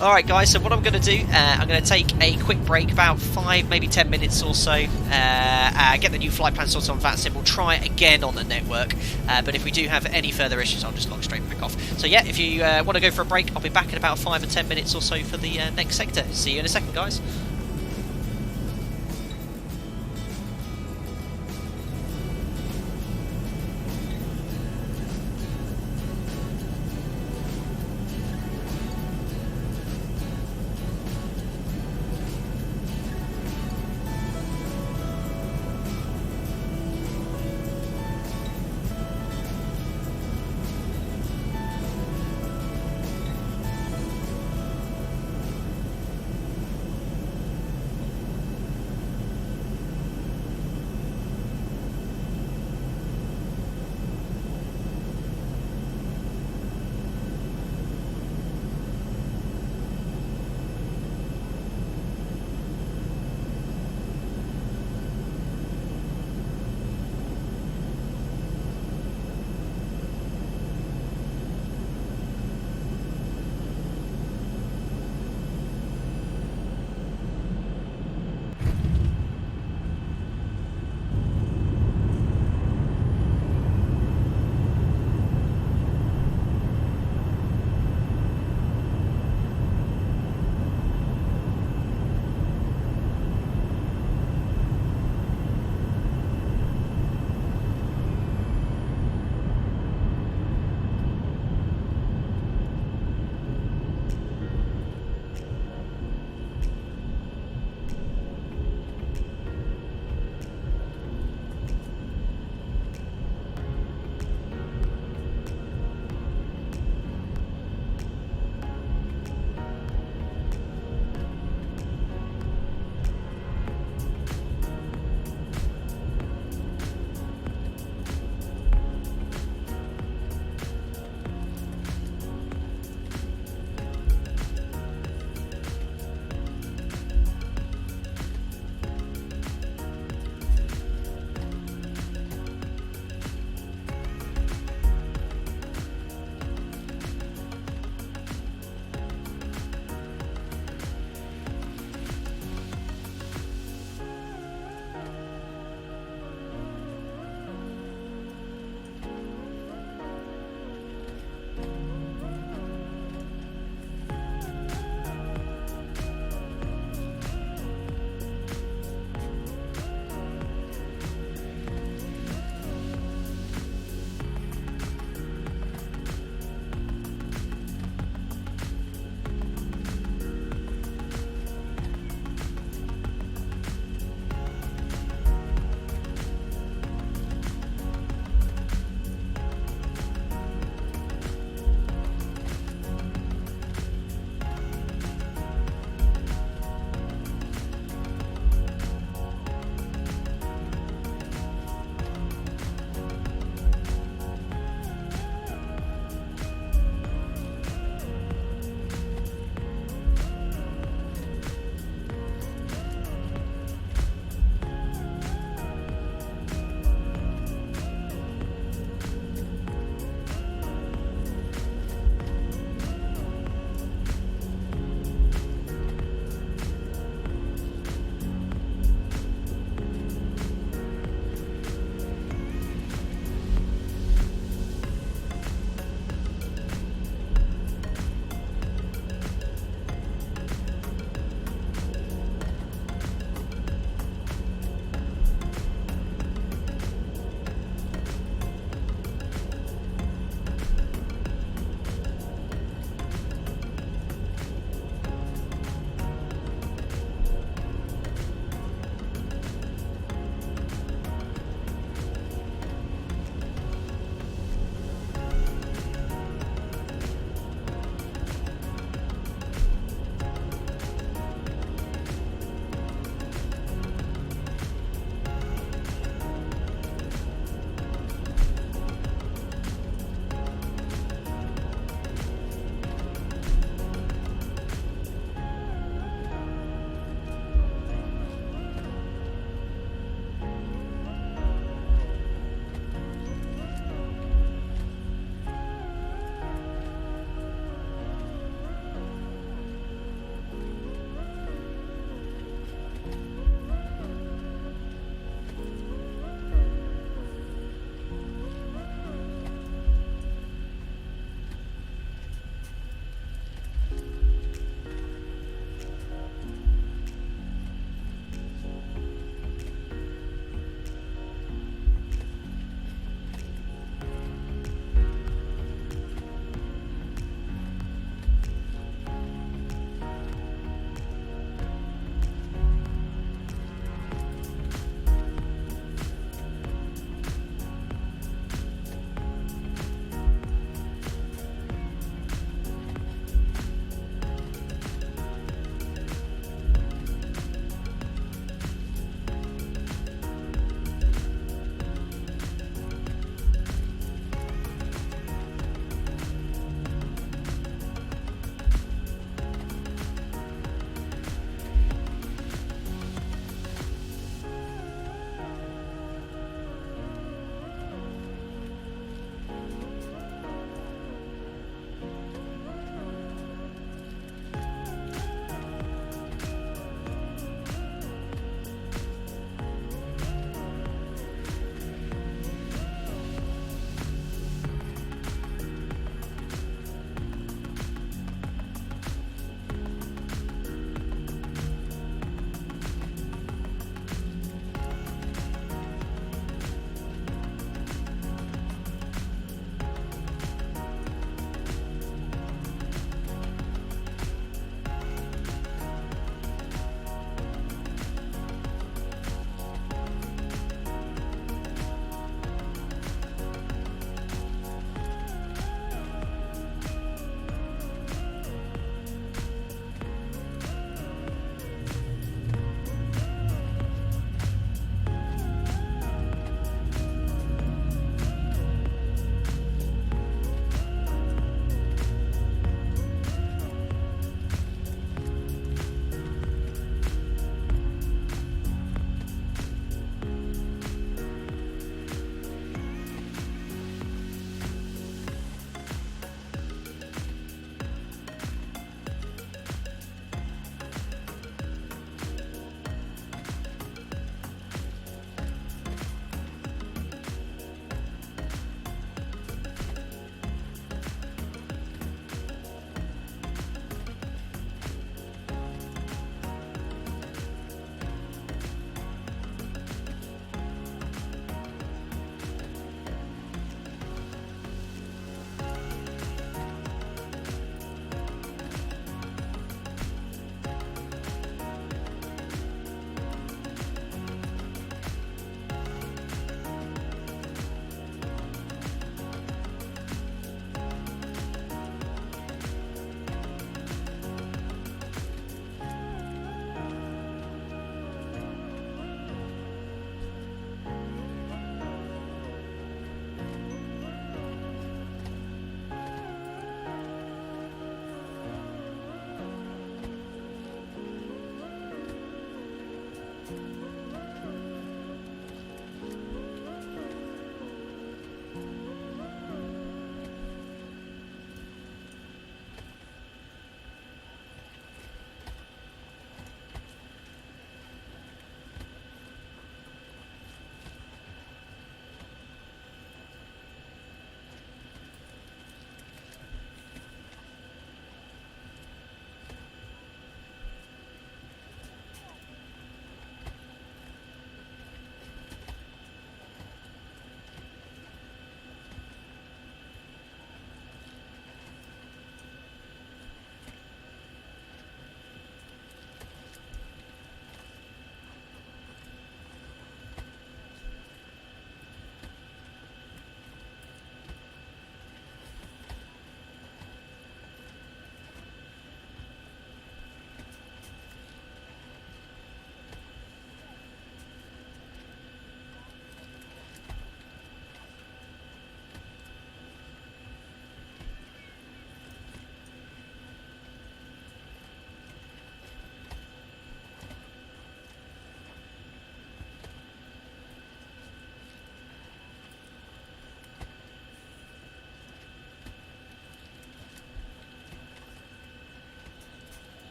Alright guys, so what I'm going to do, I'm going to take a quick break, about 5, maybe 10 minutes or so, get the new flight plan sorted on VATSIM, we'll try it again on the network, but if we do have any further issues, I'll just log straight back off. So yeah, if you want to go for a break, I'll be back in about 5 or 10 minutes or so for the next sector. See you in a second, guys.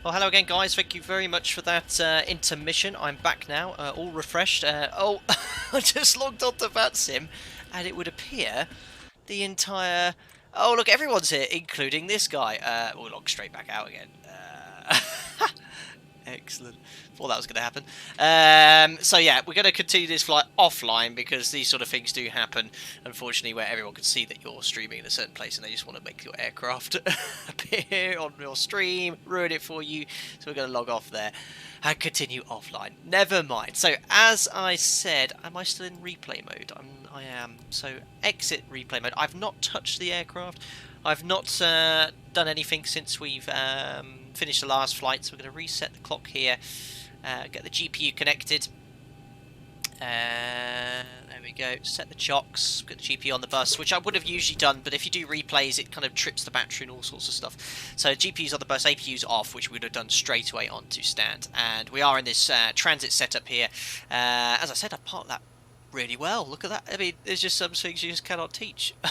Well, hello again, guys. Thank you very much for that intermission. I'm back now, all refreshed. Oh, I just logged on to VATSIM, and it would appear the entire... Oh, look, everyone's here, including this guy. We'll log straight back out again. Excellent. Thought that was going to happen. So yeah, we're going to continue this flight offline because these sort of things do happen, unfortunately, where everyone can see that you're streaming in a certain place and they just want to make your aircraft appear on your stream, ruin it for you. So we're going to log off there and continue offline. Never mind. So as I said, am I still in replay mode? I am. So exit replay mode. I've not touched the aircraft. I've not done anything since we've finished the last flight, so we're going to reset the clock here, get the GPU connected. There we go, set the chocks, get the GPU on the bus, which I would have usually done, but if you do replays, it kind of trips the battery and all sorts of stuff. So GPU's on the bus, APU's off, which we would have done straight away onto stand. And we are in this transit setup here. As I said, I parked that really well. Look at that. I mean, there's just some things you just cannot teach. I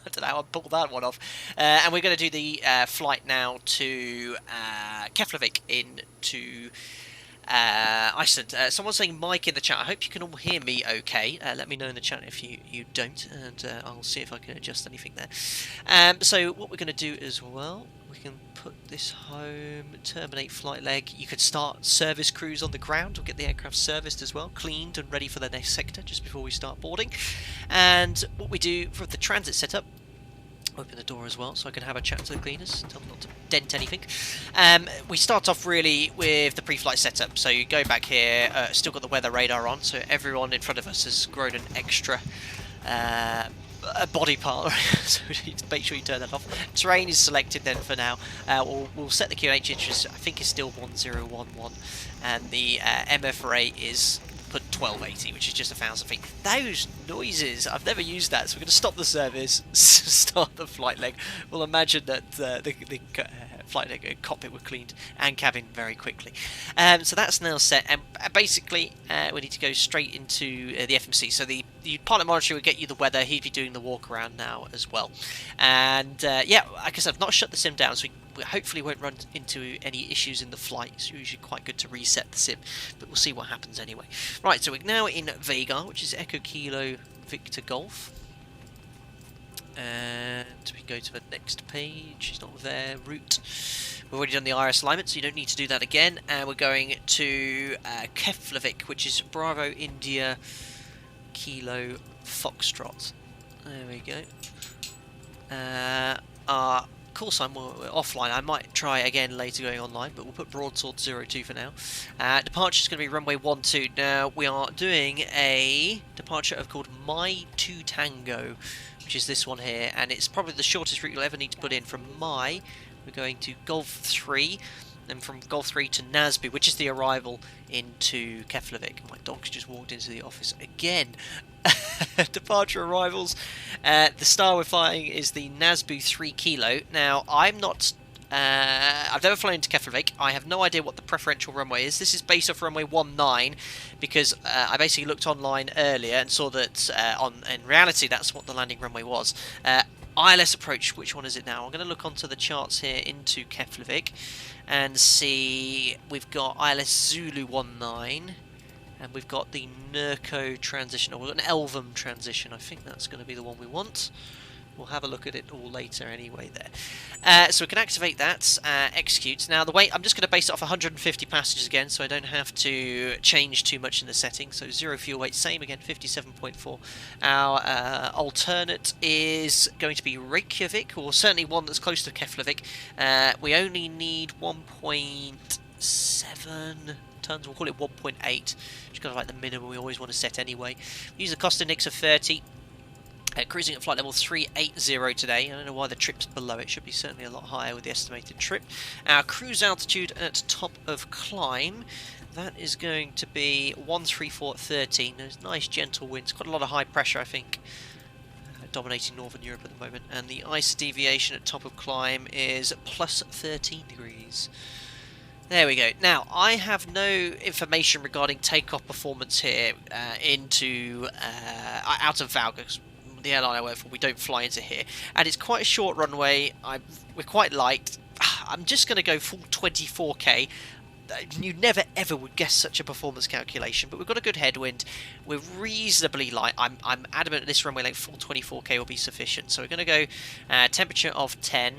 don't know how I pulled that one off. And we're going to do the flight now to Keflavik into Iceland. Someone's saying Mike in the chat. I hope you can all hear me okay. Let me know in the chat if you don't, and I'll see if I can adjust anything there. So what we're going to do as well, we can put this home, terminate flight leg. You could start service crews on the ground or get the aircraft serviced as well, cleaned and ready for the next sector just before we start boarding. And what we do for the transit setup, open the door as well so I can have a chat to the cleaners, tell them not to dent anything. We start off really with the pre-flight setup. So you go back here, still got the weather radar on, so everyone in front of us has grown an extra body part, so we need to make sure you turn that off. Terrain is selected then for now. We'll set the QNH interest, I think is still 1011, and the MF rate is put 1280, which is just 1,000 feet. Those noises, I've never used that, so we're going to stop the service, start the flight leg. We'll imagine that the flight leg and cockpit were cleaned and cabin very quickly. So that's now set, and basically we need to go straight into the FMC. So the pilot monitor will get you the weather. He'd be doing the walk around now as well. And yeah, like I said, I've not shut the sim down, so we hopefully won't run into any issues in the flight. It's usually quite good to reset the sim, but we'll see what happens anyway. Right, so we're now in Vagar, which is Echo Kilo Victor Golf. And we go to the next page. It's not there. Route. We've already done the IRS alignment, so you don't need to do that again. And we're going to Keflavik, which is Bravo India Kilo Foxtrot. There we go. Our call sign, we're offline. I might try again later going online, but we'll put broadsword 02 for now. Departure is going to be runway 12. Now we are doing a departure of called My 2 Tango, which is this one here, and it's probably the shortest route you'll ever need to put in. From My, we're going to Golf 3, and from Golf 3 to Nasby, which is the arrival into Keflavik. My dog's just walked into the office again. Departure arrivals. The star we're flying is the Nasby 3 Kilo. Now, I'm not... I've never flown into Keflavik. I have no idea what the preferential runway is. This is based off runway 19 because I basically looked online earlier and saw that in reality that's what the landing runway was. ILS approach, which one is it now? I'm going to look onto the charts here into Keflavik and see we've got ILS Zulu 19 and we've got the Nurko transition, or we've got an Elvam transition. I think that's going to be the one we want. We'll have a look at it all later anyway there. So we can activate that, execute. Now the weight, I'm just going to base it off 150 passengers again, so I don't have to change too much in the settings. So 0 fuel weight, same again, 57.4. Our alternate is going to be Reykjavik, or certainly one that's close to Keflavik. We only need 1.7 tons, we'll call it 1.8, which is kind of like the minimum we always want to set anyway. We use a cost index of 30. Cruising at flight level 380 today. I don't know why the trip's below it. Should be certainly a lot higher with the estimated trip. Our cruise altitude at top of climb, that is going to be 134 at 13. There's nice gentle winds. Quite a lot of high pressure, I think, dominating Northern Europe at the moment. And the ice deviation at top of climb is plus 13 degrees. There we go. Now, I have no information regarding takeoff performance here out of Vagar. The airline I work for, we don't fly into here, and it's quite a short runway. We're quite light. I'm just going to go full 24k. You never ever would guess such a performance calculation, but we've got a good headwind. We're reasonably light. I'm adamant that this runway length full 24k will be sufficient. So we're going to go temperature of 10,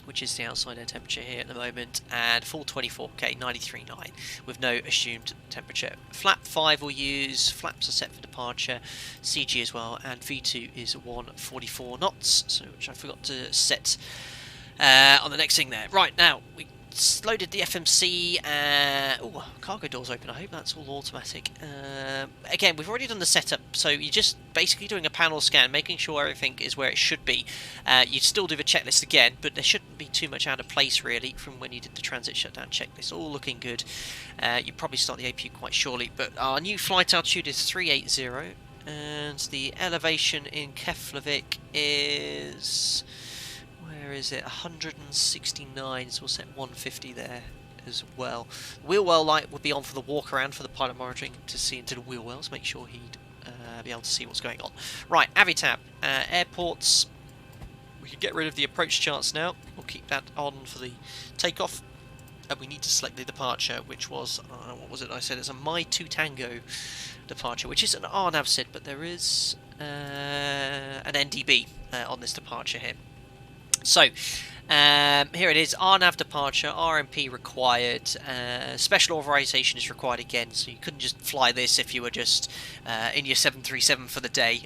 which is the outside air temperature here at the moment, and full 24k, 93.9, with no assumed temperature. Flap 5 we'll use, flaps are set for departure, CG as well, and V2 is 144 knots, so which I forgot to set on the next thing there. Right, now, we loaded the FMC. Oh, cargo doors open. I hope that's all automatic. Again, we've already done the setup, so you're just basically doing a panel scan, making sure everything is where it should be. You'd still do the checklist again, but there shouldn't be too much out of place really from when you did the transit shutdown checklist. All looking good. You probably start the APU quite shortly, but our new flight altitude is 380, and the elevation in Keflavik is... where is it? 169, so we'll set 150 there as well. Wheel well light would be on for the walk around for the pilot monitoring to see into the wheel wells, make sure he'd be able to see what's going on. Right, Avitab, airports. We can get rid of the approach charts now. We'll keep that on for the takeoff. And we need to select the departure, which was, what was it I said? It's a My 2 Tango departure, which is an RNAV SID, but there is an NDB on this departure here. So, here it is, RNAV departure, RMP required, special authorization is required again, so you couldn't just fly this if you were just in your 737 for the day.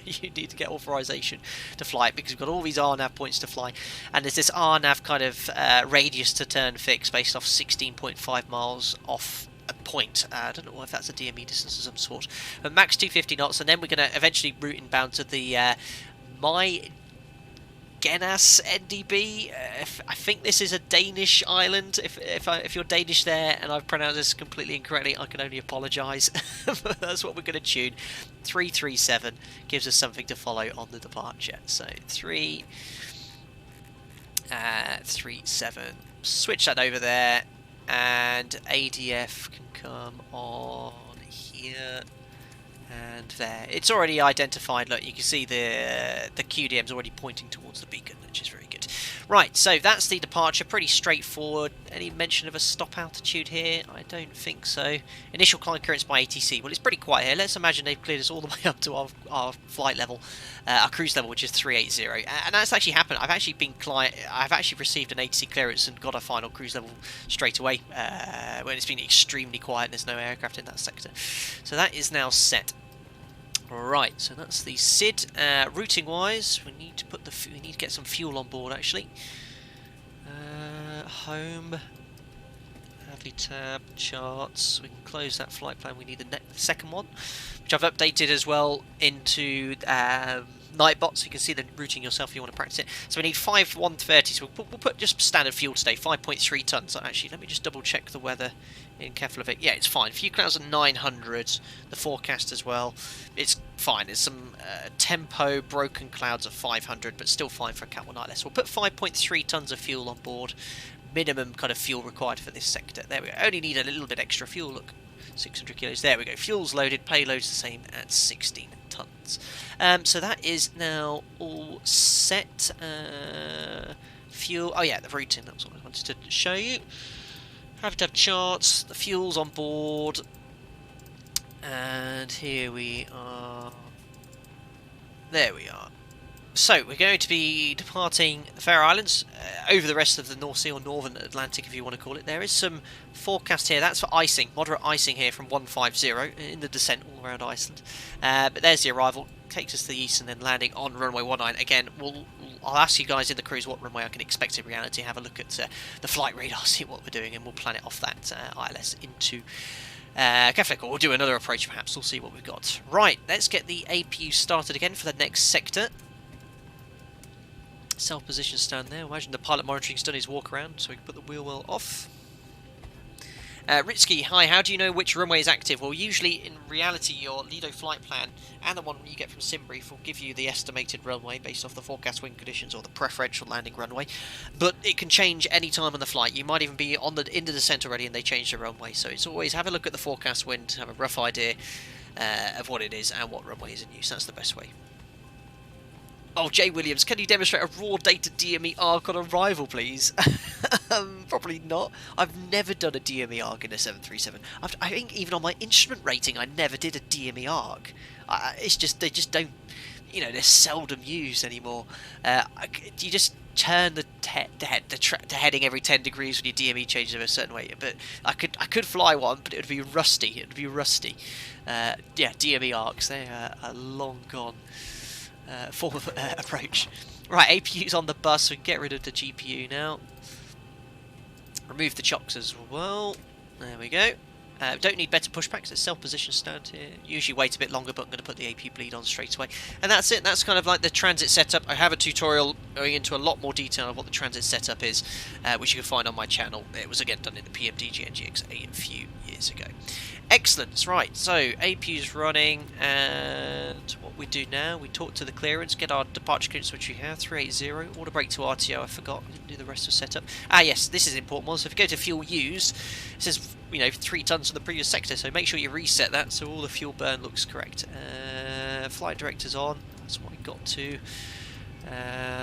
You need to get authorization to fly it, because we've got all these RNAV points to fly, and there's this RNAV kind of radius to turn fix based off 16.5 miles off a point. I don't know if that's a DME distance of some sort. But max 250 knots, and then we're going to eventually route inbound to the My Genas NDB. I think this is a Danish island. If you're Danish there and I've pronounced this completely incorrectly, I can only apologise. That's what we're going to tune. 337 gives us something to follow on the departure. So 337. Switch that over there, and ADF can come on here. And there, it's already identified. Look, you can see the QDM's already pointing towards the beacon, which is very good. Right, so that's the departure, pretty straightforward. Any mention of a stop altitude here? I don't think so. Initial climb clearance by ATC. Well, it's pretty quiet here. Let's imagine they've cleared us all the way up to our flight level, our cruise level, which is 380. And that's actually happened. I've actually received an ATC clearance and got a final cruise level straight away when it's been extremely quiet and there's no aircraft in that sector. So that is now set. Right, so that's the SID. Routing wise, we need to get some fuel on board actually. Home, Avitab, charts. We can close that flight plan. We need the second one, which I've updated as well into Nightbot, so you can see the routing yourself if you want to practice it. So we need 5 130, so we'll put just standard fuel today, 5.3 tons. Actually, let me just double check the weather in Keflavik. Yeah, it's fine. Few clouds are 900, the forecast as well. It's fine. There's some tempo, broken clouds of 500, but still fine for a Cat 1 night less. We'll put 5.3 tons of fuel on board, minimum kind of fuel required for this sector. There we go. Only need a little bit extra fuel, look. 600 kilos. There we go. Fuel's loaded, payload's the same at 16 tons. So that is now all set. Fuel. Oh yeah, the routing. That was what I wanted to show you. Have to have charts. The fuel's on board. And here we are. There we are. So, we're going to be departing the Faroe Islands over the rest of the North Sea, or Northern Atlantic if you want to call it. There is some forecast here. That's for icing, moderate icing here from 150 in the descent all around Iceland. But there's the arrival. Takes us to the east and then landing on runway 19. Again, I'll ask you guys in the cruise what runway I can expect in reality. Have a look at the flight radar, see what we're doing, and we'll plan it off that ILS into Keflavik, or we'll do another approach perhaps. We'll see what we've got. Right, let's get the APU started again for the next sector. Self-position stand there. Imagine the pilot monitoring's done his walk around, so we can put the wheel well off. Ritsky, hi, how do you know which runway is active? Well, usually in reality your Lido flight plan and the one you get from SimBrief will give you the estimated runway based off the forecast wind conditions or the preferential landing runway, but it can change any time on the flight. You might even be in the descent already and they change the runway, so it's always have a look at the forecast wind, have a rough idea of what it is and what runway is in use. That's the best way. Oh, Jay Williams, can you demonstrate a raw data DME arc on arrival, please? Probably not. I've never done a DME arc in a 737. I think even on my instrument rating, I never did a DME arc. It's just, they just don't, you know, they're seldom used anymore. You just turn the heading every 10 degrees when your DME changes over a certain way. But I could fly one, but it would be rusty. It would be rusty. Yeah, DME arcs, they are long gone. Form of approach. Right, APU's on the bus, so we can get rid of the GPU now. Remove the chocks as well. There we go. Don't need better pushbacks. It's self-position stand here. Usually wait a bit longer, but I'm going to put the APU bleed on straight away. And that's it. That's kind of like the transit setup. I have a tutorial going into a lot more detail of what the transit setup is, which you can find on my channel. It was again done in the PMDG NGX8 a few years ago. Excellent. Right, so APU's running, and what we do now, we talk to the clearance, get our departure clearance, which we have, 380, order break to RTO, I forgot, I didn't do the rest of the setup. Ah yes, this is an important one, so if you go to fuel used, it says, you know, 3 tons from the previous sector, so make sure you reset that so all the fuel burn looks correct. Flight director's on, that's what we got to.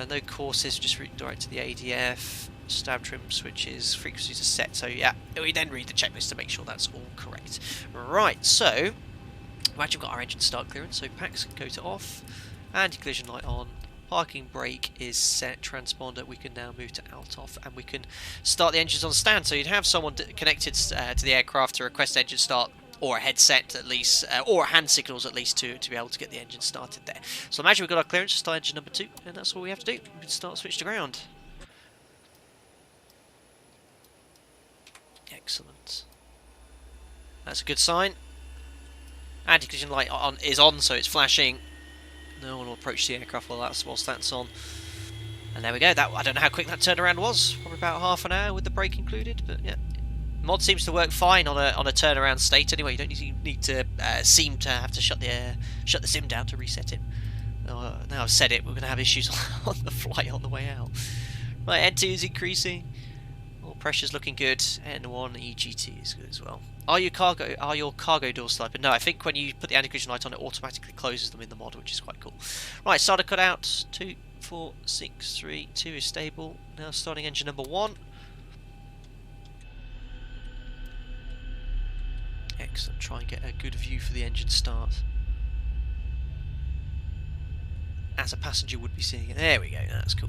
No courses, just redirect to the ADF. Stab trim switches, frequencies are set, so yeah, we then read the checklist to make sure that's all correct. Right, so imagine we've got our engine start clearance, so packs can go to off, anti-collision light on, parking brake is set, transponder we can now move to out off, and we can start the engines on stand. So you'd have someone connected to the aircraft to request engine start, or a headset at least, or hand signals at least to be able to get the engine started there. So imagine we've got our clearance to start engine number 2, and that's all we have to do. We can start switch to ground. Excellent. That's a good sign. Anti-collision light is on, so it's flashing. No one will approach the aircraft whilst that's on. And there we go. That, I don't know how quick that turnaround was. Probably about half an hour with the brake included. But yeah, mod seems to work fine on a turnaround state. Anyway, you don't need to seem to have to shut the sim down to reset it. Now I've said it, we're going to have issues on the flight on the way out. Right, N2 is increasing. Pressure's looking good. N1 EGT is good as well. Are your cargo doors still open? No, I think when you put the anti-collision light on, it automatically closes them in the mod, which is quite cool. Right, starter cut out. 2, 4, 6, 3, 2 is stable. Now starting engine number 1. Excellent. Try and get a good view for the engine start, as a passenger would be seeing it. There we go. That's cool.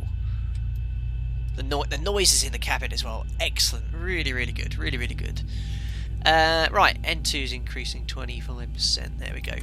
The noise is in the cabin as well. Excellent. Really, really good. Really, really good. Right, N2 is increasing 25%. There we go.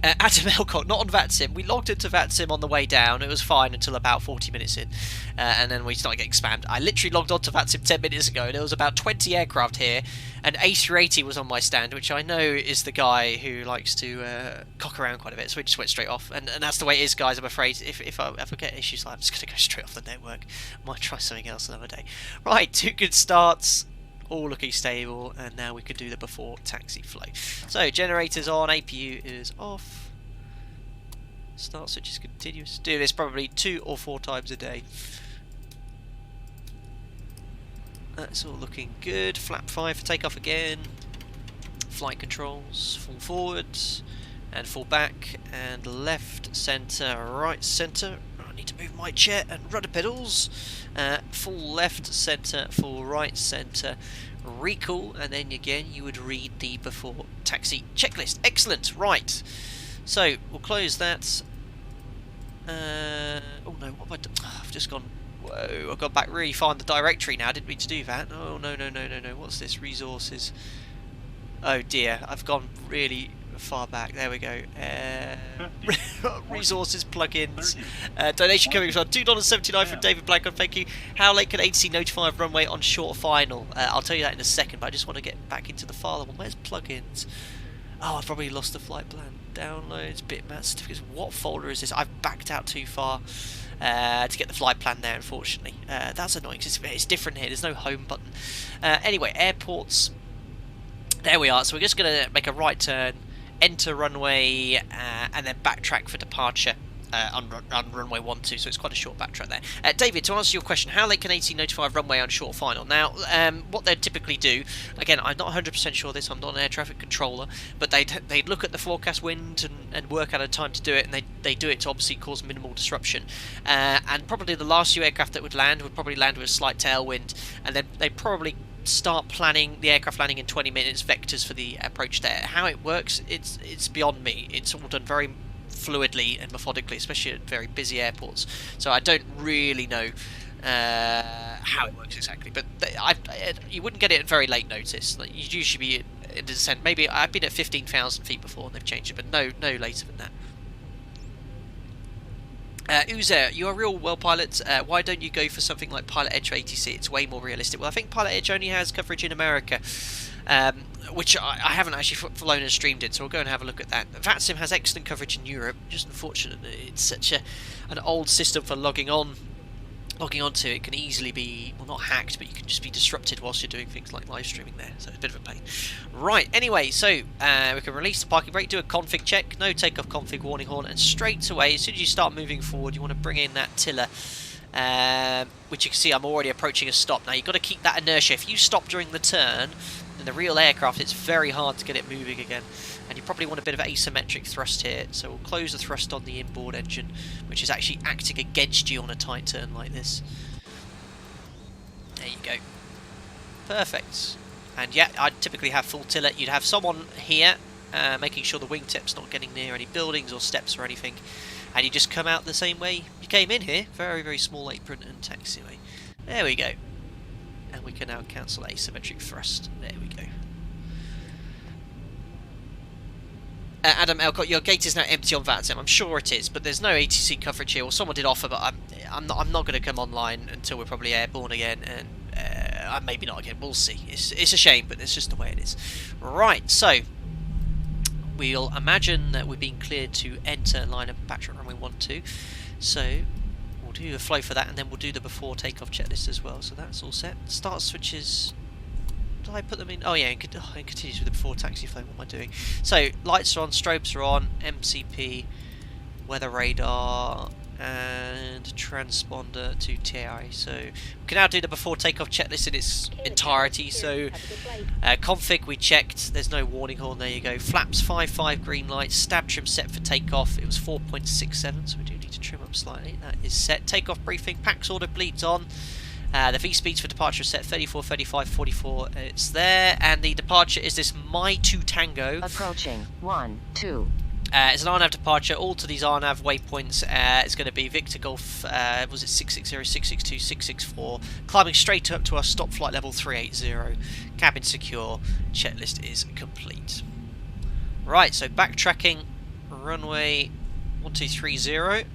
Adam Elcott, not on VATSIM. We logged into VATSIM on the way down. It was fine until about 40 minutes in. And then we started getting spammed. I literally logged on to VATSIM 10 minutes ago, and there was about 20 aircraft here. And A380 was on my stand, which I know is the guy who likes to cock around quite a bit. So we just went straight off. And that's the way it is, guys. I'm afraid if I get issues, I'm just going to go straight off the network. Might try something else another day. Right, 2 good starts. All looking stable, and now we can do the before taxi flow. So generators on, APU is off. Start switch is continuous. Do this probably 2 or 4 times a day. That's all looking good. Flap 5 for takeoff again. Flight controls, full forward and full back, and left, centre, right, centre. I need to move my chair and rudder pedals. Full left, centre, full right, centre, recall, and then again you would read the before taxi checklist. Excellent. Right, so we'll close that. Oh no, what have I done? Oh, I've just gone. Whoa, I've gone back really far in the directory now. I didn't mean to do that. Oh no. What's this? Resources. Oh dear, I've gone really far back. There we go. Resources, plugins, donation coming from $2.79 from David Blackwood. Thank you. How late can ATC notify of runway on short final? I'll tell you that in a second, but I just want to get back into the file one. Where's plugins? Oh, I've probably lost the flight plan. Downloads, bitmap certificates. What folder is this? I've backed out too far to get the flight plan there, unfortunately. That's annoying because it's different here. There's no home button. Anyway, airports. There we are. So we're just going to make a right turn, enter runway, and then backtrack for departure on runway 12. So it's quite a short backtrack there. David, to answer your question, how late can ATC notify of runway on short final? Now, what they'd typically do, again, I'm not 100% sure this, I'm not an air traffic controller, but they'd look at the forecast wind and work out a time to do it, and they do it to obviously cause minimal disruption. And probably the last few aircraft that would probably land with a slight tailwind, and then they probably start planning the aircraft landing in 20 minutes vectors for the approach there. How it works, it's beyond me. It's all done very fluidly and methodically, especially at very busy airports. So I don't really know how it works exactly, but you wouldn't get it at very late notice. Like, you'd usually be in descent. Maybe I've been at 15,000 feet before and they've changed it, but no later than that. Uzer, you're a real well pilot. Why don't you go for something like Pilot Edge for ATC? It's way more realistic. Well, I think Pilot Edge only has coverage in America, which I haven't actually flown and streamed it, so we'll go and have a look at that. VATSIM has excellent coverage in Europe. Just unfortunate that it's such an old system for logging onto. It can easily be, well, not hacked, but you can just be disrupted whilst you're doing things like live streaming there, so it's a bit of a pain. Right, anyway, so we can release the parking brake, do a config check, no takeoff config warning horn, and straight away, as soon as you start moving forward, you want to bring in that tiller, which you can see I'm already approaching a stop. Now, you've got to keep that inertia. If you stop during the turn, in the real aircraft, it's very hard to get it moving again, and you probably want a bit of asymmetric thrust here, so we'll close the thrust on the inboard engine, which is actually acting against you on a tight turn like this. There you go. Perfect. And yeah, I'd typically have full tiller. You'd have someone here making sure the wingtip's not getting near any buildings or steps or anything, and you just come out the same way you came in here. Very, very small apron and taxiway. There we go. And we can now cancel asymmetric thrust. There we go. Adam Elcott, your gate is now empty on VATSIM. I'm sure it is, but there's no ATC coverage here. Or someone did offer, but I'm not going to come online until we're probably airborne again, and maybe not again. We'll see. It's a shame, but it's just the way it is. Right, so we'll imagine that we're being cleared to enter line of batch at runway 12. So we'll do a flow for that, and then we'll do the before takeoff checklist as well. So that's all set. Start switches. Did I put them in? Oh yeah, it continues with the before taxi flow. What am I doing? So lights are on, strobes are on, MCP, weather radar, and transponder to TI. So we can now do the before takeoff checklist in its entirety. So config we checked. There's no warning horn. There you go. Flaps 5.5 green light. Stab trim set for takeoff. It was 4.67, so we do need to trim up slightly. That is set. Takeoff briefing. Pax order bleeds on. The V-speeds for departure are set 34, 35, 44, it's there, and the departure is this My 2 Tango. Approaching 1, 2. It's an RNAV departure, all to these RNAV waypoints. It's going to be Victor Golf, was it 660, 662, 664, climbing straight up to our stop flight level 380, cabin secure, checklist is complete. Right, so backtracking, runway 1230.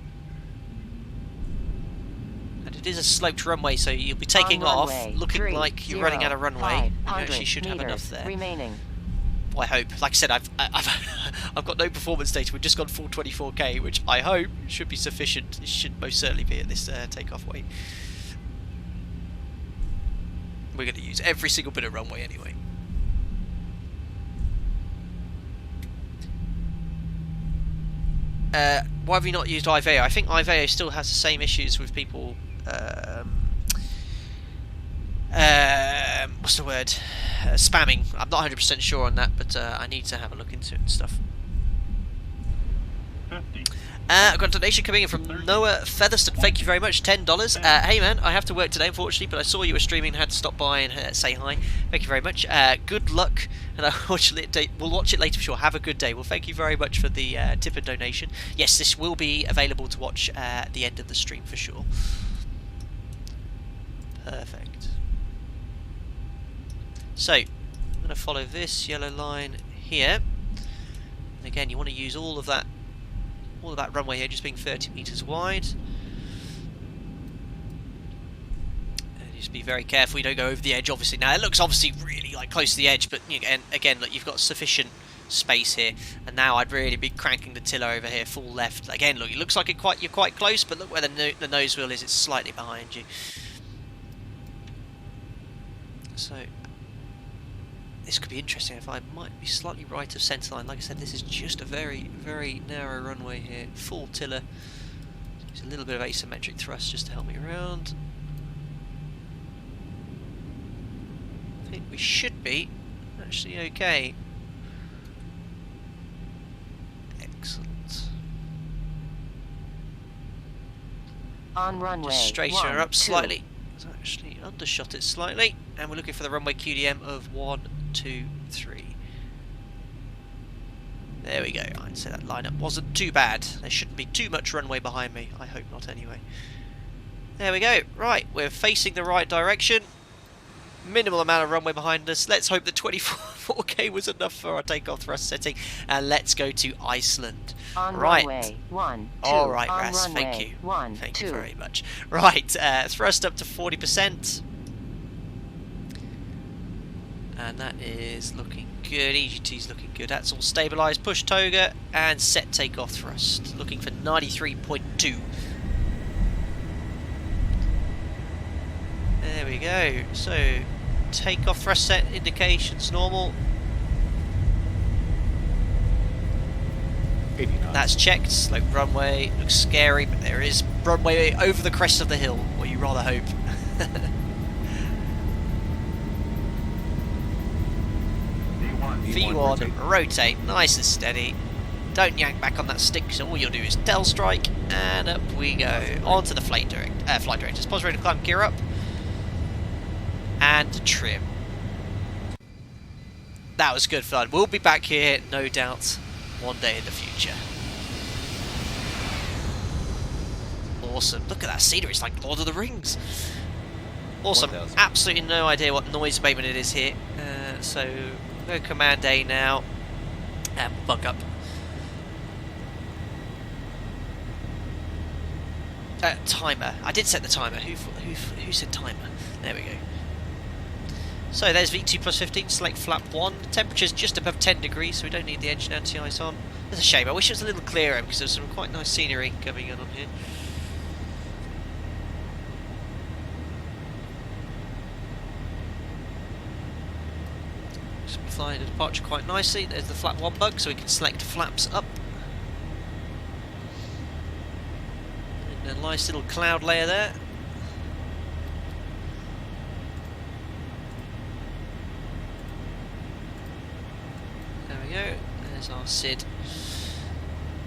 It is a sloped runway, so you'll be taking off, looking like you're running out of runway. You actually should have enough there. Remaining. Well, I hope. Like I said, I've got no performance data. We've just gone full 24k, which I hope should be sufficient. It should most certainly be at this takeoff weight. We're going to use every single bit of runway anyway. Why have we not used IVEO? I think IVEO still has the same issues with people. What's the word? Spamming. I'm not 100% sure on that, but I need to have a look into it and stuff. I've got a donation coming in from Noah Featherston. Thank you very much, $10. Hey man, I have to work today unfortunately, but I saw you were streaming and had to stop by and say hi. Thank you very much. Good luck, and we'll watch it later for sure. Have a good day. Well, thank you very much for the tip and donation. Yes, this will be available to watch at the end of the stream for sure. Perfect. So, I'm going to follow this yellow line here. And again, you want to use all of that runway here just being 30 meters wide. And just be very careful you don't go over the edge, obviously. Now, it looks obviously really like close to the edge, but again, look, you've got sufficient space here. And now I'd really be cranking the tiller over here full left. Again, look, it looks like you're quite close, but look where the nose wheel is, it's slightly behind you. So this could be interesting if I might be slightly right of centreline. Like I said, this is just a very, very narrow runway here. Full tiller. There's a little bit of asymmetric thrust just to help me around. I think we should be actually okay. Excellent. On runway. Just straighten 1, her up 2. slightly. It's actually undershot it slightly, and we're looking for the runway QDM of 1, 2, 3. There we go. I'd say that lineup wasn't too bad. There shouldn't be too much runway behind me. I hope not anyway. There we go. Right, we're facing the right direction. Minimal amount of runway behind us. Let's hope that 24K was enough for our takeoff thrust setting. And let's go to Iceland. On right. runway 1, 2. All right, on Ras. runway, Thank you. 1, Thank 2. you very much. Right, thrust up to 40%. And that is looking good. EGT's looking good. That's all stabilised. Push toga and set takeoff thrust. Looking for 93.2. There we go. So, takeoff thrust set indications normal. 89. That's checked. Slope runway. Looks scary, but there is runway over the crest of the hill, or you rather hope. V1, rotate, nice and steady. Don't yank back on that stick, so all you'll do is tail strike, and up we go. Onto the flight directors. Pause ready to climb, gear up, and trim. That was good fun. We'll be back here, no doubt, one day in the future. Awesome. Look at that scenery, it's like Lord of the Rings. Awesome. 1000. Absolutely no idea what noise abatement it is here. So, go Command A now, and bug up. Timer. I did set the timer. Who said timer? There we go. So there's V2 plus 15, select flap 1. Temperature's just above 10 degrees, so we don't need the engine anti-ice on. It's a shame. I wish it was a little clearer because there's some quite nice scenery coming on here. So we fly into departure quite nicely. There's the flap 1 bug, so we can select flaps up. And a nice little cloud layer there. There we go. There's our SID.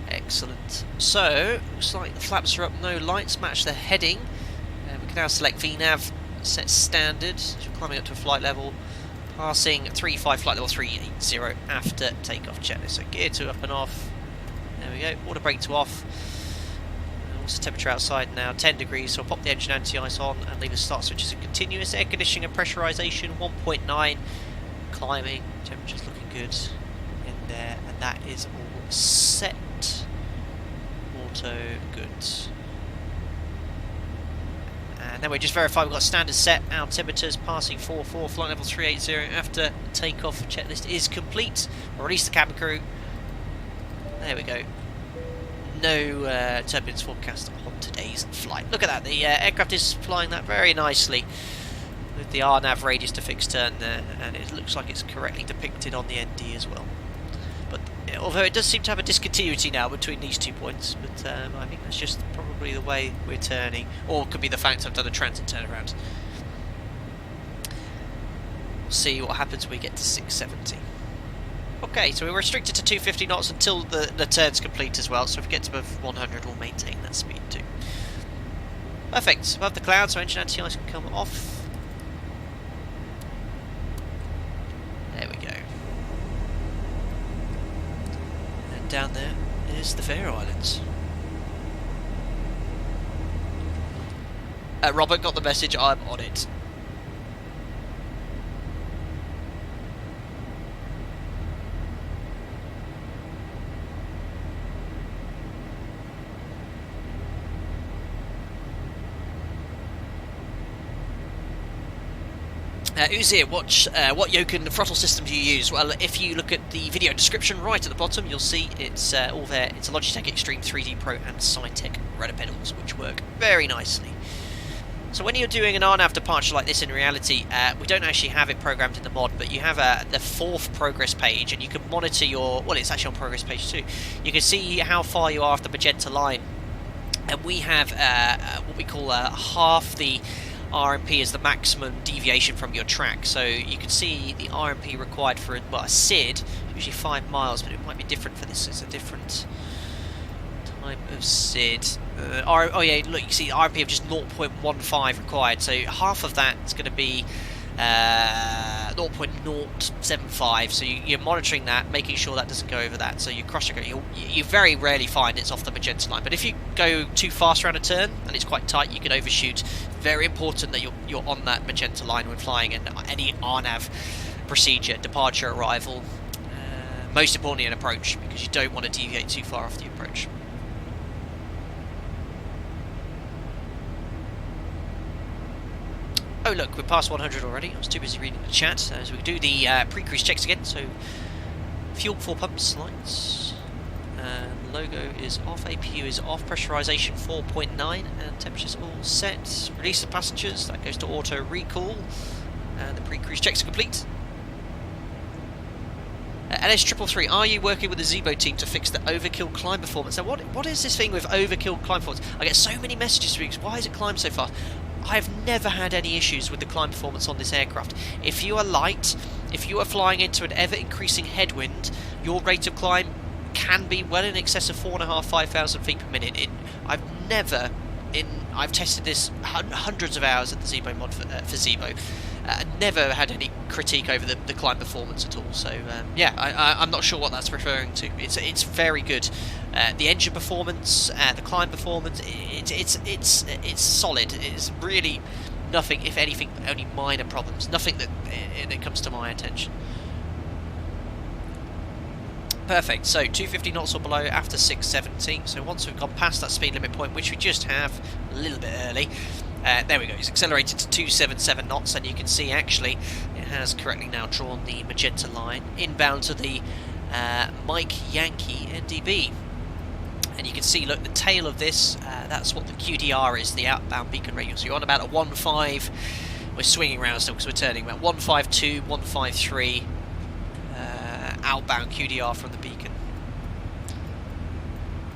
Excellent. So, looks like the flaps are up, no lights, match the heading. We can now select VNAV, set standard, so we're climbing up to a flight level, passing 35 flight level 380 after takeoff checklist. So gear to up and off. There we go. Water brake to off. And what's the temperature outside now? 10 degrees. So I'll pop the engine anti-ice on and leave the start switches in continuous. Air conditioning and pressurization 1.9. Climbing. Temperature's looking good in there, and that is all set. Auto good. And then we just verify we've got standard set. Altimeters passing 44, flight level 380 after takeoff checklist is complete. We'll release the cabin crew. There we go. No turbulence forecast on today's flight. Look at that, the aircraft is flying that very nicely with the RNAV radius to fixed turn there, and it looks like it's correctly depicted on the ND as well. But although it does seem to have a discontinuity now between these 2 points, but I think that's just probably the way we're turning, or it could be the fact I've done a transit turnaround. We'll see what happens when we get to 670. Okay, so we're restricted to 250 knots until the turn's complete as well, so if we get to above 100 we'll maintain that speed too. Perfect, above the clouds so engine anti-ice can come off. There we go. And down there is the Faroe Islands. Robert got the message, I'm on it. Uzir, what yoke and throttle system do you use? Well, if you look at the video description right at the bottom, you'll see it's all there. It's a Logitech Extreme 3D Pro and Cytec rudder pedals, which work very nicely. So when you're doing an RNAV departure like this in reality, we don't actually have it programmed in the mod, but you have the 4th progress page, and you can monitor your, well, it's actually on progress page 2. You can see how far you are off the magenta line, and we have what we call half the RMP as the maximum deviation from your track. So you can see the RMP required for a SID, usually 5 miles, but it might be different for this. It's a different Time of SID. Oh yeah, look, you can see RP of just 0.15 required, so half of that is going to be 0.075, so you're monitoring that, making sure that doesn't go over that. So you cross check it. You very rarely find it's off the magenta line, but if you go too fast around a turn and it's quite tight, you can overshoot. Very important that you're on that magenta line when flying, and any RNAV procedure, departure, arrival, most importantly an approach, because you don't want to deviate too far off the approach. Oh look, we're past 100 already. I was too busy reading the chat. So we can do the pre-cruise checks again. So fuel, 4 pumps, lights, logo is off, APU is off, pressurization 4.9, and temperature's all set. Release of passengers, that goes to auto recall, and the pre-cruise checks are complete. LS333, are you working with the ZIBO team to fix the overkill climb performance? Now, what is this thing with overkill climb performance? I get so many messages to me, why is it climb so fast? I've never had any issues with the climb performance on this aircraft. If you are light, if you are flying into an ever-increasing headwind, your rate of climb can be well in excess of 4,500–5,000 feet per minute. I've tested this hundreds of hours at the ZIBO mod for ZIBO. Never had any critique over the climb performance at all. So yeah, I'm not sure what that's referring to. It's very good. The engine performance, the climb performance, it's solid. It's really nothing, if anything, only minor problems. Nothing that comes to my attention. Perfect. So 250 knots or below after 670. So once we've gone past that speed limit point, which we just have a little bit early. There we go, it's accelerated to 277 knots, and you can see actually it has correctly now drawn the magenta line inbound to the Mike Yankee NDB. And you can see, look, the tail of this, that's what the QDR is, the outbound beacon radius. So you're on about a 1.5, we're swinging around still because we're turning about 152, 153 outbound QDR from the beacon.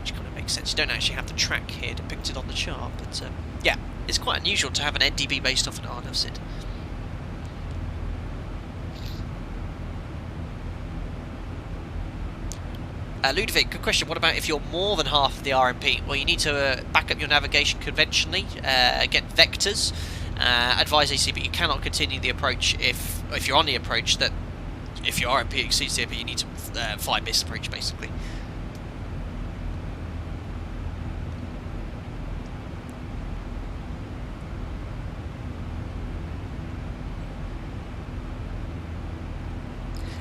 Which kind of makes sense. You don't actually have the track here depicted on the chart, but yeah. It's quite unusual to have an NDB based off an RNAV SID. Ludovic, good question. What about if you're more than half of the RMP? Well, you need to back up your navigation conventionally, get vectors, advise AC, but you cannot continue the approach if you're on the approach, that if your RMP exceeds the AP, you need to fly this approach, basically.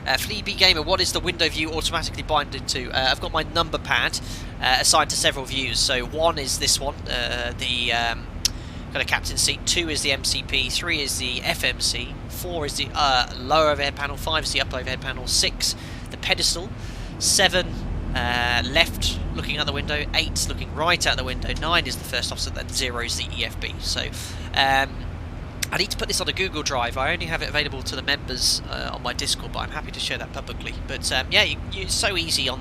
Fleabee Gamer, what is the window view automatically binded to? I've got my number pad assigned to several views. So 1 is this one, the kind of captain seat. 2 is the MCP. 3 is the FMC. 4 is the lower overhead panel. 5 is the upper overhead panel. 6, the pedestal. 7, left looking out the window. 8 looking right out the window. 9 is the first officer. Then 0 is the EFB. So I need to put this on a Google Drive. I only have it available to the members on my Discord, but I'm happy to share that publicly. But yeah, it's so easy on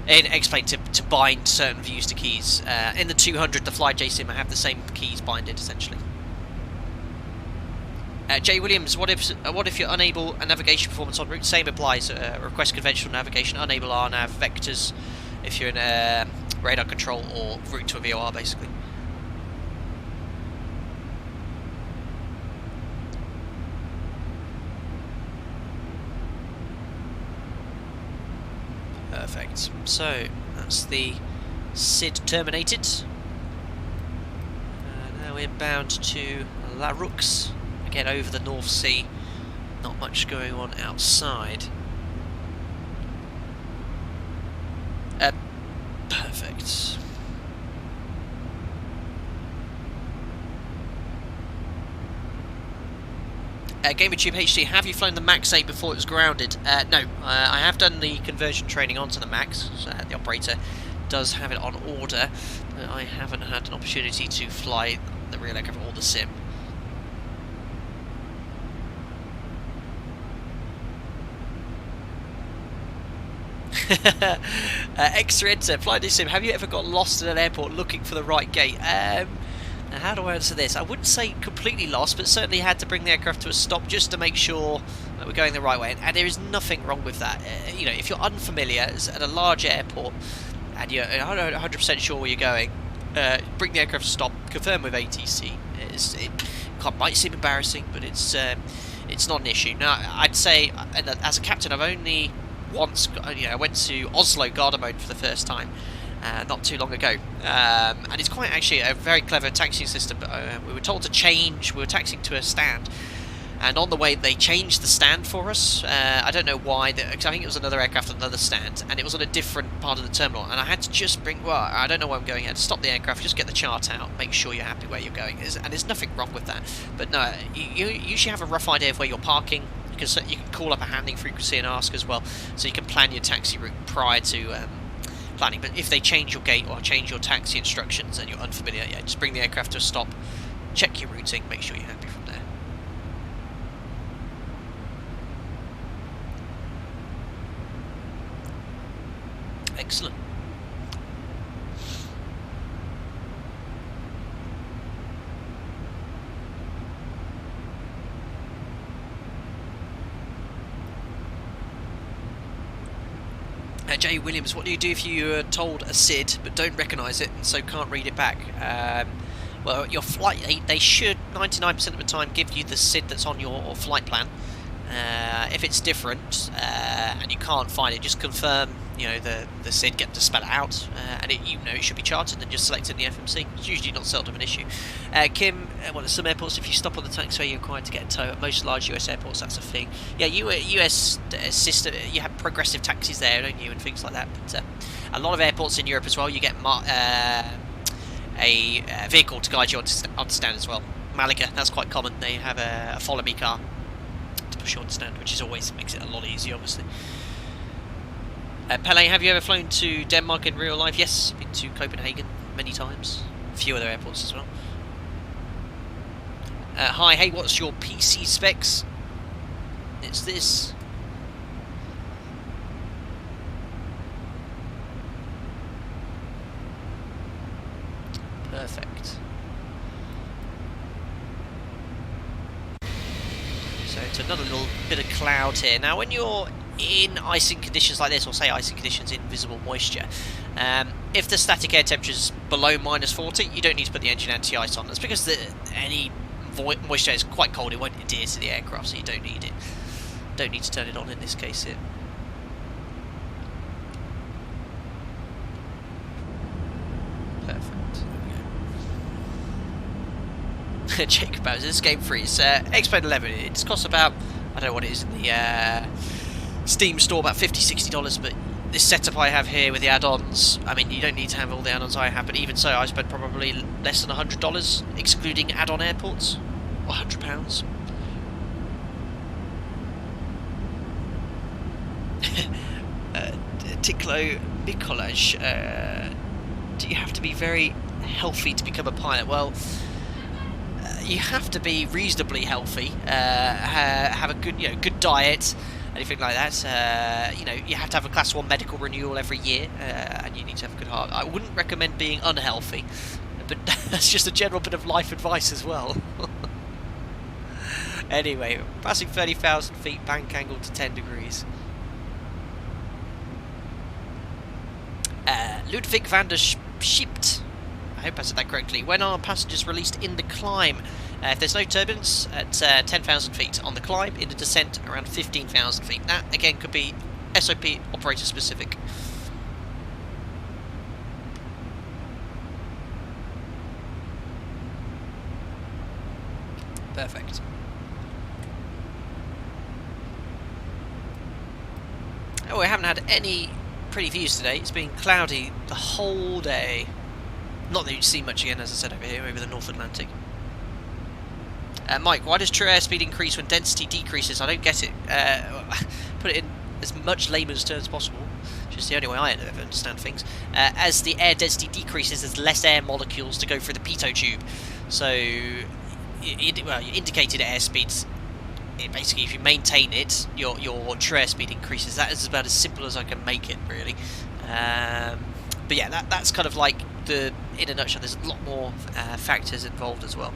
in X-Plane to bind certain views to keys. In the 200, the Fly JSIM, I have the same keys binded essentially. Jay Williams, what if you're unable a navigation performance en route? Same applies. Request conventional navigation, unable RNAV vectors if you're in radar control or route to a VOR basically. Perfect. So that's the SID terminated. Now inbound to La Roux, again over the North Sea. Not much going on outside. Perfect. GamerTube HD, have you flown the Max 8 before it was grounded? No, I have done the conversion training onto the Max. So the operator does have it on order, but I haven't had an opportunity to fly the real aircraft or the sim. Extra Enter, fly this sim, have you ever got lost in an airport looking for the right gate? Now how do I answer this? I wouldn't say completely lost, but certainly had to bring the aircraft to a stop just to make sure that we're going the right way. And there is nothing wrong with that. You know, if you're unfamiliar at a large airport, and you're not 100% sure where you're going, bring the aircraft to stop, confirm with ATC. It might seem embarrassing, but it's not an issue. Now, I'd say, as a captain, I've only once, I went to Oslo Garda mode for the first time, not too long ago, and it's quite actually a very clever taxiing system. We were told to change. We were taxiing to a stand, and on the way they changed the stand for us. I don't know why, because I think it was another aircraft on another stand, and it was on a different part of the terminal, and I had to just I don't know where I'm going, I had to stop the aircraft, just get the chart out, make sure you're happy where you're going, and there's nothing wrong with that. But no, you usually have a rough idea of where you're parking. You can call up a handling frequency and ask as well, so you can plan your taxi route prior to planning. But if they change your gate or change your taxi instructions and you're unfamiliar, yeah, just bring the aircraft to a stop, check your routing, make sure you're happy from there. Excellent. Jay Williams, what do you do if you are told a SID but don't recognise it and so can't read it back? Well, your flight, they should 99% of the time give you the SID that's on your flight plan. If it's different and you can't find it, just confirm, the SID, get to spell it out, and it should be charted and just selected in the FMC. It's usually not seldom an issue. Kim, at some airports, if you stop on the taxiway, you're required to get a tow. At most large US airports, that's a thing. Yeah, US system, you have progressive taxis there, don't you, and things like that. But a lot of airports in Europe as well, you get a vehicle to guide you on stand as well. Malaga, that's quite common. They have a follow me car to push you on stand, which always makes it a lot easier, obviously. Pele, have you ever flown to Denmark in real life? Yes, been to Copenhagen many times. A few other airports as well. Hi, hey, what's your PC specs? It's this. Perfect. So it's another little bit of cloud here. Now, when you're in icing conditions like this, or say icing conditions in visible moisture, if the static air temperature is below -40, you don't need to put the engine anti-ice on. That's because any moisture is quite cold, it won't adhere to the aircraft, so you don't need it. Don't need to turn it on in this case here. Perfect. Jacob Bowser, this game freeze. X-Plane 11, it costs about, I don't know what it is in the Steam store, about $50–60, but this setup I have here with the add-ons, I mean, you don't need to have all the add-ons I have, but even so, I spent probably less than $100, excluding add-on airports, or £100. Tiklo Mikolaj, do you have to be very healthy to become a pilot? Well, you have to be reasonably healthy, have a good, good diet, anything like that. You have to have a Class 1 medical renewal every year, and you need to have a good heart. I wouldn't recommend being unhealthy, but that's just a general bit of life advice as well. Anyway, passing 30,000 feet, bank angle to 10 degrees. Ludwig van der Schiept, I hope I said that correctly. When are passengers released in the climb? If there's no turbulence, at 10,000 feet. On the climb, in the descent, around 15,000 feet. That, again, could be SOP operator specific. Perfect. Oh, we haven't had any pretty views today. It's been cloudy the whole day. Not that you'd see much again, as I said, over here, over the North Atlantic. Mike, why does true airspeed increase when density decreases? I don't get it. Put it in as much layman's terms as possible, which is the only way I ever understand things. As the air density decreases, there's less air molecules to go through the pitot tube. So, your indicated airspeeds, basically, if you maintain it, your true airspeed increases. That is about as simple as I can make it, really. But yeah, that's kind of like in a nutshell. There's a lot more factors involved as well.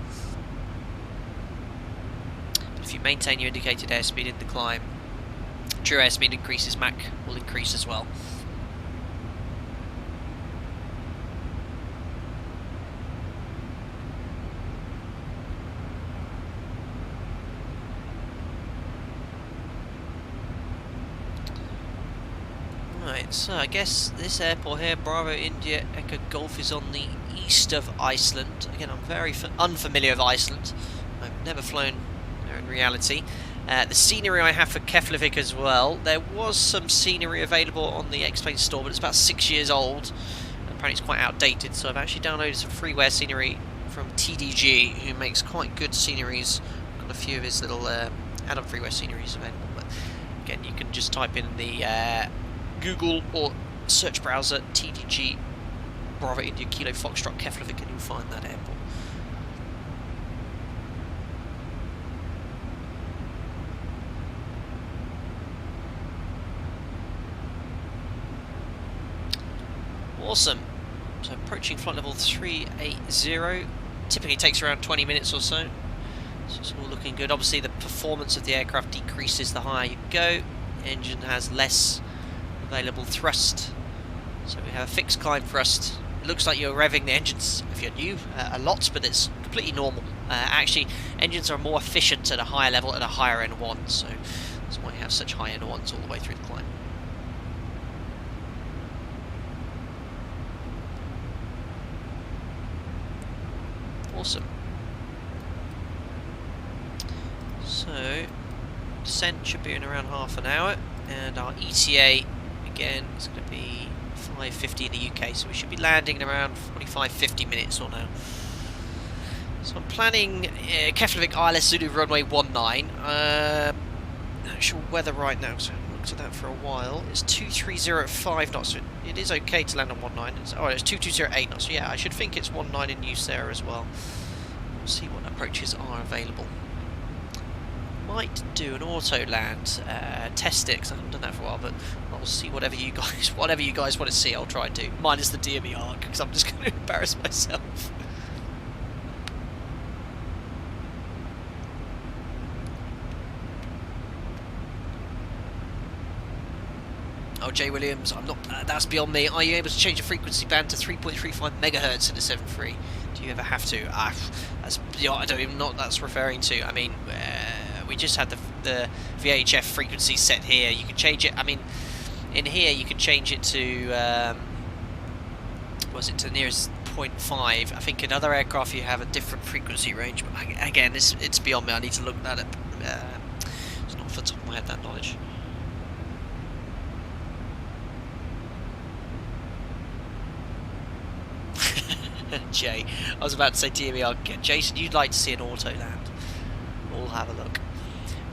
If you maintain your indicated airspeed in the climb, true airspeed increases, Mach will increase as well. Right, so I guess this airport here, Bravo India Echo Golf, is on the east of Iceland. Again, I'm very unfamiliar with Iceland. I've never flown there in reality. The scenery I have for Keflavik as well. There was some scenery available on the X-Plane store, but it's about 6 years old. Apparently it's quite outdated, so I've actually downloaded some freeware scenery from TDG, who makes quite good sceneries. Got a few of his little add-on freeware sceneries available. But again, you can just type in the Google or search browser TDG Bravo India Kilo Foxtrot Keflavik and you'll find that airport. Awesome. So approaching flight level 380. Typically takes around 20 minutes or so. So it's all looking good. Obviously the performance of the aircraft decreases the higher you go. Engine has less available thrust. So we have a fixed climb thrust. It looks like you're revving the engines, if you're new, a lot, but it's completely normal. Actually, engines are more efficient at a higher level at a higher N1, so that's why you have such high N1s all the way through the climb. Awesome. So, descent should be in around half an hour, and our ETA, again, is going to be 5:50 in the UK, so we should be landing in around 45-50 minutes or now. So I'm planning Keflavik ILS Zulu runway 19. Actual weather right now, so I haven't looked at that for a while. It's 2305 knots, so it is okay to land on 19. It's 2208 knots, so yeah, I should think it's 19 in use there as well. We'll see what approaches are available. Might do an auto land, test it, because I haven't done that for a while, but I'll see whatever you guys want to see, I'll try and do. Minus the DME because I'm just going to embarrass myself. Oh, Jay Williams, I'm not. That's beyond me. Are you able to change the frequency band to 3.35 megahertz in the 7.3? Do you ever have to? That's I don't even know what that's referring to. I mean, we just had the VHF frequency set here. You can change it. I mean, in here you can change it to was it to the nearest 0.5? I think in other aircraft you have a different frequency range. But again, it's beyond me. I need to look that up. It's not off the top of my head, that knowledge. Jay, I was about to say DME. Jason, you'd like to see an auto land. We'll have a look.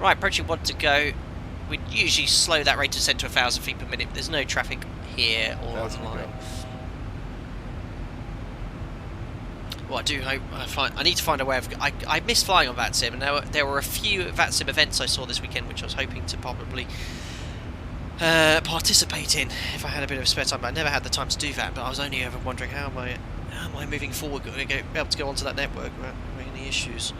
Right, approaching 1 to go. We'd usually slow that rate of descent to 1,000 feet per minute. But there's no traffic here or online. Well, I do hope I need to find a way of. I miss flying on VATSIM, and there were a few VATSIM events I saw this weekend, which I was hoping to probably participate in if I had a bit of spare time. But I never had the time to do that. But I was only ever wondering how am I moving forward, going to be able to go onto that network without having any issues.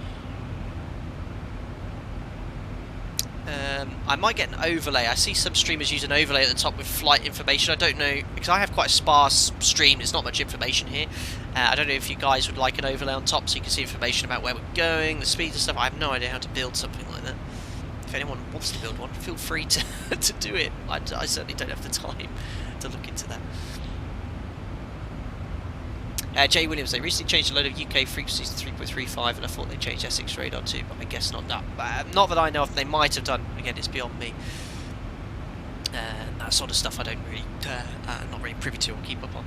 I might get an overlay. I see some streamers use an overlay at the top with flight information. I don't know, because I have quite a sparse stream, there's not much information here. I don't know if you guys would like an overlay on top so you can see information about where we're going, the speed and stuff. I have no idea how to build something like that. If anyone wants to build one, feel free to, to do it. I certainly don't have the time to look into that. Jay Williams, they recently changed a load of UK frequencies to 3.35 and I thought they changed Essex radar too, but I guess not that. Not that I know of, they might have done. Again, it's beyond me. That sort of stuff I don't really, not really privy to or keep up on.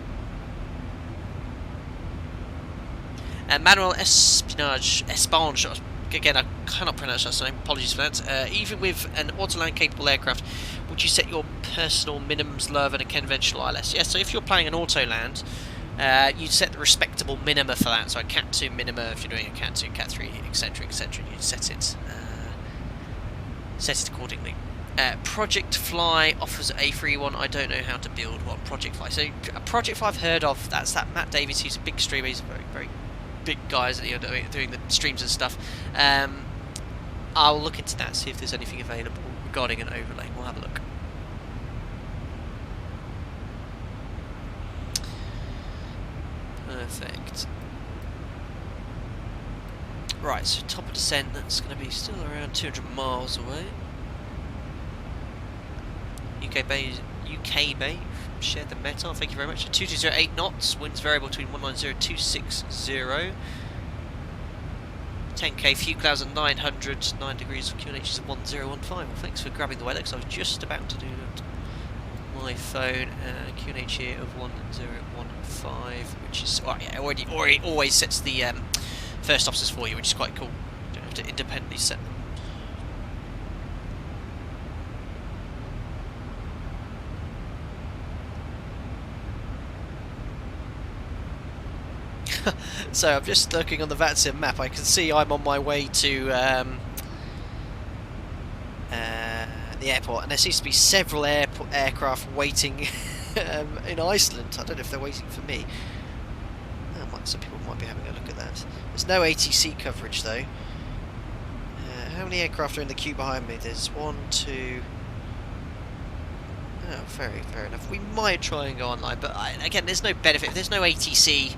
Manuel Espange, again, I cannot pronounce that name, apologies for that. Even with an auto-land capable aircraft, would you set your personal minimums lower than a conventional ILS? Yeah, so if you're planning an auto-land, you'd set the respectable minima for that, so a Cat 2 minima if you're doing a Cat 2, Cat 3, etc, etc, you'd set it accordingly. Project Fly offers a free one. I don't know how to build one. Project Fly. So Project Fly I've heard of, that's that Matt Davies, who's a big streamer, he's a very, very big guy doing the streams and stuff. I'll look into that, see if there's anything available regarding an overlay. We'll have a look. Perfect. Right, so top of descent, that's going to be still around 200 miles away. UK Bay, share the meta, thank you very much. 2208 knots, winds variable between 190 and 260. 10k, few clouds at 900, 9 degrees, QNH is 1015. Well, thanks for grabbing the weather, because I was just about to do that on my phone. QNH here of 1015, which is, oh yeah, already always sets the first officers for you, which is quite cool. You don't have to independently set them. So I'm just looking on the VATSIM map. I can see I'm on my way to the airport, and there seems to be several aircraft waiting in Iceland. I don't know if they're waiting for me. Some people might be having a look at that. There's no ATC coverage though. How many aircraft are in the queue behind me? There's 1, 2. Oh, fair enough. We might try and go online, but again, there's no benefit. If there's no ATC,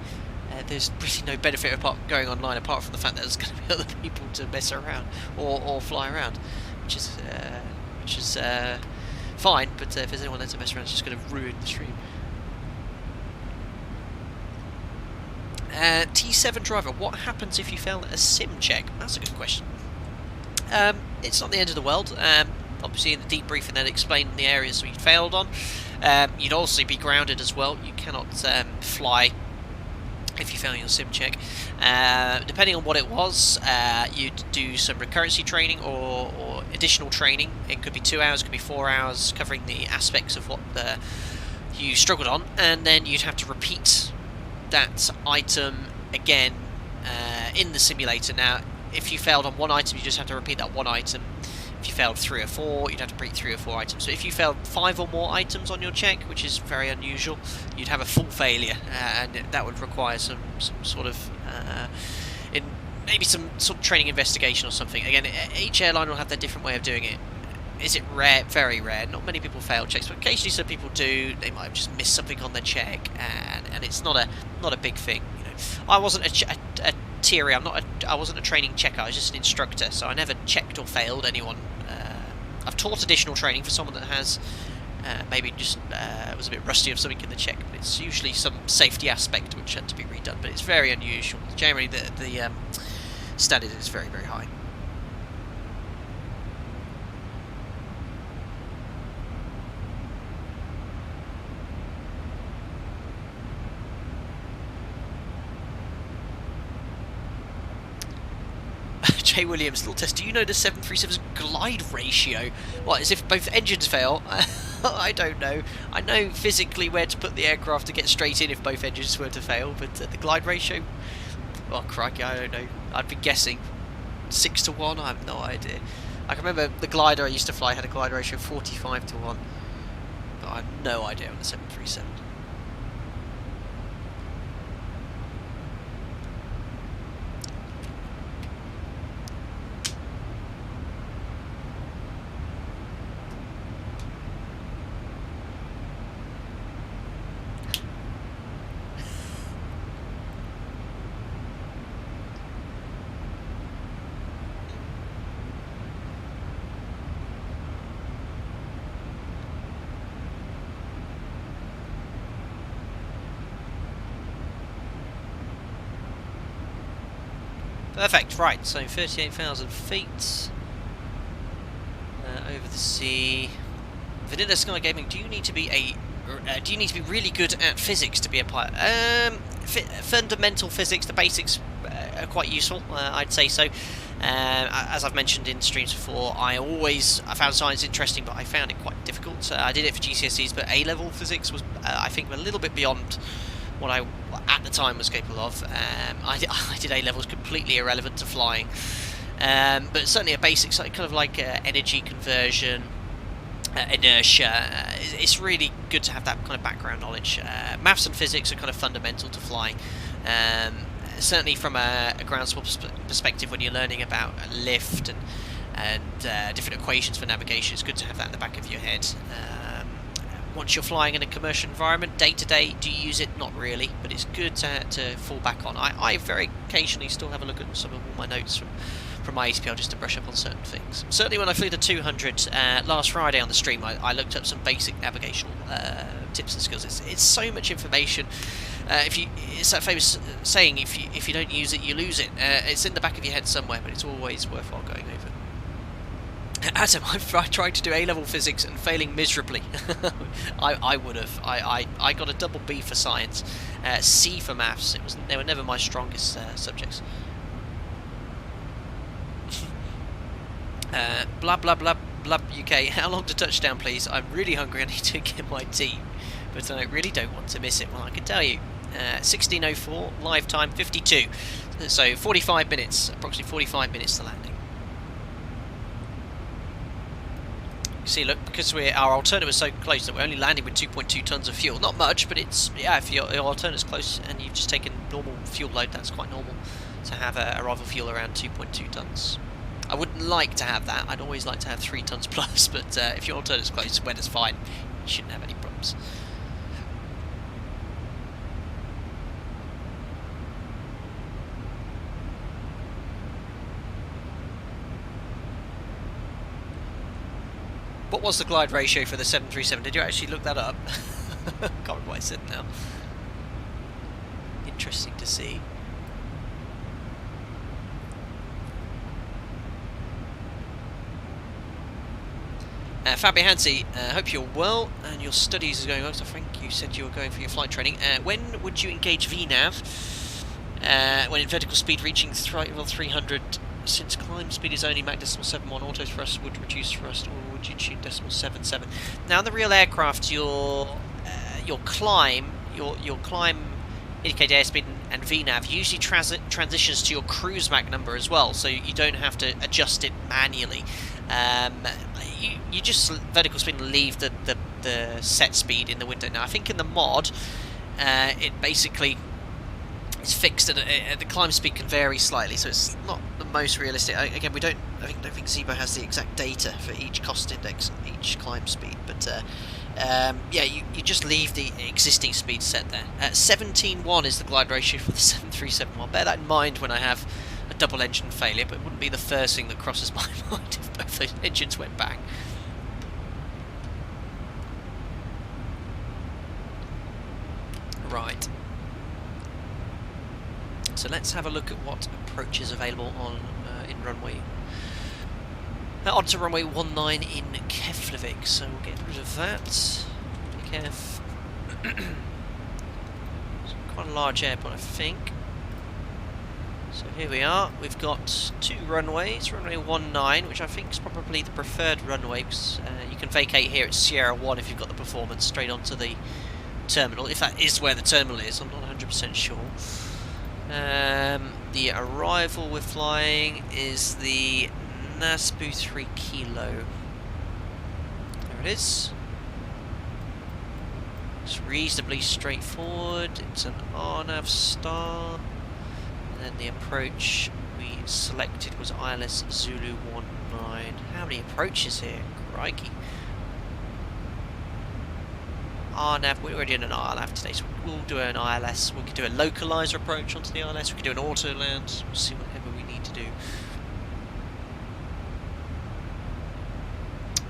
there's really no benefit apart going online, apart from the fact that there's going to be other people to mess around or fly around, which is fine. But if there's anyone there to mess around, it's just going to ruin the stream. T7 driver, what happens if you fail a sim check? That's a good question. It's not the end of the world. Obviously in the debriefing they'd explain the areas we failed on. You'd also be grounded as well. You cannot fly if you fail your sim check. Depending on what it was, you'd do some recurrency training or additional training. It could be 2 hours, it could be 4 hours, covering the aspects of what you struggled on, and then you'd have to repeat that item again in the simulator. Now, if you failed on one item, you just have to repeat that one item. If you failed 3 or 4, you'd have to repeat 3 or 4 items. So if you failed 5 or more items on your check, which is very unusual, you'd have a full failure, and that would require some sort of maybe some sort of training investigation or something. Again, each airline will have their different way of doing it. Is it rare? Very rare. Not many people fail checks, but occasionally some people do. They might have just missed something on their check, and it's not a big thing. You know, I wasn't a tier. I wasn't a training checker. I was just an instructor, so I never checked or failed anyone. I've taught additional training for someone that has maybe just was a bit rusty of something in the check, but it's usually some safety aspect which had to be redone. But it's very unusual. Generally, the standard is very, very high. Jay Williams, little test. Do you know the 737's glide ratio? What, as if both engines fail? I don't know. I know physically where to put the aircraft to get straight in if both engines were to fail, but the glide ratio? Oh, crikey, I don't know. I'd be guessing 6 to 1. I have no idea. I can remember the glider I used to fly had a glide ratio of 45 to 1, but I have no idea on the 737. Perfect, right, so 38,000 feet over the sea. Vanilla Sky Gaming, do you need to be really good at physics to be a pilot? Fundamental physics, the basics are quite useful, I'd say so. As I've mentioned in streams before, I found science interesting, but I found it quite difficult. I did it for GCSEs, but A-level physics was, I think, a little bit beyond what I at the time was capable of. I did A-levels completely irrelevant to flying, but certainly a basic, kind of like energy conversion, inertia. It's really good to have that kind of background knowledge. Maths and physics are kind of fundamental to flying. Certainly from a ground support perspective, when you're learning about lift and different equations for navigation, it's good to have that in the back of your head. once you're flying in a commercial environment. Day to day, do you use it? Not really, but it's good to fall back on. I very occasionally still have a look at some of all my notes from my ATPL just to brush up on certain things. Certainly when I flew the 200 last Friday on the stream, I looked up some basic navigational tips and skills. It's so much information. It's that famous saying, if you don't use it, you lose it. It's in the back of your head somewhere, but it's always worthwhile going over. Adam, I've tried to do A-level physics and failing miserably. I would have. I got a double B for science, C for maths. They were never my strongest subjects. Blah blah blah blah UK. How long to touchdown, please? I'm really hungry. I need to get my tea, but I really don't want to miss it. Well, I can tell you. 16:04 live time 52. So 45 minutes, approximately 45 minutes to landing. See, look, because our alternate was so close that we're only landing with 2.2 tons of fuel. Not much, but it's, yeah, if your alternate's close and you've just taken normal fuel load, that's quite normal to have a arrival fuel around 2.2 tons. I wouldn't like to have that. I'd always like to have 3 tons plus, but if your alternate's close, weather's fine. You shouldn't have any problems. What was the glide ratio for the 737? Did you actually look that up? Can't remember what I said now. Interesting to see. Fabi Hansi, hope you're well and your studies are going on. So I think you said you were going for your flight training. When would you engage VNAV? When in vertical speed reaching 300, since climb speed is only Mach 0.71, auto thrust would reduce thrust, or would you tune 0.77? Now, in the real aircraft, your climb indicated airspeed and VNAV usually transitions to your cruise Mach number as well, so you don't have to adjust it manually. You just vertical speed and leave the set speed in the window. Now, I think in the mod, it basically is fixed at the climb speed can vary slightly, so it's not the most realistic. Again, I don't think ZIBO has the exact data for each cost index and each climb speed, but yeah, you just leave the existing speed set there. 17.1 is the glide ratio for the 737. I'll bear that in mind when I have a double engine failure, but it wouldn't be the first thing that crosses my mind if both those engines went bang. Right. So let's have a look at what approach is available on in runway. On to runway 19 in Keflavik. So we'll get rid of that. BIKF. It's quite a large airport, I think. So here we are. We've got 2 runways. Runway 19, which I think is probably the preferred runway, because you can vacate here at Sierra 1 if you've got the performance straight onto the terminal. If that is where the terminal is, I'm not 100% sure. The arrival we're flying is the Nasbu 3 Kilo. There it is. It's reasonably straightforward. It's an RNAV star. And then the approach we selected was ILS Zulu 19. How many approaches here? Crikey. RNAV, we're already in an RNAV today, so we'll do an ILS. We can do a localizer approach onto the ILS, we can do an auto land, we'll see whatever we need to do.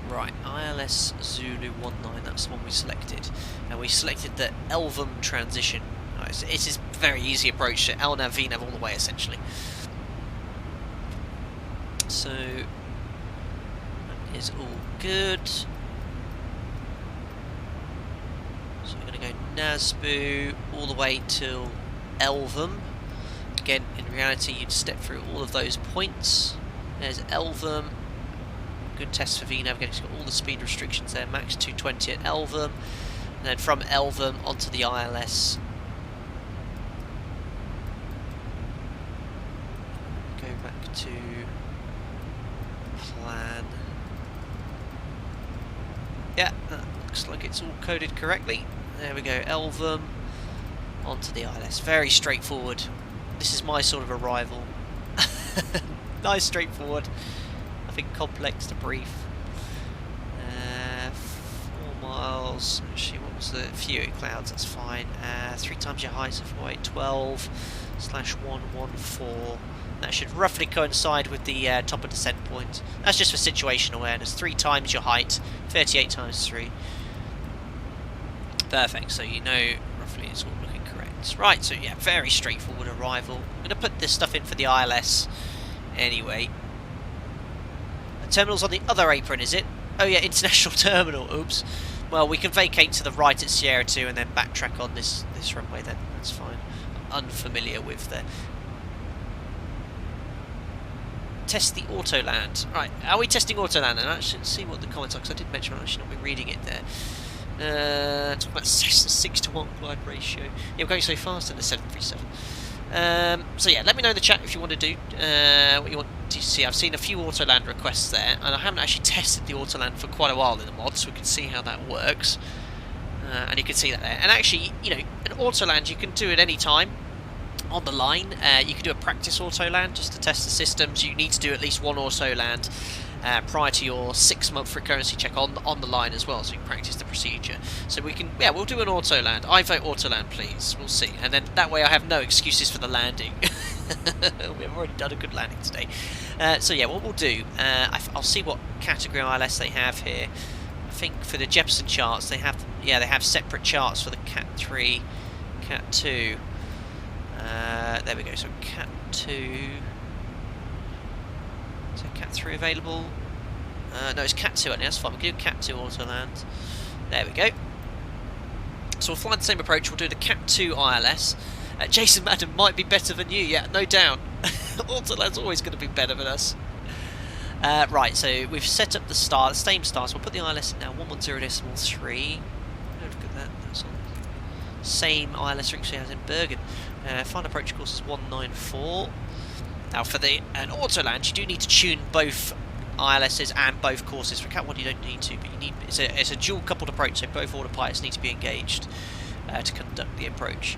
Right, ILS Zulu 19, that's the one we selected. And we selected the LVM transition. It is a very easy approach to LNAV, VNAV all the way, essentially. So, that is all good. So we're going to go Nasbu all the way till LVM. Again, in reality, you'd step through all of those points. There's LVM. Good test for VNAV. Again, it's got all the speed restrictions there. Max 220 at LVM. And then from LVM onto the ILS. Go back to plan. Yeah, that looks like it's all coded correctly. There we go, LVM onto the ILS. Very straightforward. This is my sort of arrival. Nice, straightforward. Nothing complex to brief. 4 miles. miles. Actually, what was the few clouds? That's fine. 3 times your height, so 412/114. That should roughly coincide with the top of descent point. That's just for situation awareness. 3 times your height, 38 times 3. Perfect, so you know roughly it's all looking correct. Right, so yeah, very straightforward arrival. I'm going to put this stuff in for the ILS anyway. The terminal's on the other apron, is it? Oh yeah, international terminal, oops. Well, we can vacate to the right at Sierra 2 and then backtrack on this runway then, that's fine. I'm unfamiliar with the... Test the auto land. Right, are we testing auto land? And I should see what the comments are, because I did mention I've actually not been reading it there. Talking about 6-to-1 glide ratio. Yeah, we're going so fast in the 737. So yeah, let me know in the chat if you want to do what you want to see. I've seen a few auto land requests there, and I haven't actually tested the auto land for quite a while in the mod, so we can see how that works. And you can see that there. And actually, you know, an auto land you can do at any time on the line. You can do a practice auto land just to test the systems. You need to do at least one auto land prior to your 6-month recurrency check on the line as well, so you can practice the procedure. So we can, yeah, we'll do an auto land. I vote auto land, please. We'll see, and then that way I have no excuses for the landing. We've already done a good landing today. So yeah, what we'll do, I'll see what category ILS they have here. I think for the Jefferson charts they have, yeah, they have separate charts for the Cat 3, Cat 2. There we go. So Cat 2. Is there Cat 3 available? No, it's Cat 2 only, that's fine. We can do Cat 2 auto land. There we go. So we'll fly the same approach, we'll do the Cat 2 ILS. Jason Madden might be better than you, yeah, no doubt. Auto land's always going to be better than us. Right, so we've set up the same star, so we'll put the ILS in now, 110.3. Look at that, that's on same ILS frequency as in Bergen. Final approach course is 194. Now for an auto land, you do need to tune both ILSs and both courses. For Cat 1 you don't need to, but you need, it's a dual coupled approach, so both autopilots need to be engaged to conduct the approach.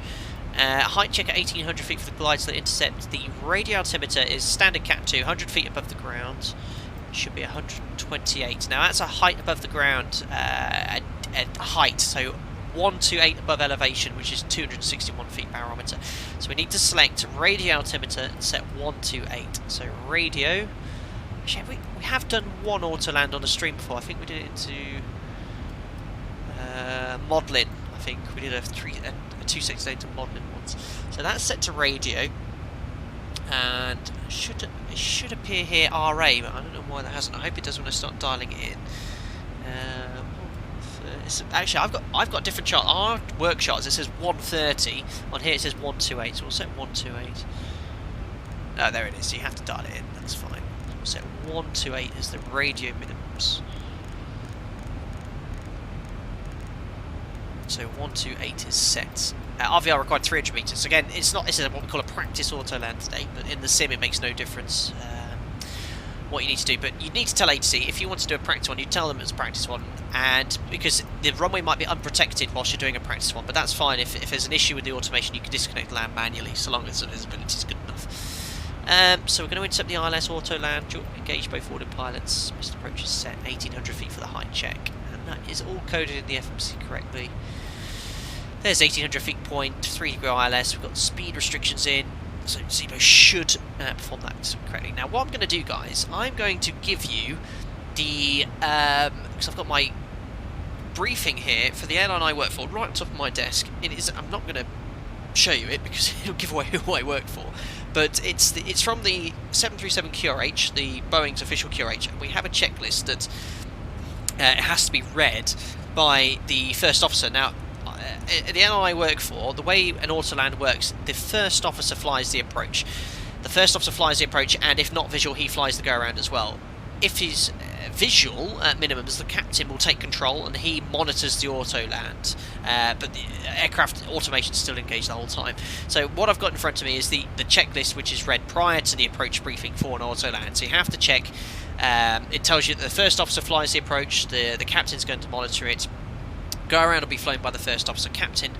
Height check at 1800 feet for the glide slope intercept. The radio altimeter is standard Cat 2, 100 feet above the ground. Should be 128. Now that's a height above the ground, at height, so 128 above elevation, which is 261 feet barometer. So we need to select radio altimeter and set 128. So radio. Actually, we have done one auto land on a stream before. I think we did it into Modlin. I think we did a 268 to Modlin once. So that's set to radio, and it should appear here RA, but I don't know why that hasn't. I hope it does when I start dialing it in. Actually, I've got a different chart. Our work charts it says 130. On here it says 128. So we'll set 128. Oh, there it is. So you have to dial it in. That's fine. We'll set 128 as the radio minimums. So 128 is set. RVR required 300 meters. Again, it's not. This is what we call a practice auto land today, but in the sim it makes no difference. What you need to do, but you need to tell ATC if you want to do a practice one, you tell them it's a practice one, and because the runway might be unprotected whilst you're doing a practice one, but that's fine. If there's an issue with the automation, you can disconnect the land manually, so long as the visibility is good enough. So we're going to intercept the ILS auto land, engage both ordered pilots. Missed approach is set 1800 feet for the height check, and that is all coded in the FMC correctly. There's 1800 feet point, 3 degree ILS. We've got speed restrictions in. So ZIBO should perform that correctly. Now what I'm going to do, guys, I'm going to give you the, because I've got my briefing here for the airline I work for right on top of my desk. It is, I'm not going to show you it because it'll give away who I work for, but it's from the 737 QRH, the Boeing's official QRH, and we have a checklist that it has to be read by the first officer. Now, the airline I work for, the way an auto land works, the first officer flies the approach. The first officer flies the approach, and if not visual, he flies the go-around as well. If he's visual, at minimums, the captain will take control and he monitors the auto land. But the aircraft automation is still engaged the whole time. So what I've got in front of me is the checklist, which is read prior to the approach briefing for an auto land. So you have to check. It tells you that the first officer flies the approach, the captain's going to monitor it. Go around will be flown by the first officer. Captain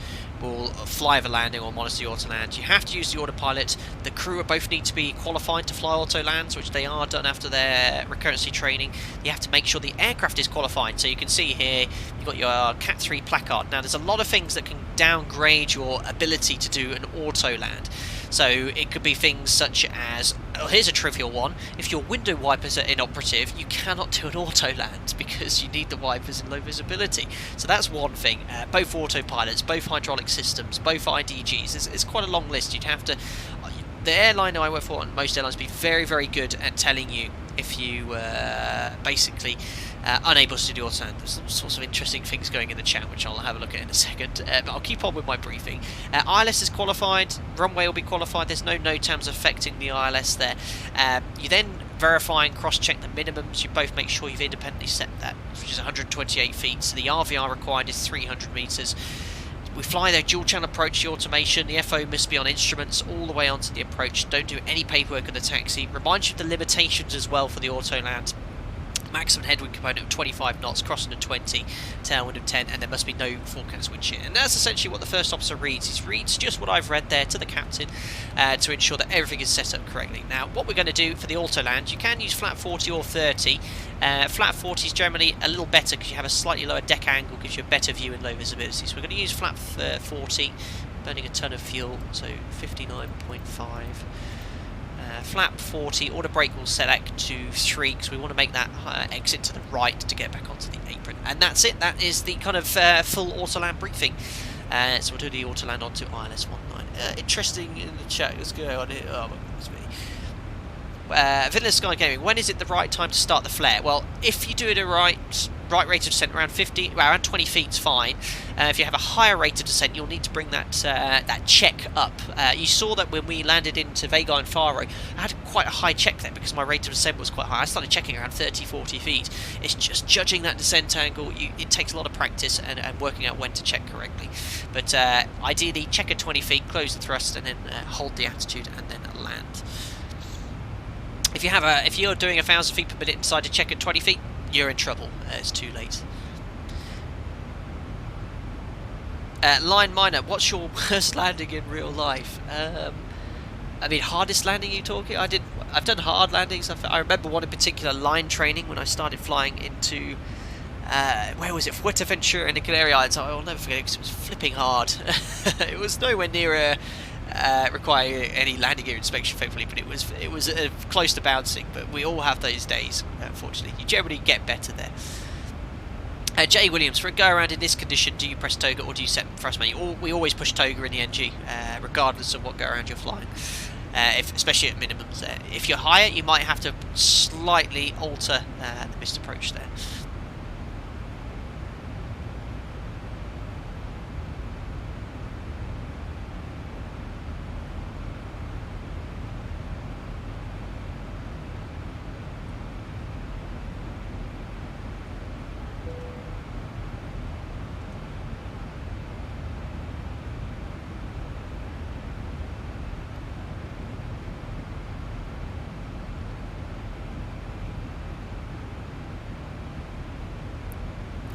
will fly the landing or monitor the auto land. You have to use the autopilot. The crew both need to be qualified to fly auto lands, which they are done after their recurrency training. You have to make sure the aircraft is qualified. So you can see here you've got your Cat 3 placard. Now there's a lot of things that can downgrade your ability to do an auto land. So it could be things such as, oh, here's a trivial one, if your window wipers are inoperative, you cannot do an auto land because you need the wipers in low visibility. So that's one thing. Both autopilots, both hydraulic systems, both IDGs, it's quite a long list. You'd have to, the airline I work for and most airlines be very, very good at telling you if you basically unable to do the auto land. There's all sorts of interesting things going in the chat, which I'll have a look at in a second, but I'll keep on with my briefing. ILS is qualified, runway will be qualified, there's no NOTAMs affecting the ILS there. You then verify and cross-check the minimums. You both make sure you've independently set that, which is 128 feet, so the RVR required is 300 metres. We fly their dual channel approach, the automation, the FO must be on instruments all the way onto the approach. Don't do any paperwork on the taxi. Reminds you of the limitations as well for the auto land. Maximum headwind component of 25 knots, crossing of 20, tailwind of 10, and there must be no forecast wind shear. And that's essentially what the first officer reads. He reads just what I've read there to the captain to ensure that everything is set up correctly. Now, what we're going to do for the auto land, you can use flat 40 or 30. Flat 40 is generally a little better because you have a slightly lower deck angle, gives you a better view in low visibility. So we're going to use flat 40, burning a ton of fuel, so 59.5. Flap 40, auto brake will select to 3 because we want to make that exit to the right to get back onto the apron. And that's it, that is the kind of full auto land briefing. So we'll do the auto land onto ILS 19. Interesting in the chat, let's go on here. Oh, it's me. Vanilla Sky Gaming, when is it the right time to start the flare? Well, if you do it at right rate of descent, around 20 feet is fine. If you have a higher rate of descent, you'll need to bring that that check up. You saw that when we landed into Vagar and Faroe, I had quite a high check there because my rate of descent was quite high. I started checking around 30-40 feet. It's just judging that descent angle. It takes a lot of practice and working out when to check correctly. But ideally, check at 20 feet, close the thrust, and then hold the attitude, and then land. If you're doing 1,000 feet per minute and decide to check at 20 feet, you're in trouble. It's too late. Line Miner, what's your worst landing in real life? I mean, hardest landing you talking? I've done hard landings. I remember one in particular, line training, when I started flying into where was it? Fuerteventura in the Canary Islands. I'll never forget it because it was flipping hard. It was nowhere near require any landing gear inspection, thankfully, but it was close to bouncing. But we all have those days, unfortunately. You generally get better there. Jay Williams, for a go around in this condition, do you press toga or do you set thrust menu? We always push toga in the NG, regardless of what go around you're flying. Especially at minimums there. If you're higher, you might have to slightly alter the missed approach there.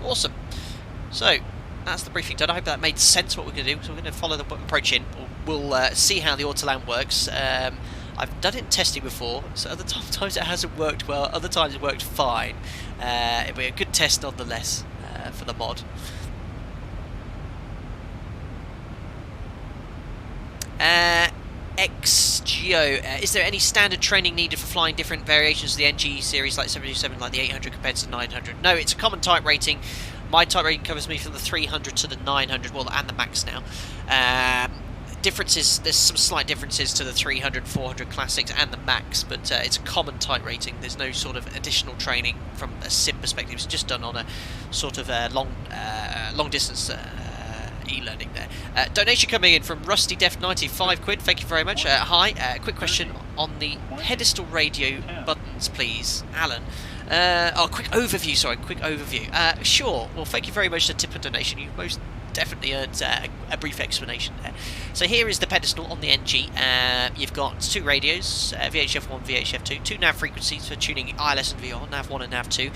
Awesome. So that's the briefing done. I hope that made sense what we're going to do. So we're going to follow the approach in. We'll see how the autoland works. I've done it in testing before, so other times it hasn't worked well, other times it worked fine. It'll be a good test nonetheless for the mod. XGO, is there any standard training needed for flying different variations of the NG series like 727, like the 800 compared to the 900? No, it's a common type rating. My type rating covers me from the 300 to the 900, well, and the max now. Differences, there's some slight differences to the 300, 400 classics and the max, but it's a common type rating. There's no sort of additional training from a sim perspective. It's just done on a sort of long distance e-learning there. Donation coming in from Rusty Def 95 quid, thank you very much. Hi, quick question on the pedestal radio buttons, please, Alan. Quick overview, sorry, quick overview. Sure, well, thank you very much for the tip and donation. You most definitely earns a brief explanation there. So here is the pedestal on the NG. You've got 2 radios, VHF1, VHF2, 2 nav frequencies for tuning ILS and VR, nav1 and nav2.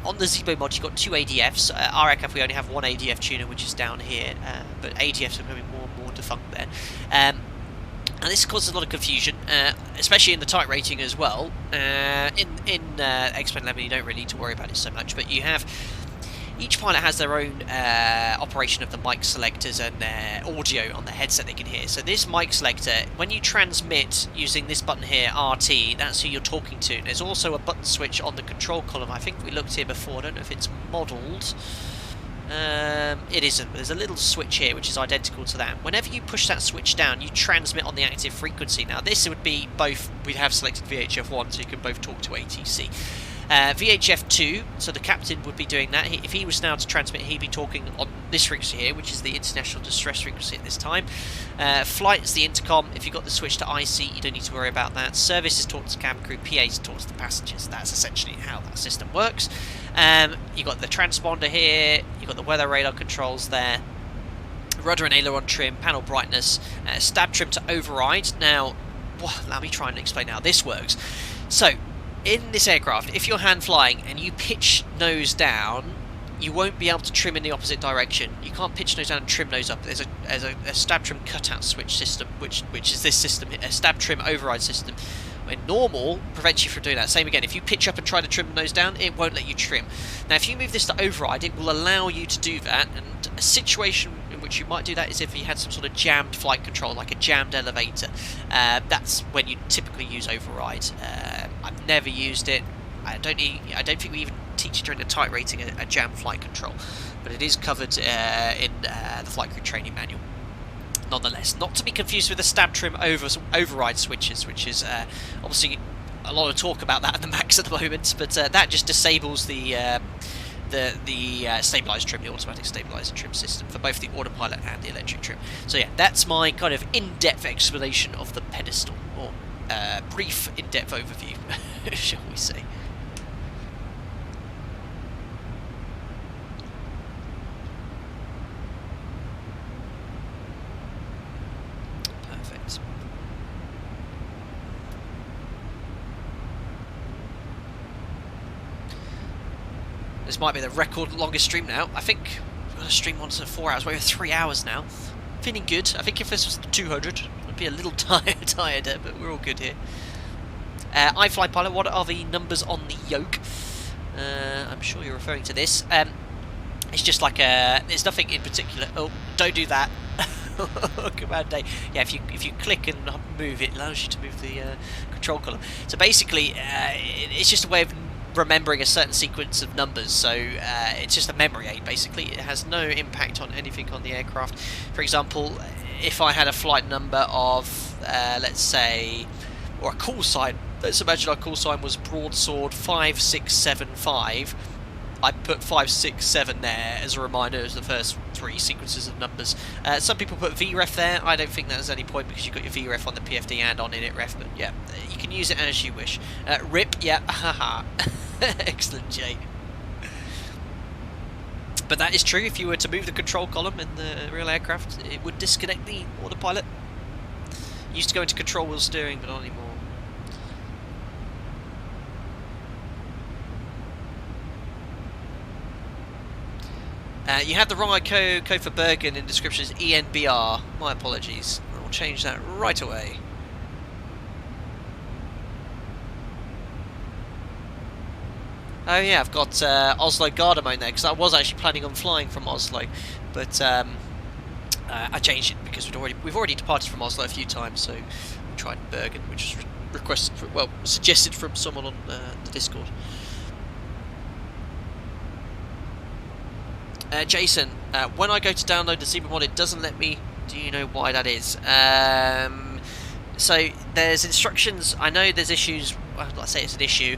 On the ZIBO mod, you've got 2 ADFs. RFF, we only have 1 ADF tuner, which is down here, but ADFs are becoming more and more defunct there. And this causes a lot of confusion, especially in the type rating as well. In X-Men 11, you don't really need to worry about it so much, but you have... Each pilot has their own operation of the mic selectors and audio on the headset they can hear. So this mic selector, when you transmit using this button here, RT, that's who you're talking to. There's also a button switch on the control column. I think we looked here before. I don't know if it's modelled. It isn't, but there's a little switch here which is identical to that. Whenever you push that switch down, you transmit on the active frequency. Now this would be both, we'd have selected VHF1, so you can both talk to ATC. VHF2, so the captain would be doing that. If he was now to transmit, he'd be talking on this frequency here, which is the international distress frequency at this time. Flight is the intercom. If you've got the switch to IC, you don't need to worry about that. Service is talk to cabin crew, PA is talk to the passengers. That's essentially how that system works. You've got the transponder here, you've got the weather radar controls there, rudder and aileron trim, panel brightness, stab trim to override. Now, let me try and explain how this works. So, in this aircraft, if you're hand flying and you pitch nose down, you won't be able to trim in the opposite direction. You can't pitch nose down and trim nose up. There's a stab trim cutout switch system, which is this system, a stab trim override system. When normal prevents you from doing that. Same again, if you pitch up and try to trim nose down, it won't let you trim. Now, if you move this to override, it will allow you to do that. And a situation in which you might do that is if you had some sort of jammed flight control, like a jammed elevator. That's when you typically use override. I've never used it. I don't think we even teach during the type rating a jammed flight control, but it is covered in the flight crew training manual. Nonetheless, not to be confused with the stab trim override switches, which is obviously a lot of talk about that in the Max at the moment, but that just disables the stabilised trim, the automatic stabiliser trim system for both the autopilot and the electric trim. So yeah, that's my kind of in-depth explanation of the pedestal, or brief in-depth overview, shall we say. Perfect. This might be the record longest stream now. I think we're going to stream once in 4 hours. We're 3 hours now. Feeling good. I think if this was 200, I'd be a little tireder, but we're all good here. iFly Pilot, what are the numbers on the yoke? I'm sure you're referring to this. It's just like there's nothing in particular. Oh, don't do that. Command A. Yeah, if you click and move, it allows you to move the control column. So basically, it's just a way of remembering a certain sequence of numbers, so it's just a memory aid basically. It has no impact on anything on the aircraft. For example, if I had a flight number of let's say, or a call sign, let's imagine our call sign was broadsword 5675, I'd put 567 there as a reminder as the first 3 sequences of numbers. Some people put VREF there. I don't think there's any point because you've got your VREF on the PFD and on INITREF, but yeah, you can use it as you wish. RIP, yeah, haha. Excellent, Jay. But that is true. If you were to move the control column in the real aircraft, it would disconnect the autopilot. It used to go into control wheel steering, but not anymore. You had the wrong code for Bergen in description as ENBR. My apologies. I'll change that right away. Oh yeah, I've got Oslo Gardermoen there, because I was actually planning on flying from Oslo, but I changed it because we've already departed from Oslo a few times, so we tried Bergen, which was requested, suggested from someone on the Discord. Jason, when I go to download the ZIBO mod, it doesn't let me. Do you know why that is? So there's instructions. I know there's issues. Well, let's say it's an issue.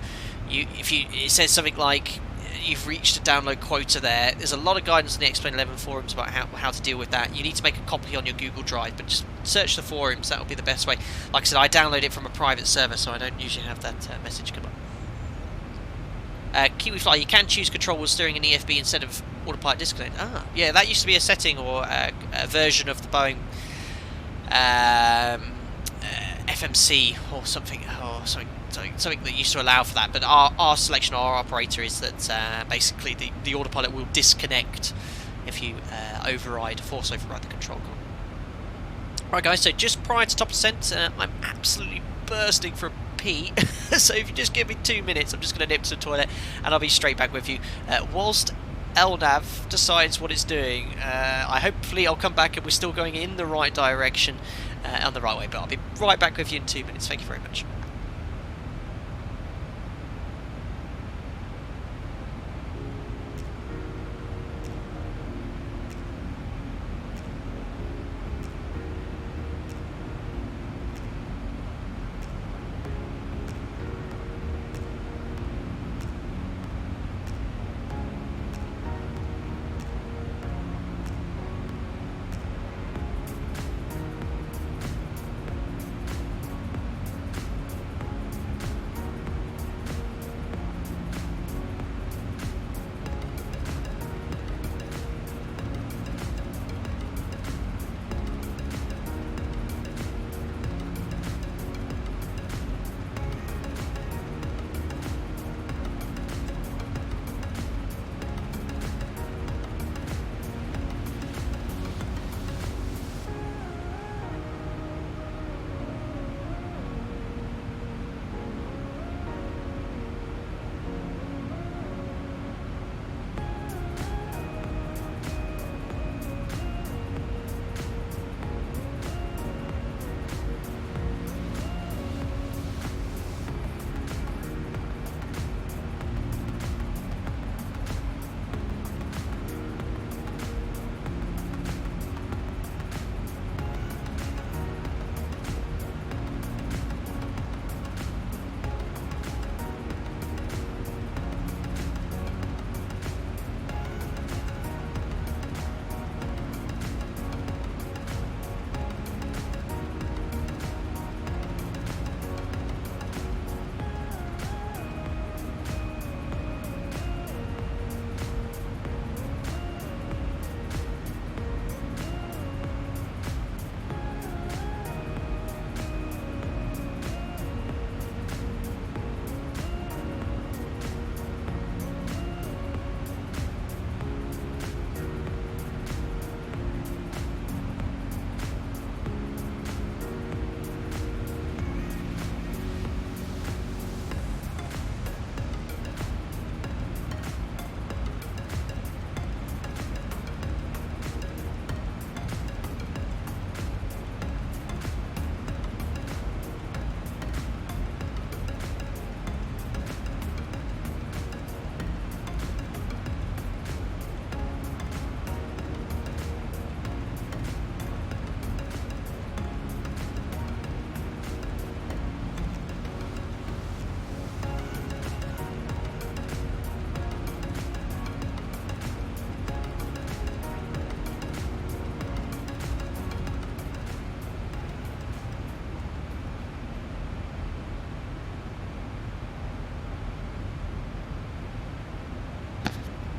It says something like you've reached a download quota there. There's a lot of guidance on the Explain 11 forums about how to deal with that. You need to make a copy on your Google Drive, but just search the forums. That will be the best way. Like I said, I download it from a private server, so I don't usually have that message come up. Kiwi Fly, you can choose control while steering an EFB instead of autopilot disconnect. Ah, yeah, that used to be a setting or a version of the Boeing FMC or something that used to allow for that. But our selection, our operator, is that basically the autopilot will disconnect if you force override the control column. Right, guys, so just prior to top descent, I'm absolutely bursting for a pee. So if you just give me 2 minutes, I'm just going to nip to the toilet and I'll be straight back with you. Whilst LNAV decides what it's doing, hopefully I'll come back and we're still going in the right direction, on the right way, but I'll be right back with you in 2 minutes. Thank you very much.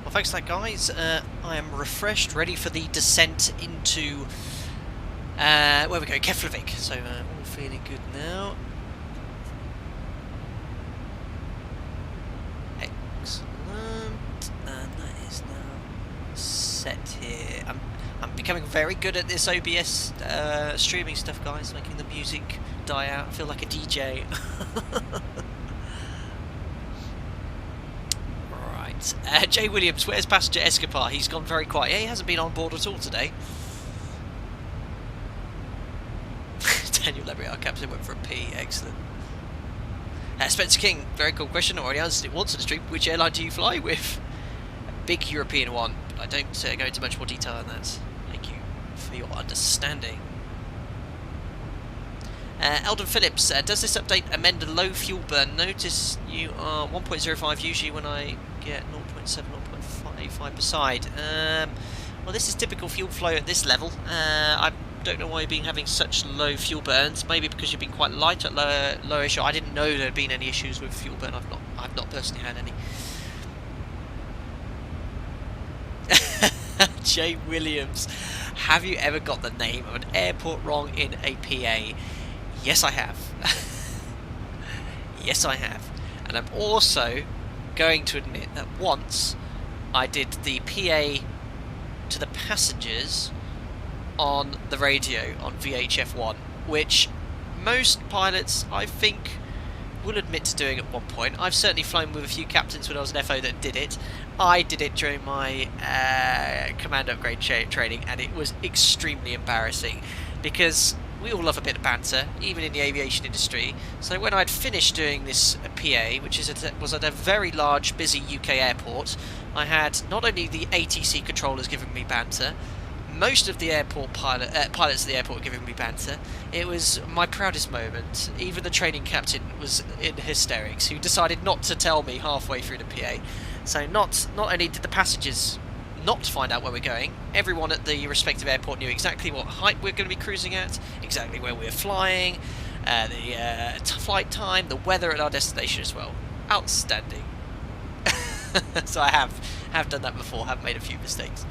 Well, thanks for that, guys. I am refreshed, ready for the descent into where we go, Keflavik. So all feeling good now. Excellent, and that is now set here. I'm becoming very good at this OBS streaming stuff, guys. Making the music die out. I feel like a DJ. Jay Williams, where's passenger Escapar? He's gone very quiet. Yeah, he hasn't been on board at all today. Daniel Lebry, our captain, went for a P. Excellent. Spencer King, very cool question. Already answered it once on the stream. Which airline do you fly with? A big European one, but I don't go into much more detail than that. Thank you for your understanding. Eldon Phillips, does this update amend a low fuel burn? Notice you are 1.05 usually when I get 0.7, 0.55 per side. Well, this is typical fuel flow at this level. I don't know why you've been having such low fuel burns. Maybe because you've been quite light at lower issue. I didn't know there had been any issues with fuel burn. I've not personally had any. Jay Williams, have you ever got the name of an airport wrong in a PA? Yes, I have. Yes, I have. And I'm also going to admit that once I did the PA to the passengers on the radio on VHF1, which most pilots, I think, will admit to doing at one point. I've certainly flown with a few captains when I was an FO that did it. I did it during my command upgrade training, and it was extremely embarrassing because we all love a bit of banter, even in the aviation industry. So when I'd finished doing this PA, which was at a very large, busy UK airport, I had not only the ATC controllers giving me banter, most of the airport pilots at the airport were giving me banter. It was my proudest moment. Even the training captain was in hysterics, who decided not to tell me halfway through the PA. So not only did the passengers not find out where we're going, everyone at the respective airport knew exactly what height we're going to be cruising at, exactly where we're flying, the flight time, the weather at our destination as well. Outstanding. So I have done that before, have made a few mistakes.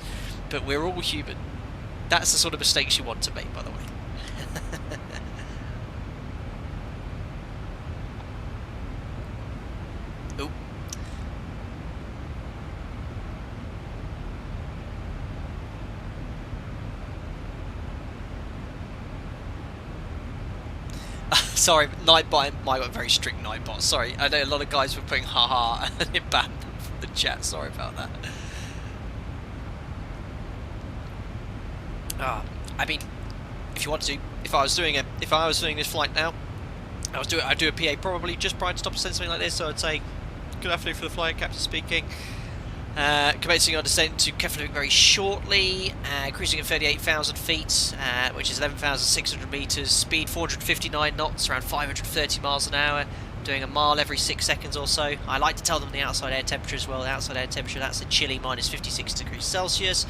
But we're all human. That's the sort of mistakes you want to make, by the way. Ooh. Sorry, Nightbot, my very strict Nightbot. Sorry, I know a lot of guys were putting haha and it banned them from the chat. Sorry about that. I mean, if you want to, if I was doing this flight now, I'd do a PA probably just prior to stop send something like this. So I'd say, good afternoon for the flight captain speaking. Commencing our descent to Keflavik very shortly, cruising at 38,000 feet, which is 11,600 meters, speed 459 knots, around 530 miles an hour, doing a mile every 6 seconds or so. I like to tell them the outside air temperature as well. The outside air temperature, that's a chilly minus 56 degrees Celsius.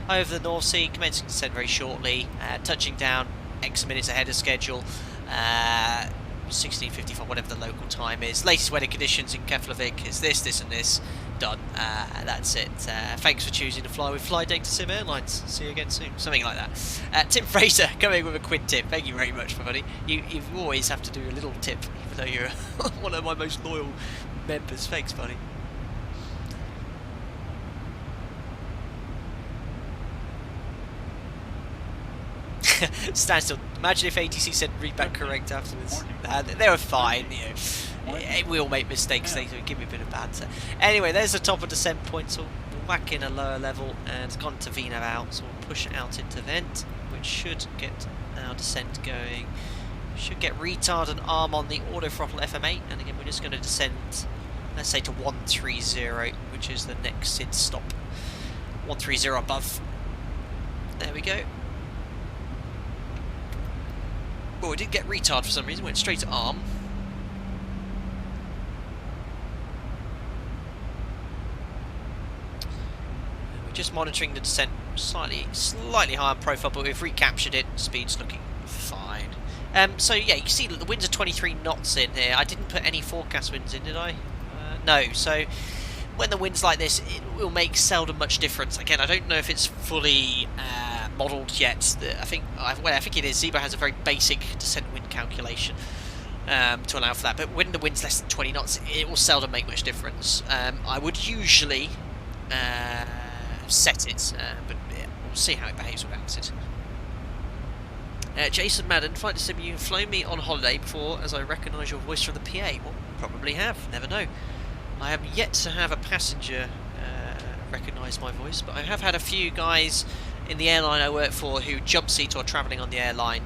Over the North Sea, commencing descent very shortly, touching down X minutes ahead of schedule, 16:55, whatever the local time is. Latest weather conditions in Keflavik is this and this. Done. That's it. Thanks for choosing to fly with Flydate to Sim Airlines. See you again soon. Something like that. Tim Fraser coming with a quid tip. Thank you very much, my buddy. You always have to do a little tip, even though you're one of my most loyal members. Thanks, buddy. Stand still. Imagine if ATC said read back correct afterwards. They were fine, you know. We all make mistakes, they give me a bit of banter. Anyway, there's the top of descent point, so we'll whack in a lower level, and it's gone to VNAV out, so we'll push it out into vent, which should get our descent going. Should get retard and arm on the auto throttle FM8, and again we're just going to descend, let's say to 130, which is the next SID stop. 130 above. There we go. Well, we did get retard for some reason, went straight to arm. We're just monitoring the descent, slightly higher profile, but we've recaptured it. Speed's looking fine. So yeah, you can see that the winds are 23 knots in here. I didn't put any forecast winds in, did I? No. So when the wind's like this, it will make seldom much difference. Again, I don't know if it's fully modelled yet. I think it is. ZIBO has a very basic descent wind calculation to allow for that. But when the wind's less than 20 knots, it will seldom make much difference. I would usually set it, but yeah, we'll see how it behaves without it. Jason Madden, Flight Sim, you've flown me on holiday before, as I recognise your voice from the PA. Well, probably have. Never know. I have yet to have a passenger recognise my voice, but I have had a few guys in the airline I work for who jump seat or travelling on the airline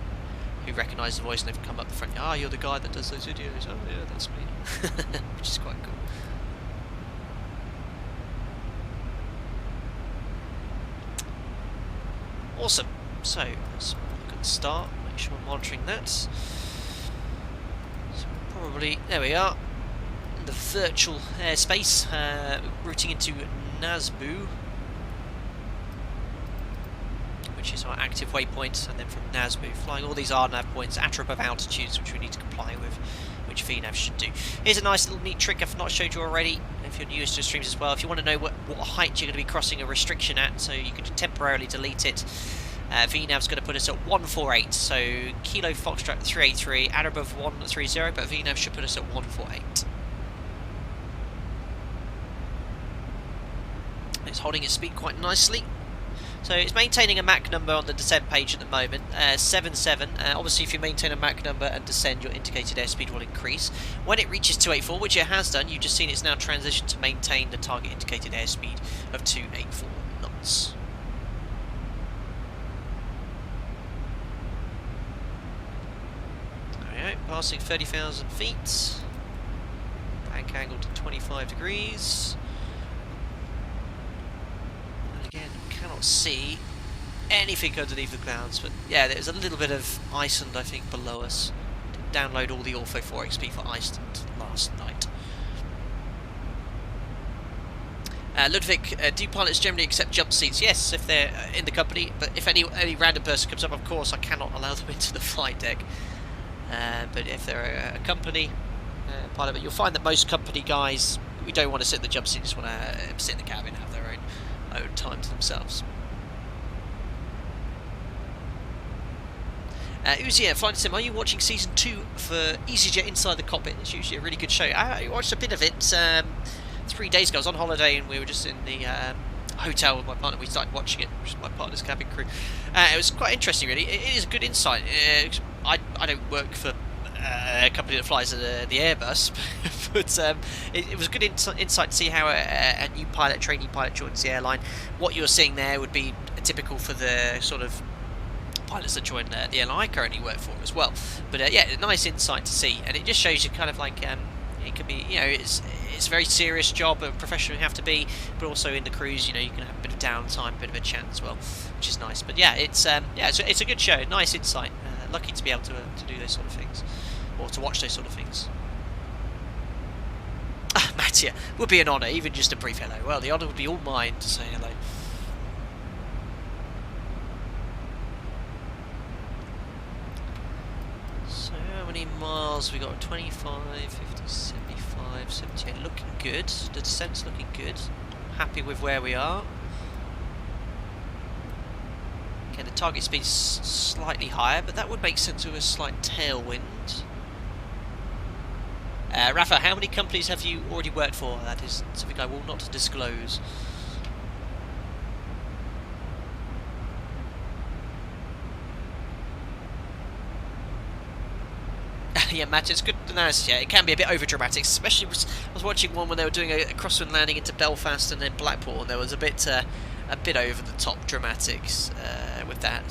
who recognise the voice and they've come up the front. Ah, you're the guy that does those videos. Oh yeah, that's me. Which is quite cool. Awesome. So let's look at the start. Make sure we're monitoring that. So we'll probably, there we are, in the virtual airspace, routing into Nazbu, which is our active waypoint, and then from Nazbu flying all these RNAV points at or above altitudes which we need to comply with, which VNAV should do. Here's a nice little neat trick I've not showed you already. if you're new to streams as well, if you want to know what height you're going to be crossing a restriction at, so you can temporarily delete it. VNAV's going to put us at 148, so Kilo Foxtrot 383, at above 130, but VNAV should put us at 148. It's holding its speed quite nicely. So it's maintaining a Mach number on the descent page at the moment, 77. Obviously if you maintain a Mach number and descend, your indicated airspeed will increase. When it reaches 284, which it has done, you've just seen it's now transitioned to maintain the target indicated airspeed of 284 knots. There we go, passing 30,000 feet. Bank angle to 25 degrees. Again, cannot see anything underneath the clouds, but yeah, there's a little bit of Iceland, I think, below us. Did download all the Ortho 4XP for Iceland last night. Ludwig, do pilots generally accept jump seats? Yes, if they're in the company, but if any random person comes up, of course, I cannot allow them into the flight deck. But if they're a company pilot, but you'll find that most company guys, we don't want to sit in the jump seat, just want to sit in the cabin, have their own time to themselves. Uzi, Flight Sim, are you watching Season 2 for EasyJet Inside the Cockpit? It's usually a really good show. I watched a bit of it 3 days ago. I was on holiday and we were just in the hotel with my partner. We started watching it, which is my partner's cabin crew. It was quite interesting, really. It is a good insight. I don't work for a company that flies the Airbus, but it was a good insight to see how a new pilot, trainee pilot joins the airline. What you're seeing there would be typical for the sort of pilots that join the airline I currently work for as well. But yeah, a nice insight to see, and it just shows you kind of like it can be, you know, it's a very serious job, a professional you have to be, but also in the cruise, you know, you can have a bit of downtime, a bit of a chat as well, which is nice. But yeah, it's a good show, nice insight. Lucky to be able to do those sort of things, or to watch those sort of things. Ah, Mattia, would be an honour, even just a brief hello. Well, the honour would be all mine to say hello. So how many miles we got? 25, 50, 75, 78. Looking good. The descent's looking good. Happy with where we are. Okay, the target speed's slightly higher, but that would make sense with a slight tailwind. Rafa, how many companies have you already worked for? That is something I will not disclose. Yeah, Matt, it's good analysis. Yeah, it can be a bit overdramatic, especially I was watching one when they were doing a crosswind landing into Belfast and then Blackpool, and there was a bit over the top dramatics with that.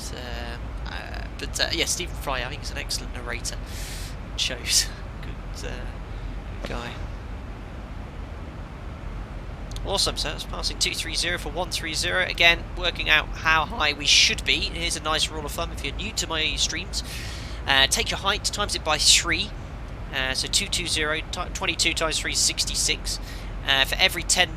But yeah, Stephen Fry, I think he's an excellent narrator. Shows good guy. Awesome, so that's passing 230 for 130. Again, working out how high we should be. Here's a nice rule of thumb if you're new to my streams. Take your height, times it by 3. So 220, 22 times 3 is 66. For every 10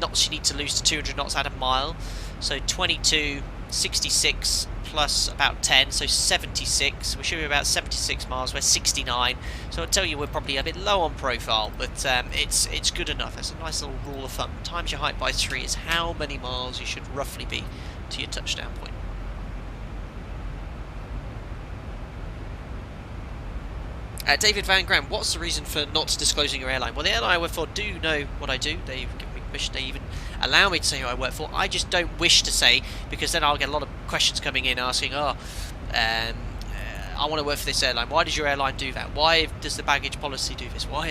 knots you need to lose to 200 knots at a mile. So 22, 66 plus about 10, so 76. We should be about 76 miles. We're 69. So I'll tell you we're probably a bit low on profile, but it's good enough. That's a nice little rule of thumb. Times your height by 3 is how many miles you should roughly be to your touchdown point. David Van Graham, what's the reason for not disclosing your airline? Well, the airline I work for do know what I do. They've given me permission. They even allow me to say who I work for. I just don't wish to say, because then I'll get a lot of questions coming in asking, I want to work for this airline. Why does your airline do that? Why does the baggage policy do this? Why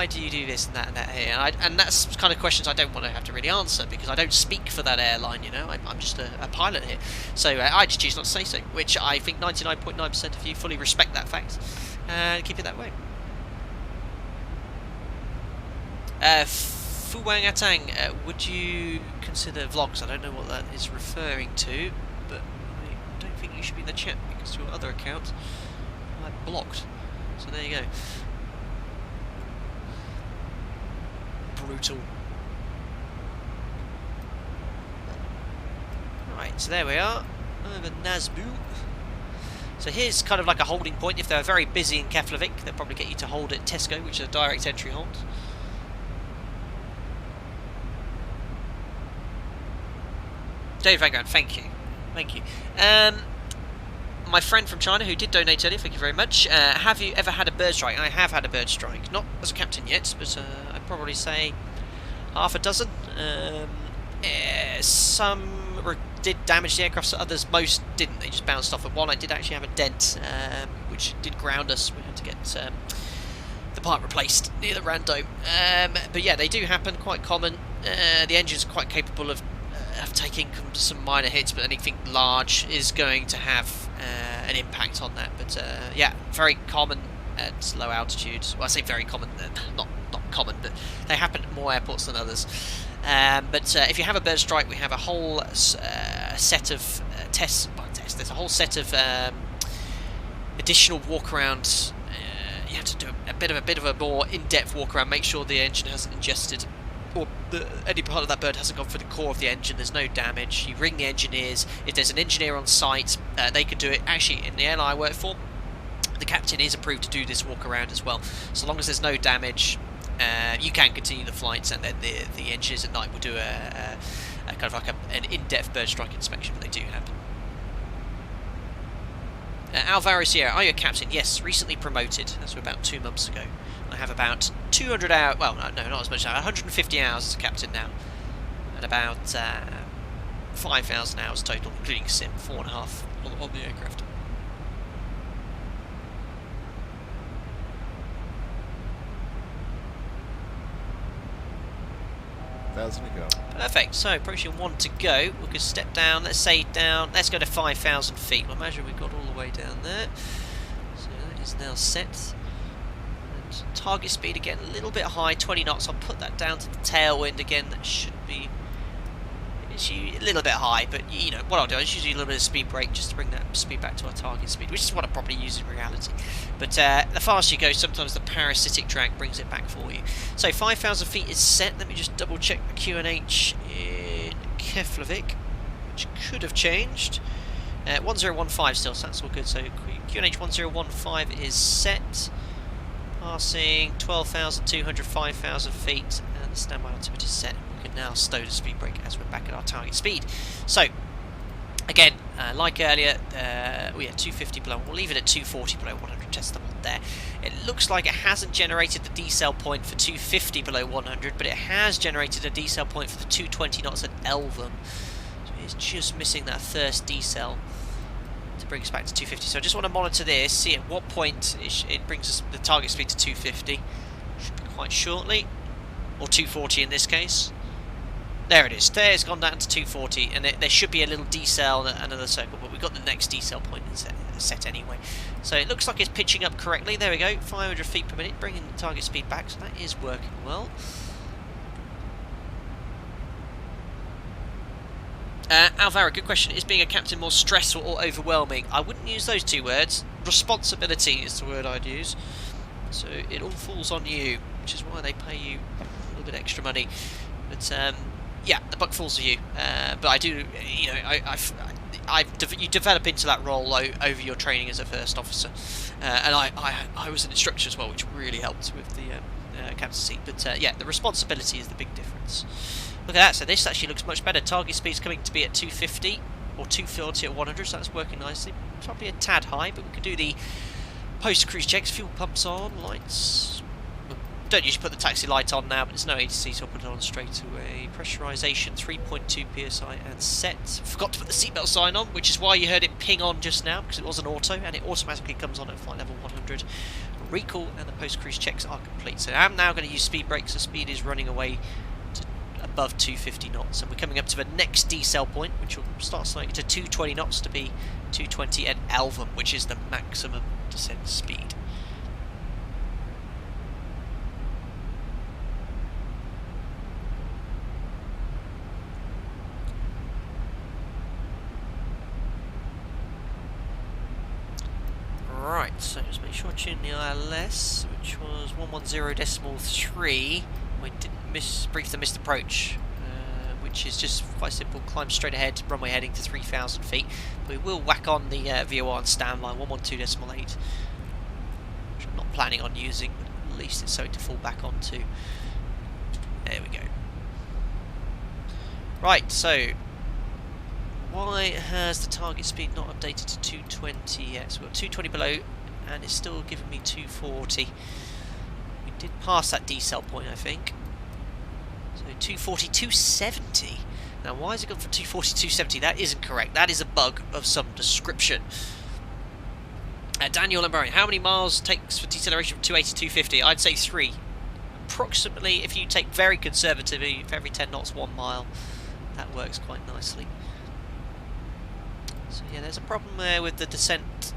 do you do this and that and that here? And that's the kind of questions I don't want to have to really answer, because I don't speak for that airline, you know. I'm just a pilot here. So I just choose not to say so, which I think 99.9% of you fully respect that fact and keep it that way. Fuwang Atang, would you consider vlogs? I don't know what that is referring to, but I don't think you should be in the chat because your other account I blocked. So there you go. Brutal. Right, so there we are. Over Nazbu. So here's kind of like a holding point. If they're very busy in Keflavik, they'll probably get you to hold at Tesco, which is a direct entry hold. David Vagar, thank you. Thank you. My friend from China who did donate earlier, thank you very much. Have you ever had a bird strike? I have had a bird strike. Not as a captain yet, but I'd probably say half a dozen. Some did damage the aircraft, so others, most didn't. They just bounced off. At one I did actually have a dent, which did ground us. We had to get the part replaced near the rando. But yeah, they do happen, quite common. The engine's quite capable of taking some minor hits, but anything large is going to have an impact on that. But yeah, very common at low altitudes. Well, I say very common, not common, but they happen at more airports than others. But if you have a bird strike, we have a whole set of tests. There's a whole set of additional walk-arounds. You have to do a bit of a more in-depth walk-around, make sure the engine hasn't ingested, or any part of that bird hasn't gone through the core of the engine, there's no damage. You ring the engineers. If there's an engineer on site, they can do it. Actually, in the airline I work for, the captain is approved to do this walk-around as well. So long as there's no damage, you can continue the flights, and then the engineers at night will do a kind of like an in-depth bird strike inspection, but they do happen. Alvaro Sierra, are you a captain? Yes, recently promoted. That's about 2 months ago. I have about 200 hours, well, no, not as much now, 150 hours as a captain now, and about 5,000 hours total, including sim, 4.5 on the aircraft. Thousand to go. Perfect. So approaching 1 to go. We can step down. Let's say down. Let's go to 5,000 feet. Well, imagine we got all the way down there. So that is now set. And target speed again a little bit high, 20 knots. I'll put that down to the tailwind again. That should be a little bit high, but you know what I'll do. I'll just use a little bit of speed brake just to bring that speed back to our target speed, which is what I probably use in reality. But the faster you go, sometimes the parasitic drag brings it back for you. So 5,000 feet is set. Let me just double check the QNH in Keflavik, which could have changed. 1015 still, so that's all good. So QNH 1015 is set. Passing 12,200, 5,000 feet, and the standby altimeter is set. We can now stow the speed brake as we're back at our target speed. So, again, like earlier, we had 250 below. We'll leave it at 240 below 100. Test them on there. It looks like it hasn't generated the decel point for 250 below 100, but it has generated a decel point for the 220 knots at Elvum. So it's just missing that first decel to bring us back to 250. So I just want to monitor this, see at what point it brings us the target speed to 250. Should be quite shortly, or 240 in this case. There it is. There, it's gone down to 240, and there should be a little decel, another circle, but we've got the next decel point set anyway. So it looks like it's pitching up correctly. There we go, 500 feet per minute, bringing the target speed back, so that is working well. Alvaro, good question. Is being a captain more stressful or overwhelming? I wouldn't use those two words. Responsibility is the word I'd use. So it all falls on you, which is why they pay you a little bit extra money. But yeah, the buck falls on you. But I do, you know, you develop into that role over your training as a first officer. And I was an instructor as well, which really helped with the captain's seat. But yeah, the responsibility is the big difference. Look at that, so this actually looks much better. Target speed's coming to be at 250, or 240 at 100, so that's working nicely. Probably a tad high, but we could do the post-cruise checks. Fuel pumps on, lights. Don't usually put the taxi light on now, but there's no ATC, so I'll put it on straight away. Pressurization, 3.2 psi and set. Forgot to put the seatbelt sign on, which is why you heard it ping on just now, because it was an auto, and it automatically comes on at flight level 100. Recall and the post-cruise checks are complete. So I'm now going to use speed brakes, so speed is running away above 250 knots, and we're coming up to the next decel point, which will start slowing to 220 knots to be 220 at Elvum, which is the maximum descent speed. Right, so just make sure I tune the ILS, which was 110.3. We didn't brief the missed approach, which is just quite simple. Climb straight ahead, runway heading to 3,000 feet. We will whack on the VOR on standby, 112.8, which I'm not planning on using, but at least it's something to fall back onto. There we go. Right, so Why has the target speed not updated to 220 yet? So we've got 220 below, and it's still giving me 240. We did pass that decel point, I think. So 240, 270. Now, why has it gone for 240, 270? That isn't correct. That is a bug of some description. Daniel and Brian, how many miles takes for deceleration from 280 to 250? I'd say 3. Approximately, if you take very conservatively, for every 10 knots, 1 mile. That works quite nicely. So yeah, there's a problem there with the descent.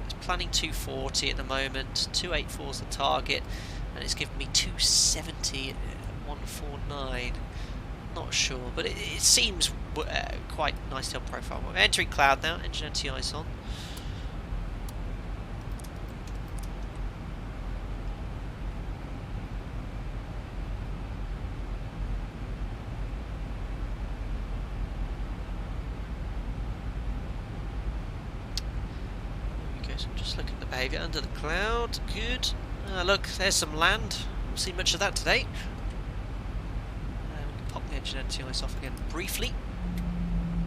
It's planning 240 at the moment. 284 is the target, and it's giving me 270 at 149. Not sure, but it seems quite nicely on profile. We're entering cloud now. Engine anti-ice on. So I'm just looking at the behaviour under the cloud. Good. Look, there's some land. We'll see much of that today. We can pop the engine anti-ice off again briefly.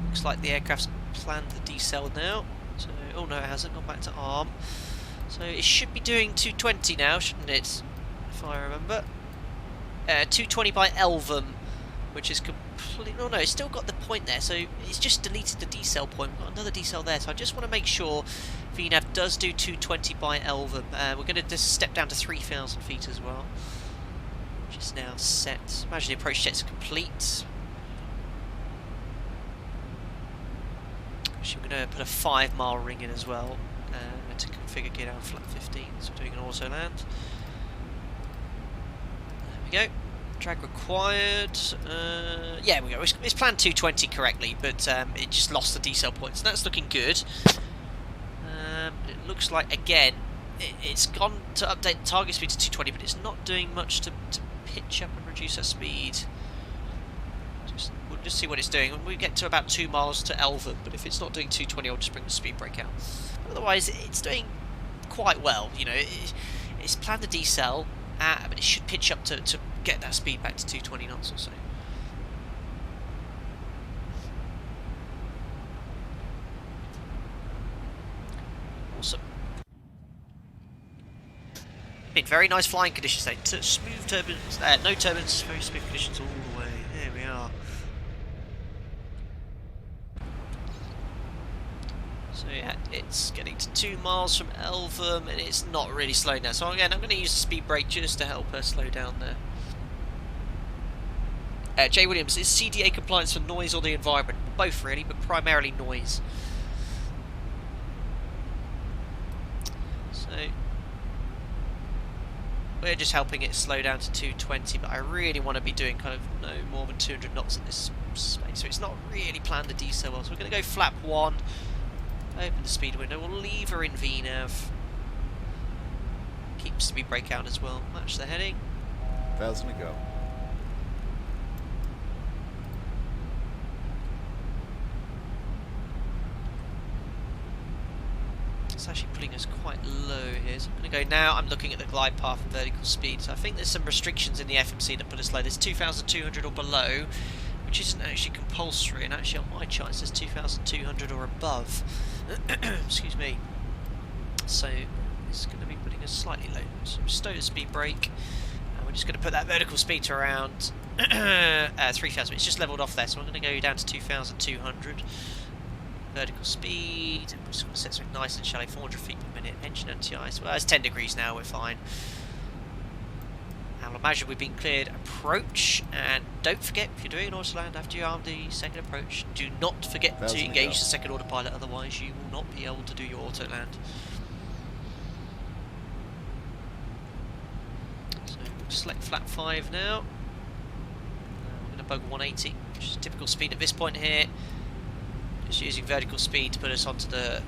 Looks like the aircraft's planned the decel now. So, oh no, it hasn't gone back to arm. So it should be doing 220 now, shouldn't it? If I remember. 220 by Elvum, which is complete. Oh no, it's still got the point there. So it's just deleted the decel point. We've got another decel there. So I just want to make sure VNAV does do 220 by Elvum. We're going to just step down to 3,000 feet as well, which is now set. Imagine the approach checks are complete. Actually, we're going to put a 5-mile ring in as well to configure get out flat 15. So we're doing an auto land. There we go. Drag required. Yeah, we go. It's planned 220 correctly, but it just lost the decel points, and that's looking good. It looks like, again, it's gone to update the target speed to 220, but it's not doing much to pitch up and reduce that speed. We'll just see what it's doing. When we get to about 2 miles to Elvum, but if it's not doing 220, I'll just bring the speed brake out. Otherwise, it's doing quite well. You know, it's planned the decel, but it should pitch up to get that speed back to 220 knots or so. Awesome. Been very nice flying conditions today. Smooth turbulence, no turbulence, very smooth conditions all the way. There we are. So yeah, it's getting to 2 miles from Elvum, and it's not really slowing down. So again, I'm going to use the speed brake just to help her slow down there. Jay Williams, is CDA compliance for noise or the environment? Both really, but primarily noise. So we're just helping it slow down to 220, but I really want to be doing kind of no more than 200 knots in this space. So it's not really planned the decel well. So we're going to go flap 1, open the speed window, we'll leave her in VNAV. Keep speed brake out as well, match the heading. 1,000 to go. It's actually putting us quite low here, so I'm going to go now. I'm looking at the glide path and vertical speed, so I think there's some restrictions in the FMC that put us low. There's 2,200 or below, which isn't actually compulsory, and actually on my chart it says 2,200 or above. Excuse me. So it's going to be putting us slightly low. So stow the speed brake, and we're just going to put that vertical speed to around 3,000. It's just leveled off there, so I'm going to go down to 2,200. Vertical speed, we're just going to set something nice and shallow, 400 feet per minute, engine anti-ice, well it's 10 degrees now, we're fine. I'll imagine we've been cleared approach, and don't forget, if you're doing an auto land after you arm the second approach, do not forget to engage the second order pilot, otherwise you will not be able to do your auto land. So we'll select flat 5 now, we're going to bug 180, which is typical speed at this point here. Just using vertical speed to put us onto the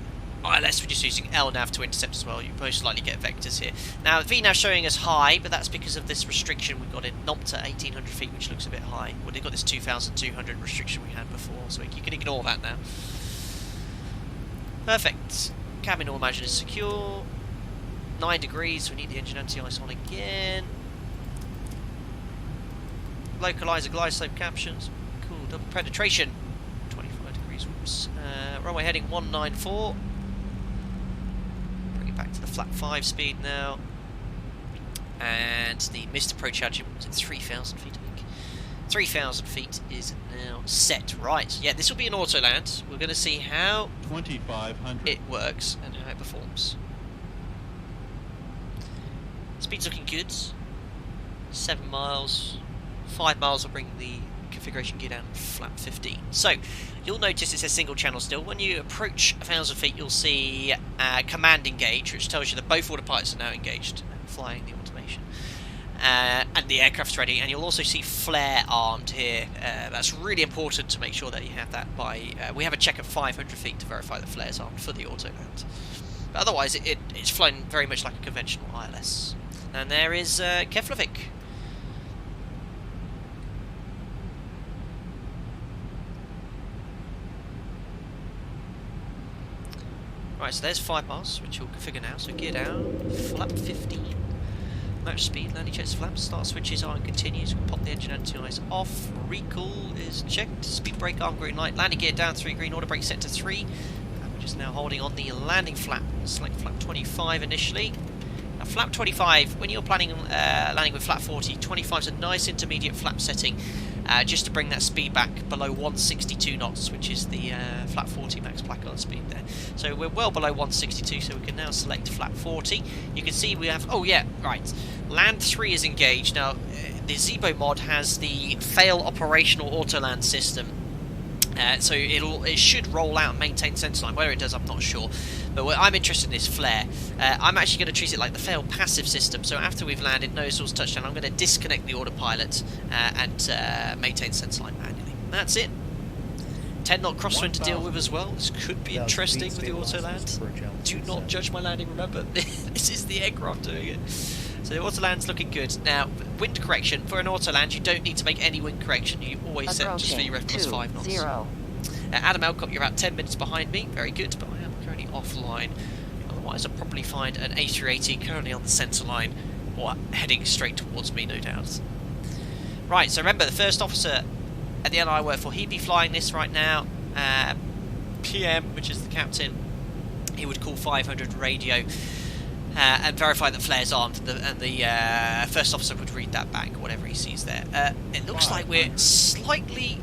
ILS, we're just using LNAV to intercept as well. You most likely get vectors here. Now VNAV showing us high, but that's because of this restriction we've got in NOMT at 1,800 feet, which looks a bit high. Well, they've got this 2,200 restriction we had before, so you can ignore that now. Perfect. Cabin all imagine is secure. 9 degrees, so we need the engine anti-ice on again. Localizer glide slope captions. Cool, double penetration. degrees. Whoops. Runway heading 194. Bring it back to the flat 5 speed now. And the missed approach altitude was at 3,000 feet, I think. 3,000 feet is now set. Right, yeah, this will be an auto land. We're going to see how 2,500. it works and how it performs. Speed's looking good. 7 miles. 5 miles will bring the configuration gear down to flap 15. So, you'll notice it says single channel still. When you approach 1,000 feet, you'll see command engage, which tells you that both autopilots are now engaged and flying the automation. And the aircraft's ready, and you'll also see flare armed here. That's really important to make sure that you have that by... we have a check at 500 feet to verify the flare's armed for the auto land. But otherwise, it's flown very much like a conventional ILS. And there is Keflavik. Right, so there's 5 miles, which we'll configure now. So gear down, flap 15. Match speed, landing checks flaps, start switches are and continues. We'll pop the engine anti-ice off. Recall is checked. Speed brake arm green light. Landing gear down 3 green, auto brake set to 3. And we're just now holding on the landing flap. Select flap 25 initially. Now flap 25, when you're planning landing with flap 40, 25 is a nice intermediate flap setting. Just to bring that speed back below 162 knots, which is the flap 40 max placard speed there. So we're well below 162, so we can now select flap 40. You can see we have, oh yeah, right, land 3 is engaged. Now, the ZIBO mod has the fail operational auto land system. So it should roll out and maintain centerline. Whether it does, I'm not sure. But I'm interested in this flare. I'm actually going to treat it like the fail passive system. So after we've landed, nozzles touchdown, I'm going to disconnect the autopilot and maintain centerline manually. That's it. 10 knot crosswind to deal with as well. This could be interesting with the auto land. Do not judge my landing. Remember, this is the aircraft doing it. So the auto land's looking good. Now, wind correction. For an auto land, you don't need to make any wind correction. You always set just VREF plus 5 knots. 0. Adam Elcott, you're about 10 minutes behind me. Very good, but I am currently offline. Otherwise, I'll probably find an A380 currently on the centre line, or heading straight towards me, no doubt. Right, so remember, the first officer at the airline I work for, he'd be flying this right now. PM, which is the captain, he would call 500 radio. And verify that flare's armed, and the first officer would read that back, whatever he sees there. It looks like we're slightly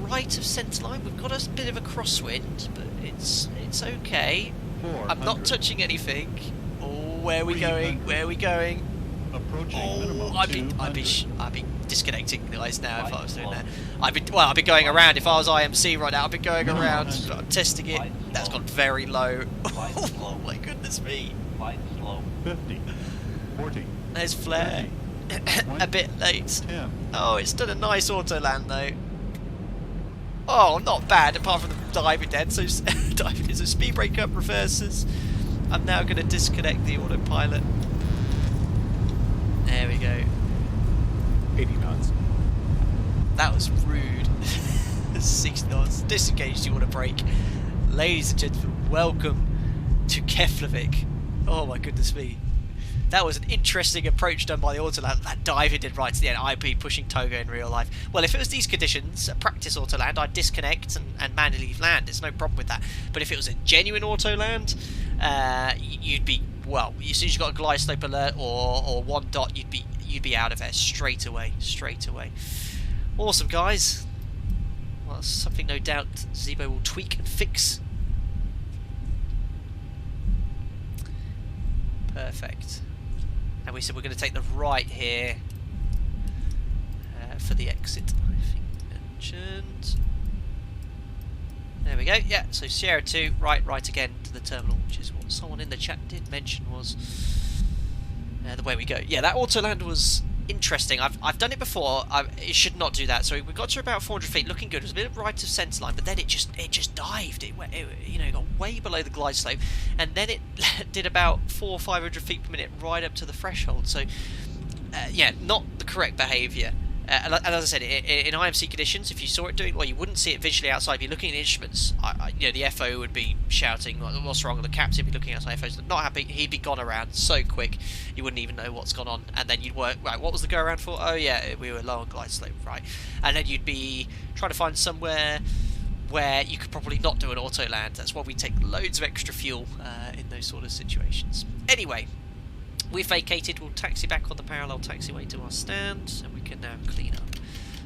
right of centerline. We've got a bit of a crosswind, but it's okay. I'm not touching anything. Oh, where are we going? Where are we going? Approaching minimum I'd be disconnecting guys now if I was doing that. I'd be going around. If I was IMC right now, I'd be going around. I'm testing it. That's gone very low. Oh my goodness me. 50, 40. There's flare. 20, A bit late. 10. Oh, it's done a nice auto land though. Oh, not bad, apart from the diving dead. So diving is a speed brake up, reverses. I'm now going to disconnect the autopilot. There we go. 80 knots. That was rude. 6 knots. Disengage the auto brake. Ladies and gentlemen, welcome to Keflavik. Oh my goodness me. That was an interesting approach done by the autoland. That diving did right to the end. I'd be pushing Togo in real life. Well, if it was these conditions, a practice autoland, I'd disconnect and manually land. There's no problem with that. But if it was a genuine autoland, you'd be, well, as soon as you got a glide slope alert or 1 dot, you'd be out of there straight away. Awesome, guys. Well, that's something no doubt ZIBO will tweak and fix. Perfect. And we said we're going to take the right here for the exit, I think mentioned. There we go. Yeah, so Sierra 2, right again to the terminal, which is what someone in the chat did mention was the way we go. Yeah, that auto land was interesting. I've done it before. It should not do that. So we got to about 400 feet, looking good. It was a bit of right of centre line, but then it just dived. It got way below the glide slope, and then it did about 400 or 500 feet per minute right up to the threshold. So yeah, not the correct behaviour. And as I said, in IMC conditions, if you saw it doing well, you wouldn't see it visually outside. If you're looking at instruments, the FO would be shouting, "What's wrong?" The captain would be looking outside. FO's not happy. He'd be gone around so quick, you wouldn't even know what's gone on. And then you'd work, right, what was the go around for? Oh yeah, we were low on glide slope, right? And then you'd be trying to find somewhere where you could probably not do an auto land. That's why we take loads of extra fuel in those sort of situations. Anyway, we've vacated. We'll taxi back on the parallel taxiway to our stand, and we can now clean up.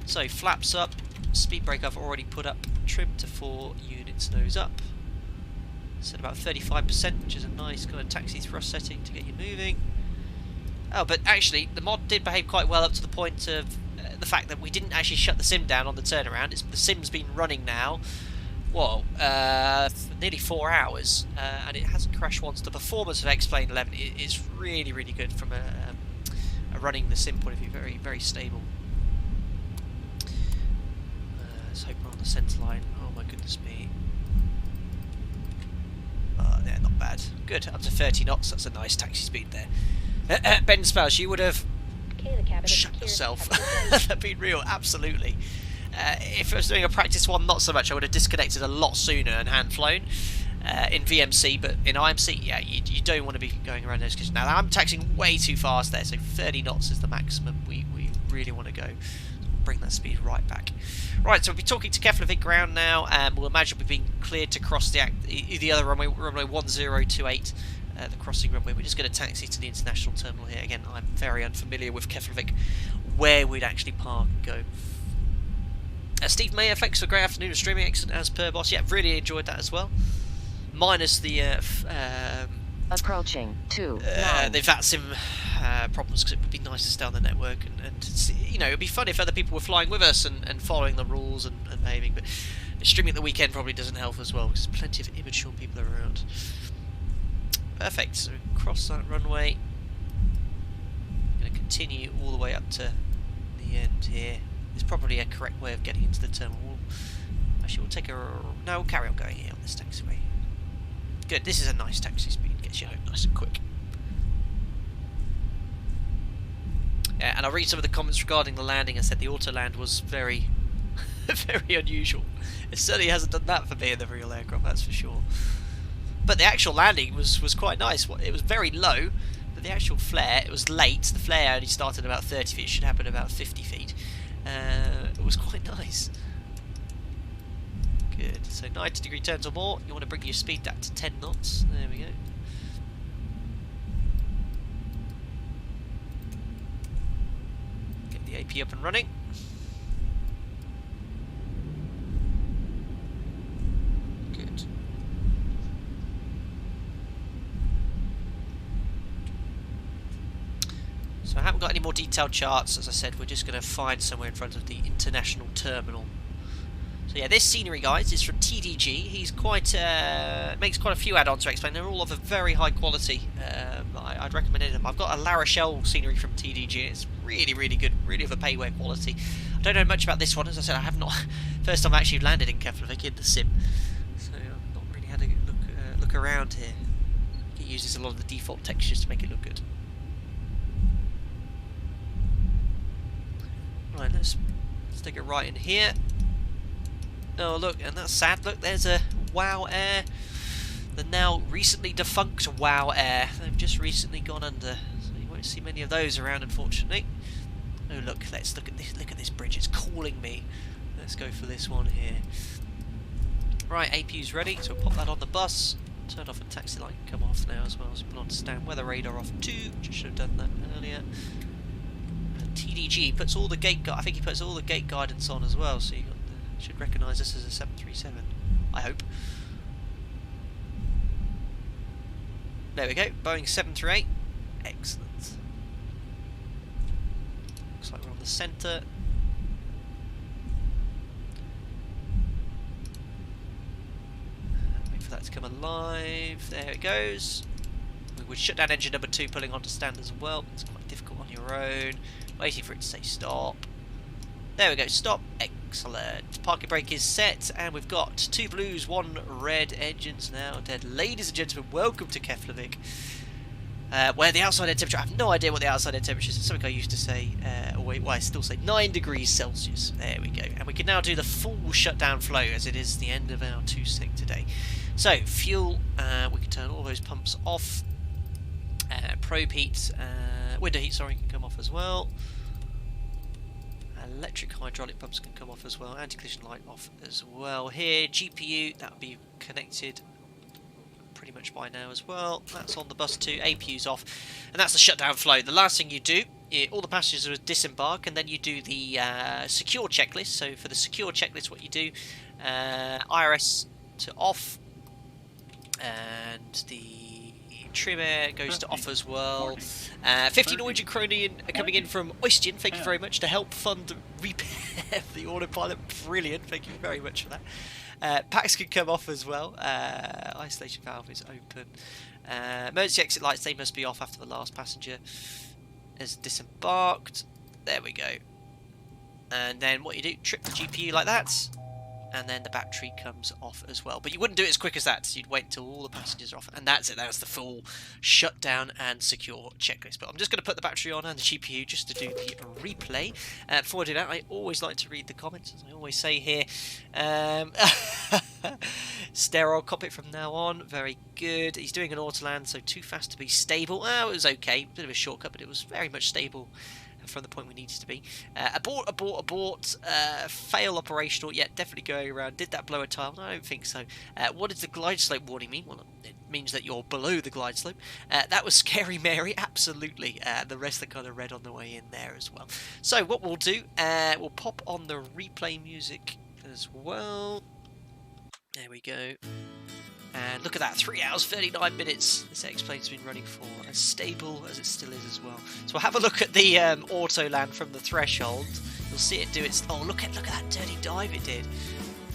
So flaps up, speed brake I've already put up, trim to 4 units nose up. Set about 35%, which is a nice kind of taxi thrust setting to get you moving. Oh, but actually, the mod did behave quite well up to the point of the fact that we didn't actually shut the sim down on the turnaround. The sim's been running now, whoa, nearly 4 hours, and it hasn't crashed once. The performance of X-Plane 11 is really, really good from a running the sim point of view. Very, very stable. Let's hope we're on the centre line. Oh my goodness me. Yeah, not bad. Good, up to 30 knots. That's a nice taxi speed there. Ben Spouse, you would have shut yourself. That'd been real, absolutely. If I was doing a practice one, not so much. I would have disconnected a lot sooner and hand flown in VMC, but in IMC, yeah, you don't want to be going around those conditions. Now, I'm taxiing way too fast there, so 30 knots is the maximum we really want to go. Bring that speed right back. Right, so we'll be talking to Keflavik ground now, and we'll imagine we've been cleared to cross the other runway 1028, the crossing runway. We're just going to taxi to the international terminal here. Again, I'm very unfamiliar with Keflavik, where we'd actually park and go. Steve Mayer, thanks for a great afternoon of streaming, excellent as per boss. Yeah, really enjoyed that as well. Minus the Approaching 2 the VATSIM problems, because it would be nice to stay on the network and see, you know, it'd be fun if other people were flying with us and following the rules and behaving, but streaming at the weekend probably doesn't help as well, because there's plenty of immature people around. Perfect, so cross that runway. Going to continue all the way up to the end here. There's probably a correct way of getting into the terminal. Actually, we'll take a... No, we'll carry on going here on this taxiway. Good, this is a nice taxi speed, gets you home nice and quick. Yeah, and I'll read some of the comments regarding the landing. I said the auto land was very, very unusual. It certainly hasn't done that for me in the real aircraft, that's for sure. But the actual landing was quite nice. It was very low, but the actual flare, it was late. The flare only started about 30 feet, it should happen about 50 feet. It was quite nice. Good, so 90-degree turns or more, you want to bring your speed back to 10 knots. There we go. Get the AP up and running. Good. So I haven't got any more detailed charts. As I said, we're just going to find somewhere in front of the international terminal. So yeah, this scenery, guys, is from TDG. He's quite makes quite a few add-ons to explain. They're all of a very high quality. I'd recommend them. I've got a La Rochelle scenery from TDG. It's really, really good, really of a payware quality. I don't know much about this one. As I said, I have not. First time I actually landed in Keflavik in the sim, so I've not really had a look around here. It uses a lot of the default textures to make it look good. Right, let's take a right in here. Oh look, and that's sad. Look, there's a Wow Air, the now recently defunct Wow Air. They've just recently gone under, so you won't see many of those around, unfortunately. Oh look, let's look at this. Look at this bridge. It's calling me. Let's go for this one here. Right, APU's ready, so we'll pop that on the bus. Turn off and taxi light can come off now as well. So we'll understand weather radar off too. Just should have done that earlier. TDG puts all the gate. I think he puts all the gate guidance on as well. So you got. Should recognise this as a 737, I hope. There we go, Boeing 738. Excellent. Looks like we're on the centre. Wait for that to come alive. There it goes. We would shut down engine number 2, pulling onto stand as well. It's quite difficult on your own. Waiting for it to say stop. There we go, stop. Excellent. Parking brake is set, and we've got 2 blues, 1 red, engines now dead. Ladies and gentlemen, welcome to Keflavik, where the outside air temperature, I have no idea what the outside air temperature is. It's something I used to say, I still say 9 degrees Celsius. There we go. And we can now do the full shutdown flow, as it is the end of our 2-sec today. So, fuel, we can turn all those pumps off. Probe heat, window heat, sorry, can come off as well. electric hydraulic pumps can come off as well. Anti-collision light off as well. Here, GPU, that will be connected pretty much by now as well. That's on the bus too. APU's off, and that's the shutdown flow. The last thing you do, all the passengers will disembark, and then you do the secure checklist. So for the secure checklist, what you do, IRS to off, and the trim air goes to off as well. 50 Norwegian kroner coming in from Øystein, thank you very much, to help fund the repair of the autopilot. Brilliant, thank you very much for that. Packs can come off as well. Isolation valve is open. Emergency exit lights, they must be off after the last passenger has disembarked. There we go. And then what you do, trip the GPU like that, and then the battery comes off as well. But you wouldn't do it as quick as that, so you'd wait until all the passengers are off, and that's it. That's the full shutdown and secure checklist. But I'm just going to put the battery on and the GPU just to do the replay. Before I do that, I always like to read the comments, as I always say here. Sterile cockpit from now on, very good. He's doing an autoland, so too fast to be stable. Oh, it was okay, bit of a shortcut, but it was very much stable from the point we needed to be. Abort, fail operational. Yeah, definitely going around. Did that blow a tile? No, I don't think so. What does the glide slope warning mean? Well, it means that you're below the glide slope. That was Scary Mary, absolutely. The rest are kind of red on the way in there as well. So what we'll do, we'll pop on the replay music as well. There we go. And look at that, 3 hours 39 minutes. This X-plane's been running for as stable as it still is as well. So we'll have a look at the auto land from the threshold. You'll see it do its. Oh, look at that dirty dive it did.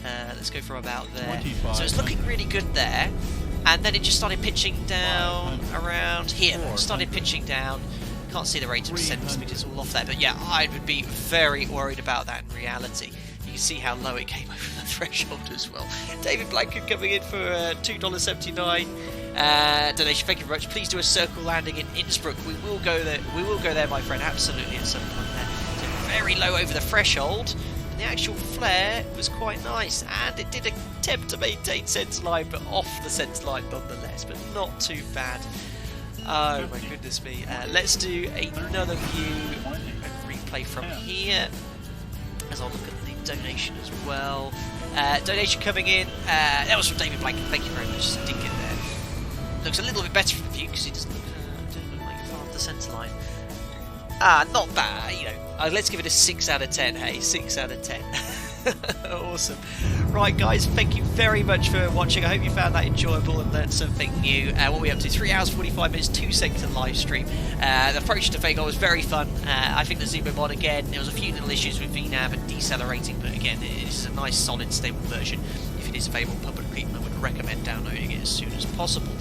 Let's go from about there. So it's looking really good there, and then it just started pitching down around here. Started pitching down. Can't see the rate of descent because it's all off there. But yeah, I would be very worried about that in reality. You see how low it came over the threshold as well. David Blanket coming in for $2.79 donation. Thank you very much. Please do a circle landing in Innsbruck. We will go there. We will go there, my friend. Absolutely at some point there. So very low over the threshold. And the actual flare was quite nice, and it did attempt to maintain sense line, but off the sense line nonetheless. But not too bad. Oh my goodness me. Let's do another view and replay from here, as I'll look at donation as well. Donation coming in. That was from David Blanket. Thank you very much. Didn't get there. Looks a little bit better from the view because it doesn't look like far off the centre line. Not bad. You know, let's give it a 6 out of 10. Hey, 6 out of 10. Awesome. Right, guys. Thank you very much for watching. I hope you found that enjoyable and learned something new. What are we up to? 3 hours 45 minutes, 2 seconds of live stream. The approach to Vagar was very fun. I think the ZIBO mod again. There was a few little issues with VNAV and decelerating, but again, it is a nice, solid, stable version. If it is available publicly, I would recommend downloading it as soon as possible.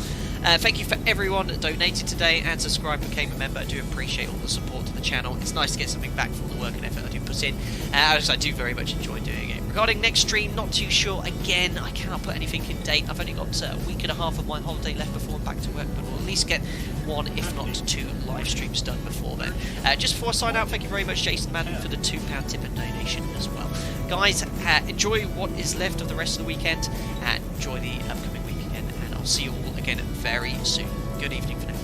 Thank you for everyone that donated today and subscribed, became a member. I do appreciate all the support to the channel. It's nice to get something back for all the work and effort I do put in. As I do very much enjoy doing it. Regarding next stream, not too sure. Again, I cannot put anything in date. I've only got a week and a half of my holiday left before I'm back to work, but we'll at least get 1, if not 2 live streams done before then. Just before I sign out, thank you very much, Jason Madden, for the £2 tip and donation as well. Guys, enjoy what is left of the rest of the weekend, and enjoy the upcoming week again, and I'll see you all again very soon. Good evening for now.